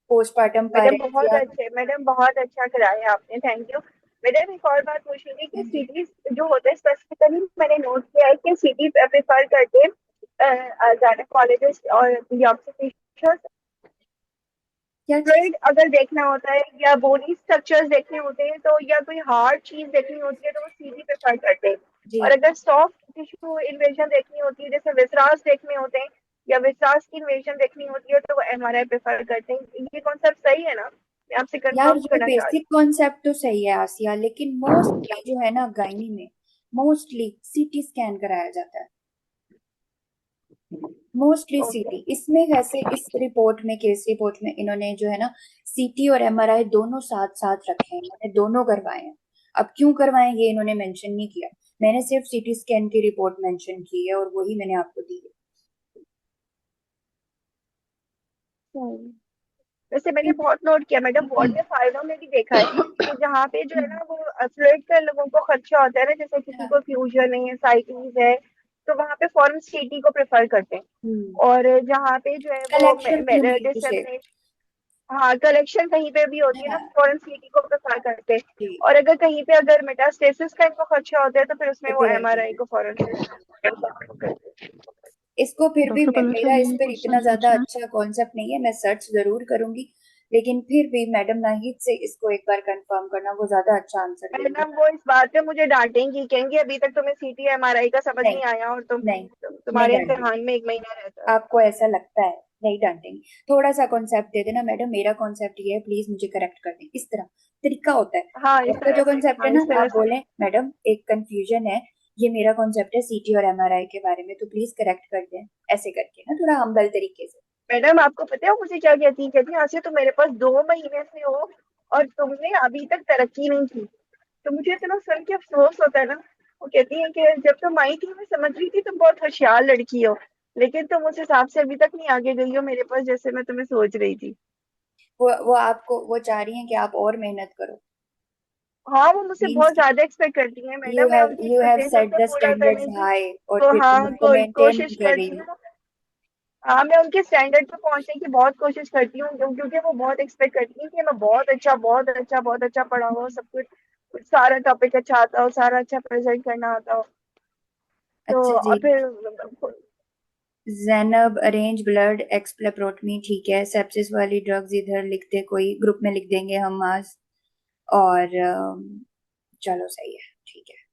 पोस्टमार्टम मैडम पेरेंट्स बहुत या अच्छे, मैडम बहुत अच्छा कराया आपने, थैंक यू। मैडम एक और बात पूछनी थी कि सीटी जो होते हैं, स्पेसिफिकली मैंने नोट किया है कि सीटी प्रेफर करते हैं गायनेकोलॉजिस्ट और ऑब्स्टेट्रिशियंस। क्या चीज? फ्लूइड अगर देखना होता है या बॉडी स्ट्रक्चर्स देखने होते हैं, तो या कोई हार्ड चीज देखनी होती है, तो वो सीधी प्रेफर करते हैं। जी। और अगर सॉफ्ट टिश्यू इन्वेजन देखनी होती है, जैसे विसरास देखने होते हैं या विसरास की इन्वेजन देखनी होती है, तो वो एमआरआई प्रेफर करते हैं। ये कॉन्सेप्ट सही है ना? मैं आपसे यार, कंफर्म ये करना चाह रही बेसिक कॉन्सेप्ट तो सही है आसिया, लेकिन मोस्टली जो है ना गायनी में, मोस्टली सीटी स्कैन कराया जाता है। मोस्टली हूँ। सीटी ओके। इसमें, वैसे इस रिपोर्ट में, केस रिपोर्ट में इन्होंने जो है ना, सीटी और एमआरआई दोनों साथ साथ रखे हैं, इन्होंने दोनों करवाए हैं। अब क्यों करवाए ये इन्होंने मेंशन नहीं किया। मैंने सिर्फ सीटी स्कैन की रिपोर्ट मेंशन की है, और वही मैंने आपको दी है। वैसे मैंने बहुत नोट किया मैडम, वार्ड में फाइलों में भी देखा है कि जहाँ पे जो है ना वो फ्लूइड का लोगों को खर्चा होता है ना, जैसे किसी को फ्यूजन है, साइटिस है, तो वहाँ पे फॉरेन सीटी को प्रेफर करते हैं। और जहाँ पे जो है वो कलेक्शन यू मीन टू से? डिसेमिनेशन, हाँ कलेक्शन कहीं पे भी होती है ना, फॉरेन सीटी को प्रेफर करते हैं। जी। और अगर कहीं पे अगर मेटास्टेसिस का इनको खर्चा होता है, तो फिर उसमें तो वो फिर एमआरआई को फॉरेन से इसको फिर भी डॉक्टर पलवशा मेरा इस यही पर इतना क्वेश्चन ज्यादा पूछना है। अच्छा कॉन्सेप्ट नहीं है, मैं सर्च जरूर करूंगी। लेकिन फिर भी मैडम नाहिद से इसको एक बार कंफर्म करना, वो ज्यादा अच्छा आंसर देंगे। मैडम वो इस बात पे मुझे डांटेंगी, कहेंगे अभी तक तुम्हें सीटी एमआरआई का समझ नहीं नहीं आया और नहीं नहीं तुम्हारे डांटेंगे। इम्तिहान में 1 महीना रहता है। आपको ऐसा लगता है, नहीं डांटेंगे। थोड़ा सा कॉन्सेप्ट दे देना मैडम, मेरा कॉन्सेप्ट ये है, प्लीज मुझे करेक्ट कर दें, इस तरह तरीका होता है। हाँ इस आपका तरह जो से, कॉन्सेप्ट है हाँ ना, इस तरह आप से। बोले मैडम एक कंफ्यूजन है, ये मेरा कॉन्सेप्ट है सीटी और एमआरआई के बारे में, तो प्लीज करेक्ट कर दें, ऐसे करके ना, थोड़ा हम्बल तरीके से। मैडम आपको पता है वो मुझे क्या कहती है, आसिया तुम मेरे पास 2 महीने से हो और तुमने अभी तक तरक्की नहीं की। तो मुझे इतना सुन के अफसोस होता है ना। वो कहती है कि जब तुम आई थी मैं समझ रही थी तुम बहुत होशियार लड़की हो, लेकिन तुम उस हिसाब से अभी तक नहीं आगे गई हो मेरे पास जैसे मैं तुम्हें सोच रही थी। वो आपको वो चाह रही हैं कि आप और मेहनत करो। हाँ वो मुझसे मीन्स बहुत ज्यादा एक्सपेक्ट करती है यू मैडम, मैं हैव उनकी यू हैव एक्सपेक्टेशंस सेट को द पूरा स्टैंडर्ड्स करने की हाई, और तो फिर तुम हाँ उसको मेंटेन नहीं कोशिश कर रही करती हो। हूँ। हाँ मैं उनके स्टैंडर्ड पे पहुंचने की बहुत कोशिश करती हूँ, क्योंकि वो बहुत एक्सपेक्ट करती है कि मैं बहुत अच्छा पढ़ा हुआ सब कुछ सारा टॉपिक अच्छा आता हो, सारा अच्छा प्रेजेंट करना आता हो। तो अच्छा और जी। फिर जैनब अरेंज ब्लड एक्सप्लेप्रोटमी, ठीक है। सेप्सिस वाली ड्रग्स इधर लिख दे, कोई ग्रुप में लिख देंगे हम आज। और चलो सही है, ठीक है।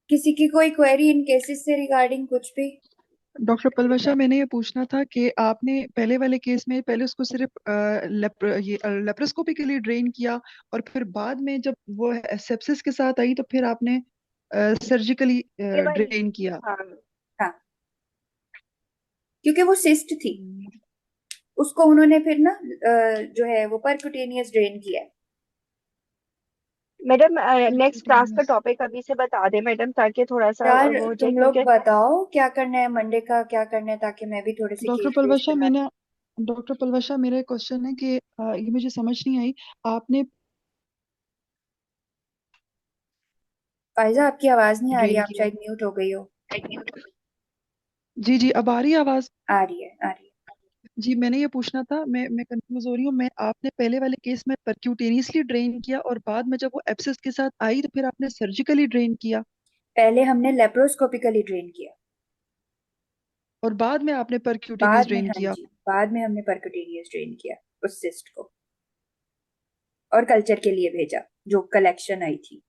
किसी की कोई क्वेरी इन केसेस से रिगार्डिंग कुछ भी? डॉक्टर पलवशा, मैंने ये पूछना था कि आपने पहले वाले केस में पहले उसको सिर्फ लेप्रोस्कोपी के लिए ड्रेन किया, और फिर बाद में जब वो सेप्सिस के साथ आई तो फिर आपने सर्जिकली ये वही। ड्रेन किया। हाँ हाँ, क्योंकि वो सिस्ट थी, हम्म, उसको उन्होंने फिर ना जो है वो परक्यूटेनियस ड्रेन किया है। मैडम नेक्स्ट क्लास का percutaneous। टॉपिक अभी से बता दे मैडम, ताकि थोड़ा सा यार वो हो जाए, तुम लोग क्योंकि बताओ क्या करना है, मंडे का क्या करना है, ताकि मैं भी थोड़े से डॉक्टर केस वेस पलवशा बना। मैंने डॉक्टर पलवशा मेरा एक क्वेश्चन है कि ये मुझे समझ नहीं आई। आपने फायजा आपकी आवाज नहीं आ रही, ड्रेन आप किया। शायद म्यूट हो गई हो। जी जी, अब आ रही है आवाज। आ रही है, आ रही है। जी, मैंने ये पूछना था, मैं कंफ्यूज हो रही हूँ। मैं आपने पहले वाले केस में परक्यूटेनियसली ड्रेन किया, और बाद में जब वो एब्सेस के साथ आई तो फिर आपने सर्जिकली ड्रेन किया, पहले हमने लेप्रोस्कोपिकली ड्रेन किया, और बाद में आपने परक्यूटेनियस बाद में, ड्रेन हाँ किया। जी, बाद में हमने परक्यूटेनियस ड्रेन किया उस सिस्ट को, और कल्चर के लिए भेजा जो कलेक्शन आई थी,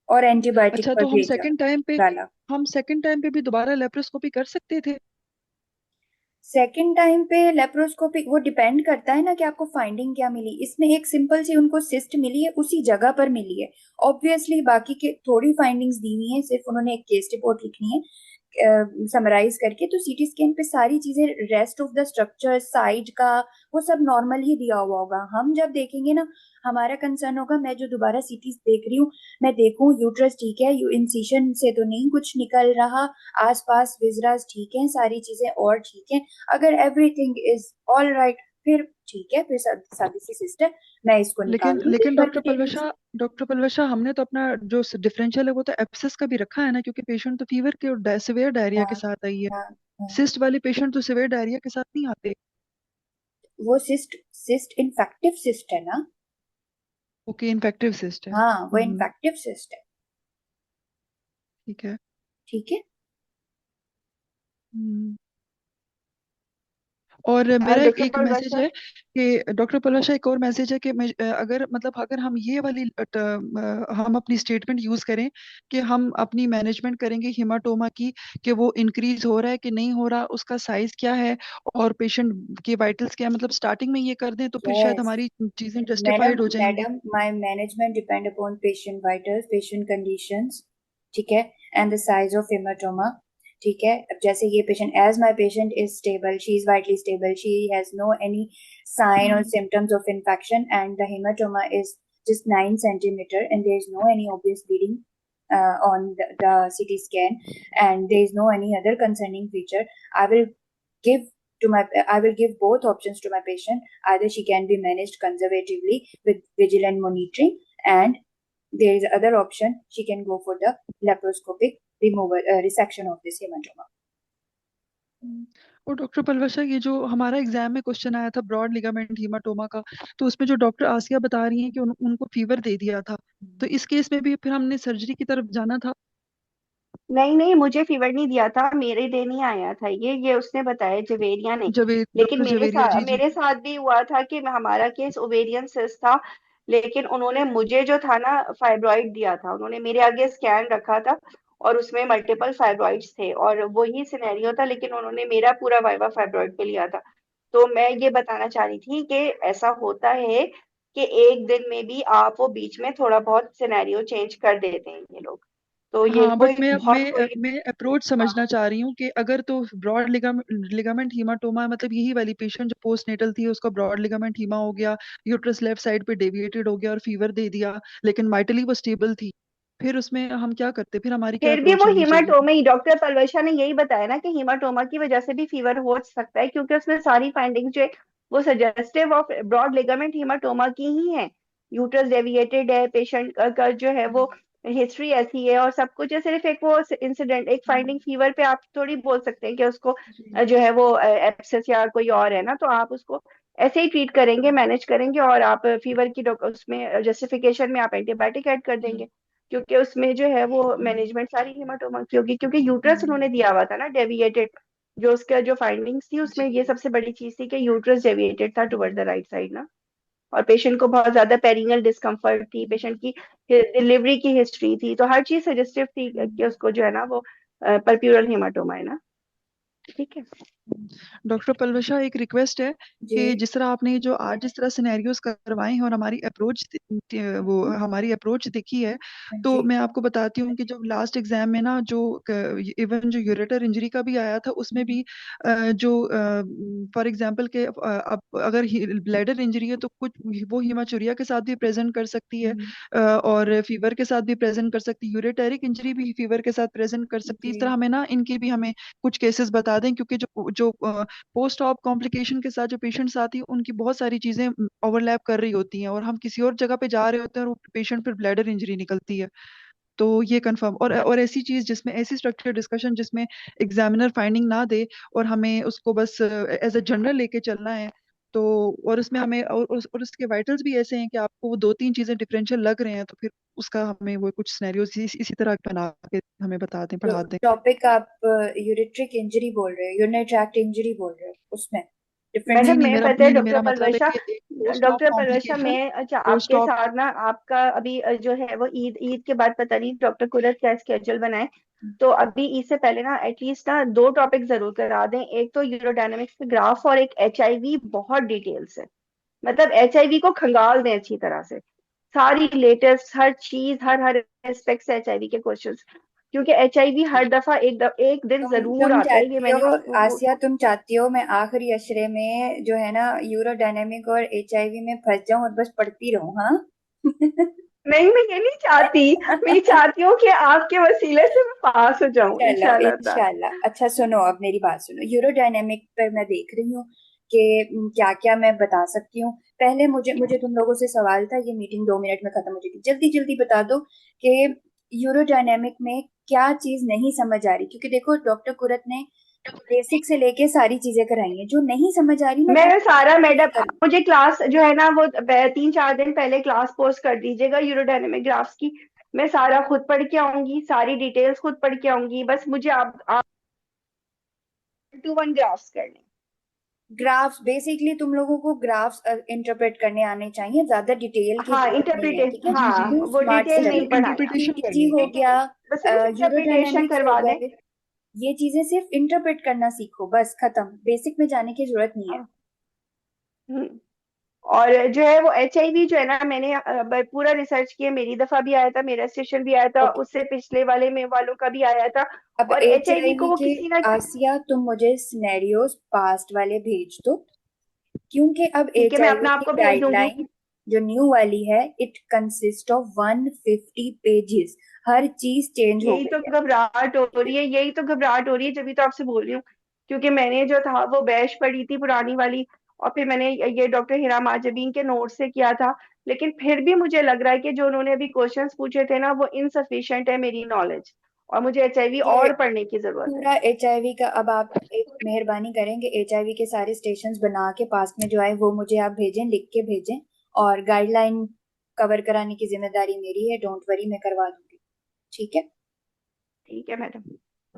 और एंटीबायोटिक अच्छा, पर तो भेजा, डाला। हम सेकंड टाइम पे भी दोबारा लेप्रोस्कोपी कर सकते थे? सेकेंड टाइम पे लेप्रोस्कोपिक वो डिपेंड करता है ना कि आपको फाइंडिंग क्या मिली। इसमें एक सिंपल सी उनको सिस्ट मिली है, उसी जगह पर मिली है। ऑब्वियसली बाकी के थोड़ी फाइंडिंग्स दी हुई है, सिर्फ उन्होंने एक केस रिपोर्ट लिखनी है समराइज करके। तो सीटी स्कैन पे सारी चीजें, rest of the structure side का, वो सब नॉर्मल ही दिया हुआ होगा। हम जब देखेंगे ना, हमारा कंसर्न होगा, मैं जो दोबारा सीटीज देख रही हूँ, मैं देखूं यूट्रस ठीक है, यू इंसिशन से तो नहीं कुछ निकल रहा, आसपास विजरास ठीक है, सारी चीजें और ठीक है। अगर एवरीथिंग इज ऑल राइट, फिर ठीक है, फिर सादी सी सिस्टर, मैं इसको लेकिन निकाल दूंगी लेकिन परक्यूटेनियस। डॉक्टर पलवशा, हमने तो अपना जो डिफरेंशियल है वो तो एब्सेस का भी रखा है ना, क्योंकि पेशेंट तो फीवर के और सिवियर डायरिया के हाँ साथ आई है। हाँ हाँ। सिस्ट वाले पेशेंट तो सिवियर डायरिया के साथ नहीं आते। वो सिस्ट सिस्ट इन्फेक्टिव सिस्ट है ना। ओके, इन्फेक्टिव सिस्ट है। हाँ वो इन्फेक्टिव सिस्ट है। ठीक है। ठीक है। हम्म, और मेरा डॉक्टर एक मैसेज परवैसा। है कि डॉक्टर पलवशा, एक और मैसेज है कि अगर मतलब अगर हम ये वाली हम अपनी स्टेटमेंट यूज करें कि हम अपनी मैनेजमेंट करेंगे हिमाटोमा की, कि वो इंक्रीज हो रहा है कि नहीं हो रहा, उसका साइज क्या है, और पेशेंट के वाइटल्स क्या है, मतलब स्टार्टिंग में ये कर दें तो फिर शायद यस हमारी चीजें मैडम, जस्टिफाइड हो जाएंगी। Madam my management depend upon patient vitals, patient conditions, ठीक है, and the size of hematoma. ठीक है, अब जैसे ये patient, as my patient is stable, she is vitally stable, she has no any sign or symptoms of infection, and the hematoma is just 9 centimeter, and there is no any obvious bleeding on the CT scan, and there is no any other concerning feature. I will give I will give both options to my patient. Either she can be managed conservatively with vigilant monitoring, and there is other option, she can go for the laparoscopic removal, resection of this hematoma. हम्म, और doctor Palwasha, ये जो हमारा exam में question आया था broad ligament haematoma का, तो उसमें जो डॉक्टर आसिया बता रही हैं कि उनको फीवर दे दिया था, तो इस केस में भी फिर हमने सर्जरी की तरफ जाना था? नहीं नहीं, मुझे फीवर नहीं दिया था, मेरे दिन ही आया था ये उसने बताया, जवेरिया ने। लेकिन डॉक्टर जवेरिया, जी जी। मेरे साथ भी हुआ था कि हमारा केस ओवेरियन सिस्ट था। लेकिन उन्होंने मुझे जो था ना फाइब्रॉइड दिया था, उन्होंने मेरे आगे स्कैन रखा था और उसमें मल्टीपल फाइब्रॉइड्स थे और वही सिनेरियो था, लेकिन उन्होंने मेरा पूरा वाइवा फाइब्रॉइड पे लिया था। तो मैं ये बताना चाह रही थी कि ऐसा होता है कि एक दिन में भी आप वो बीच में थोड़ा बहुत सिनेरियो चेंज कर देते हैं ये लोग। तो ये हाँ, बट कोई मैं बहुत कोई। मैं अप्रोच समझना चाह रही हूँ कि अगर तो ब्रॉड लिगामेंट हीमाटोमा, मतलब यही वाली पेशेंट जो पोस्ट नेटल थी, उसका ब्रॉड लिगामेंट हीमा हो गया, यूट्रस लेफ्ट साइड पे डेविएटेड हो गया और फीवर दे दिया, लेकिन माइटली वो स्टेबल थी, फिर उसमें हम क्या करते, फिर हमारी क्या फिर भी अप्रोच वो रहनी चाहिए? हीमाटोमा ही, डॉक्टर पलवशा ने यही बताया ना कि हीमाटोमा की वजह से भी फीवर हो सकता है, क्योंकि उसमें सारी फाइंडिंग जो है वो suggestive of broad ligament hematoma की ही है। यूट्रस डेविएटेड है, पेशेंट का जो है वो हिस्ट्री ऐसी है और सब कुछ है। सिर्फ एक वो इंसिडेंट, एक फाइंडिंग फीवर पे आप थोड़ी बोल सकते हैं कि उसको जो है वो एब्सेस या कोई और है ना, तो आप उसको ऐसे ही ट्रीट करेंगे, मैनेज करेंगे और आप फीवर की उसमें जस्टिफिकेशन में आप एंटीबायोटिक ऐड कर देंगे, क्योंकि उसमें जो है वो मैनेजमेंट सारी हेमाटोमा की होगी, क्योंकि यूट्रस उन्होंने दिया हुआ था ना डेविएटेड। जो उसका जो फाइंडिंग्स थी उसमें ये सबसे बड़ी चीज थी कि यूट्रस डेविएटेड था टुवर्ड द राइट साइड ना। और पेशेंट को बहुत ज्यादा पेरिनियल डिस्कम्फर्ट थी, पेशेंट की डिलीवरी की हिस्ट्री थी, तो हर चीज सजेस्टिव थी कि उसको जो है ना वो परप्यूरल हेमाटोमा है ना। ठीक है। डॉक्टर पलवशा, एक रिक्वेस्ट है जी। कि जिस तरह आपने जो आज जिस तरह सिनेरियोस करवाए हैं और हमारी अप्रोच वो हमारी अप्रोच देखी है, तो जी। मैं आपको बताती हूँ कि जब लास्ट एग्जाम में ना जो इवन जो यूरेटर इंजरी का भी आया था, उसमें भी जो फॉर एग्जांपल के अब अगर ब्लैडर इंजरी है तो कुछ वो हीमाचूरिया के साथ भी प्रेजेंट कर सकती है, और फीवर के साथ भी प्रेजेंट कर सकती है, यूरेटेरिक इंजरी भी फीवर के साथ प्रेजेंट कर सकती है। इस तरह जी। हमें ना इनकी भी हमें कुछ केसेस बता दें, क्योंकि जो जो पोस्ट ऑप कॉम्प्लिकेशन के साथ जो पेशेंट्स आती है उनकी बहुत सारी चीजें ओवरलैप कर रही होती हैं, और हम किसी और जगह पे जा रहे होते हैं और पेशेंट फिर ब्लैडर इंजरी निकलती है। तो ये कंफर्म, और ऐसी चीज जिसमें ऐसी स्ट्रक्चर डिस्कशन जिसमें एग्जामिनर फाइंडिंग ना दे और हमें उसको बस एज अ जनरल लेके चलना है, तो और उसमें हमें और उसके वाइटल्स भी ऐसे हैं कि आपको वो दो तीन चीजें डिफरेंशियल लग रहे हैं, तो फिर उसका हमें वो कुछ सिनेरियोस इसी तरह बना के हमें बता दें, तो पढ़ा दें। टॉपिक आप यूरिट्रिक इंजरी बोल रहे हो, यूरिनरी ट्रैक्ट इंजरी बोल रहे हो, उसमें डिफरेंट। नहीं मैडम नहीं, मैं मेरा पता है नहीं नहीं, डॉक्टर मेरा मतलब है पलवशा, कि एक post of doctor Palwasha complication, मैं अच्छा पोस्ट आपके ऑफ। साथ ना आपका अभी जो है वो ईद ईद के बाद पता नहीं डॉक्टर कुरत क्या स्केड्यूल बनाए। तो अभी ईद से पहले ना एटलीस्ट ना दो टॉपिक जरूर करा दें, एक तो यूरोडायनेमिक्स के ग्राफ और एक एचआईवी बहुत डिटेल से। मतलब एचआईवी को खंगाल दें अच्छी तरह से, सारी लेटेस्ट हर चीज हर हर एस्पेक्ट से एचआईवी के क्वेश्चंस, क्योंकि एचआईवी हर दफा एक दिन जरूर तुम आता है, ये चाहती मैंने हो आसिया, तुम चाहती हो मैं आखिरी अशरे में जो है ना यूरोडायनेमिक और एचआईवी में फंस जाऊं और बस पढ़ती रहूं, हाँ? नहीं मैं ये नहीं चाहती। मैं ये चाहती हूँ कि आपके वसीले से मैं पास हो जाऊं इंशाल्लाह इंशाल्लाह ताला। इंशाल्लाह। अच्छा सुनो, अब मेरी बात सुनो, यूरोडायनेमिक पर मैं देख रही हूँ कि क्या क्या मैं बता सकती हूँ। पहले मुझे मुझे तुम लोगों से सवाल था, ये मीटिंग 2 मिनट में खत्म हो जाएगी, जल्दी जल्दी बता दो कि यूरोडायनेमिक में क्या चीज नहीं समझ आ रही, क्योंकि देखो डॉक्टर कुरत ने बेसिक से लेके सारी चीजें कराई हैं, जो नहीं समझ आ रही मैं मैं सारा प्रैक्टिस मैडम, कर। मुझे क्लास जो है ना वो 3-4 दिन पहले क्लास पोस्ट कर दीजिएगा यूरोडायनेमिक ग्राफ्स की। मैं सारा खुद पढ़ के आऊंगी, सारी डिटेल्स खुद पढ़ के आऊंगी, बस मुझे आप 1 to 1 ग्राफ्स करने। ग्राफ्स बेसिकली तुम लोगों को ग्राफ्स इंटरप्रेट करने आने चाहिए, ज्यादा डिटेल की हाँ जरूरत नहीं है, ठीक इंटरप्रिटेशन, है? जी जी, हाँ टू वो स्मार्ट डिटेल नहीं स्टडी, पढ़ाना। इंटरप्रिटेशन सीटीजी करनी है। हो गया, बस सिर्फ इंटरप्रिटेशन यूरोडायनेमिक्स हो करवा दें। गए, ये चीजें सिर्फ इंटरप्रेट करना सीखो, बस खत्म, बेसिक में जाने की जरूरत नहीं है। हम्म। और जो है वो एचआईवी जो है ना, मैंने पूरा रिसर्च किया, मेरी दफा भी आया था, मेरा स्टेशन भी आया था, ओके। उससे पिछले वाले में वालों का भी आया था। अब और एचआईवी को एचआईवी वो के, किसी ना, आसिया तुम मुझे सिनेरियोस पास्ट वाले भेज दो, क्योंकि अब ठीक है मैं एचआईवी अपना की आपको भेज दूंगी। गाइडलाइन जो न्यू वाली है, इट कंसिस्ट ऑफ 150 पेजेस, हर चीज चेंज हो यही तो गई है। घबराहट हो रही है, यही तो घबराहट हो रही है, जब तो आपसे बोल रही हूँ। क्योंकि मैंने जो था वो बैश पढ़ी थी पुरानी वाली, और फिर मैंने ये डॉक्टर हिराम आजबीन के नोट से किया था। लेकिन फिर भी मुझे लग रहा है कि जो उन्होंने अभी क्वेश्चंस पूछे थे ना वो इनसफिशिएंट है मेरी नॉलेज, और मुझे एचआईवी ये और पढ़ने की जरूरत है। पूरा एचआईवी का, अब आप एक मेहरबानी करेंगे, एचआईवी के सारे स्टेशंस बना के पास में जो आए वो मुझे आप भेजें, लिख के भेजें, और गाइडलाइन कवर कराने की जिम्मेदारी मेरी है, डोंट वरी, मैं करवा दूंगी, ठीक है? ठीक है मैडम।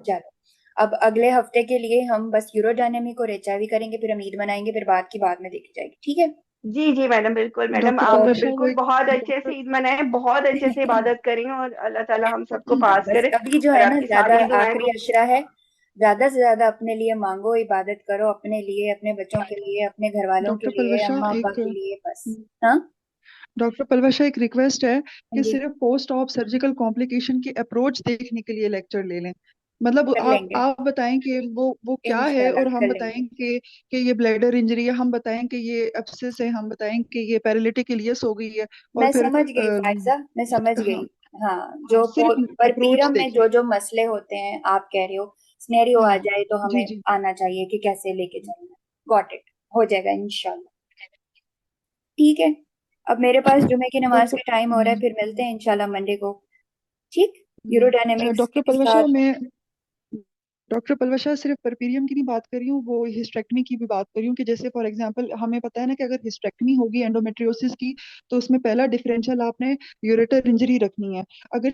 चलो, अब अगले हफ्ते के लिए हम बस यूरोडायनेमिक और एचआईवी करेंगे, फिर हम ईद मनाएंगे, फिर बात की बाद में देखी जाएगी, ठीक है? जी जी मैडम, बिल्कुल मैडम, डॉक्टर आप पलवशा को बिल्कुल एक बहुत अच्छे डॉक्टर से ईद मनाएं, बहुत अच्छे से इबादत करें, और अल्लाह ताला हम सबको पास बस करे, अभी जो और है ना, आपकी ज्यादा सारी दुआएं आखिरी अशरा है, ज्यादा से ज्यादा अपने लिए मांगो, इबादत करो, अपने लिए, अपने बच्चों के लिए, अपने घर वालों के डॉक्टर लिए, पलवशा अम्मा अब्बा एक के लिए, बस। हाँ डॉक्टर पलवशा एक रिक्वेस्ट है कि जी, सिर्फ पोस्ट ऑप सर्जिकल कॉम्प्लिकेशन की अप्रोच देखने के लिए लेक्चर ले लें। मतलब कर लेंगे, आप बताएं कि वो क्या है, इंशाल्लाह और कर हम लेंगे। बताएं कि ये ब्लैडर इंजरी है, हम बताएं कि ये एब्सिस है, हम बताएं कि ये पैरालिटिक इलियस हो गई है, और मैं फिर समझ गई फायजा, मैं समझ गई। हाँ हाँ, हाँ, जो सिर्फ अप्रोच परपीरम में देखें। जो जो मसले होते हैं आप कह रहे हो, सिनेरियो आ हाँ जाए तो जी हमें जी। आना चाहिए कि कैसे लेके चलना है। गॉट इट, हो जाएगा इंशाल्लाह। ठीक है, अब मेरे पास जुमे की नमाज डॉक्टर के टाइम हो रहा है, फिर मिलते हैं इंशाल्लाह मंडे को। ठीक, यूरोडायनेमिक्स डॉक्टर के पलवशा साथ। मैं डॉक्टर पलवशा सिर्फ परपीरियम की नहीं बात कर रही हूँ, वो हिस्टेक्टमी की भी बात कर रही हूँ, कि जैसे फॉर एग्जांपल हमें पता है ना कि अगर हिस्टेक्टमी होगी एंडोमेट्रियोसिस की, तो उसमें पहला डिफरेंशियल आपने यूरेटर इंजरी रखनी है। अगर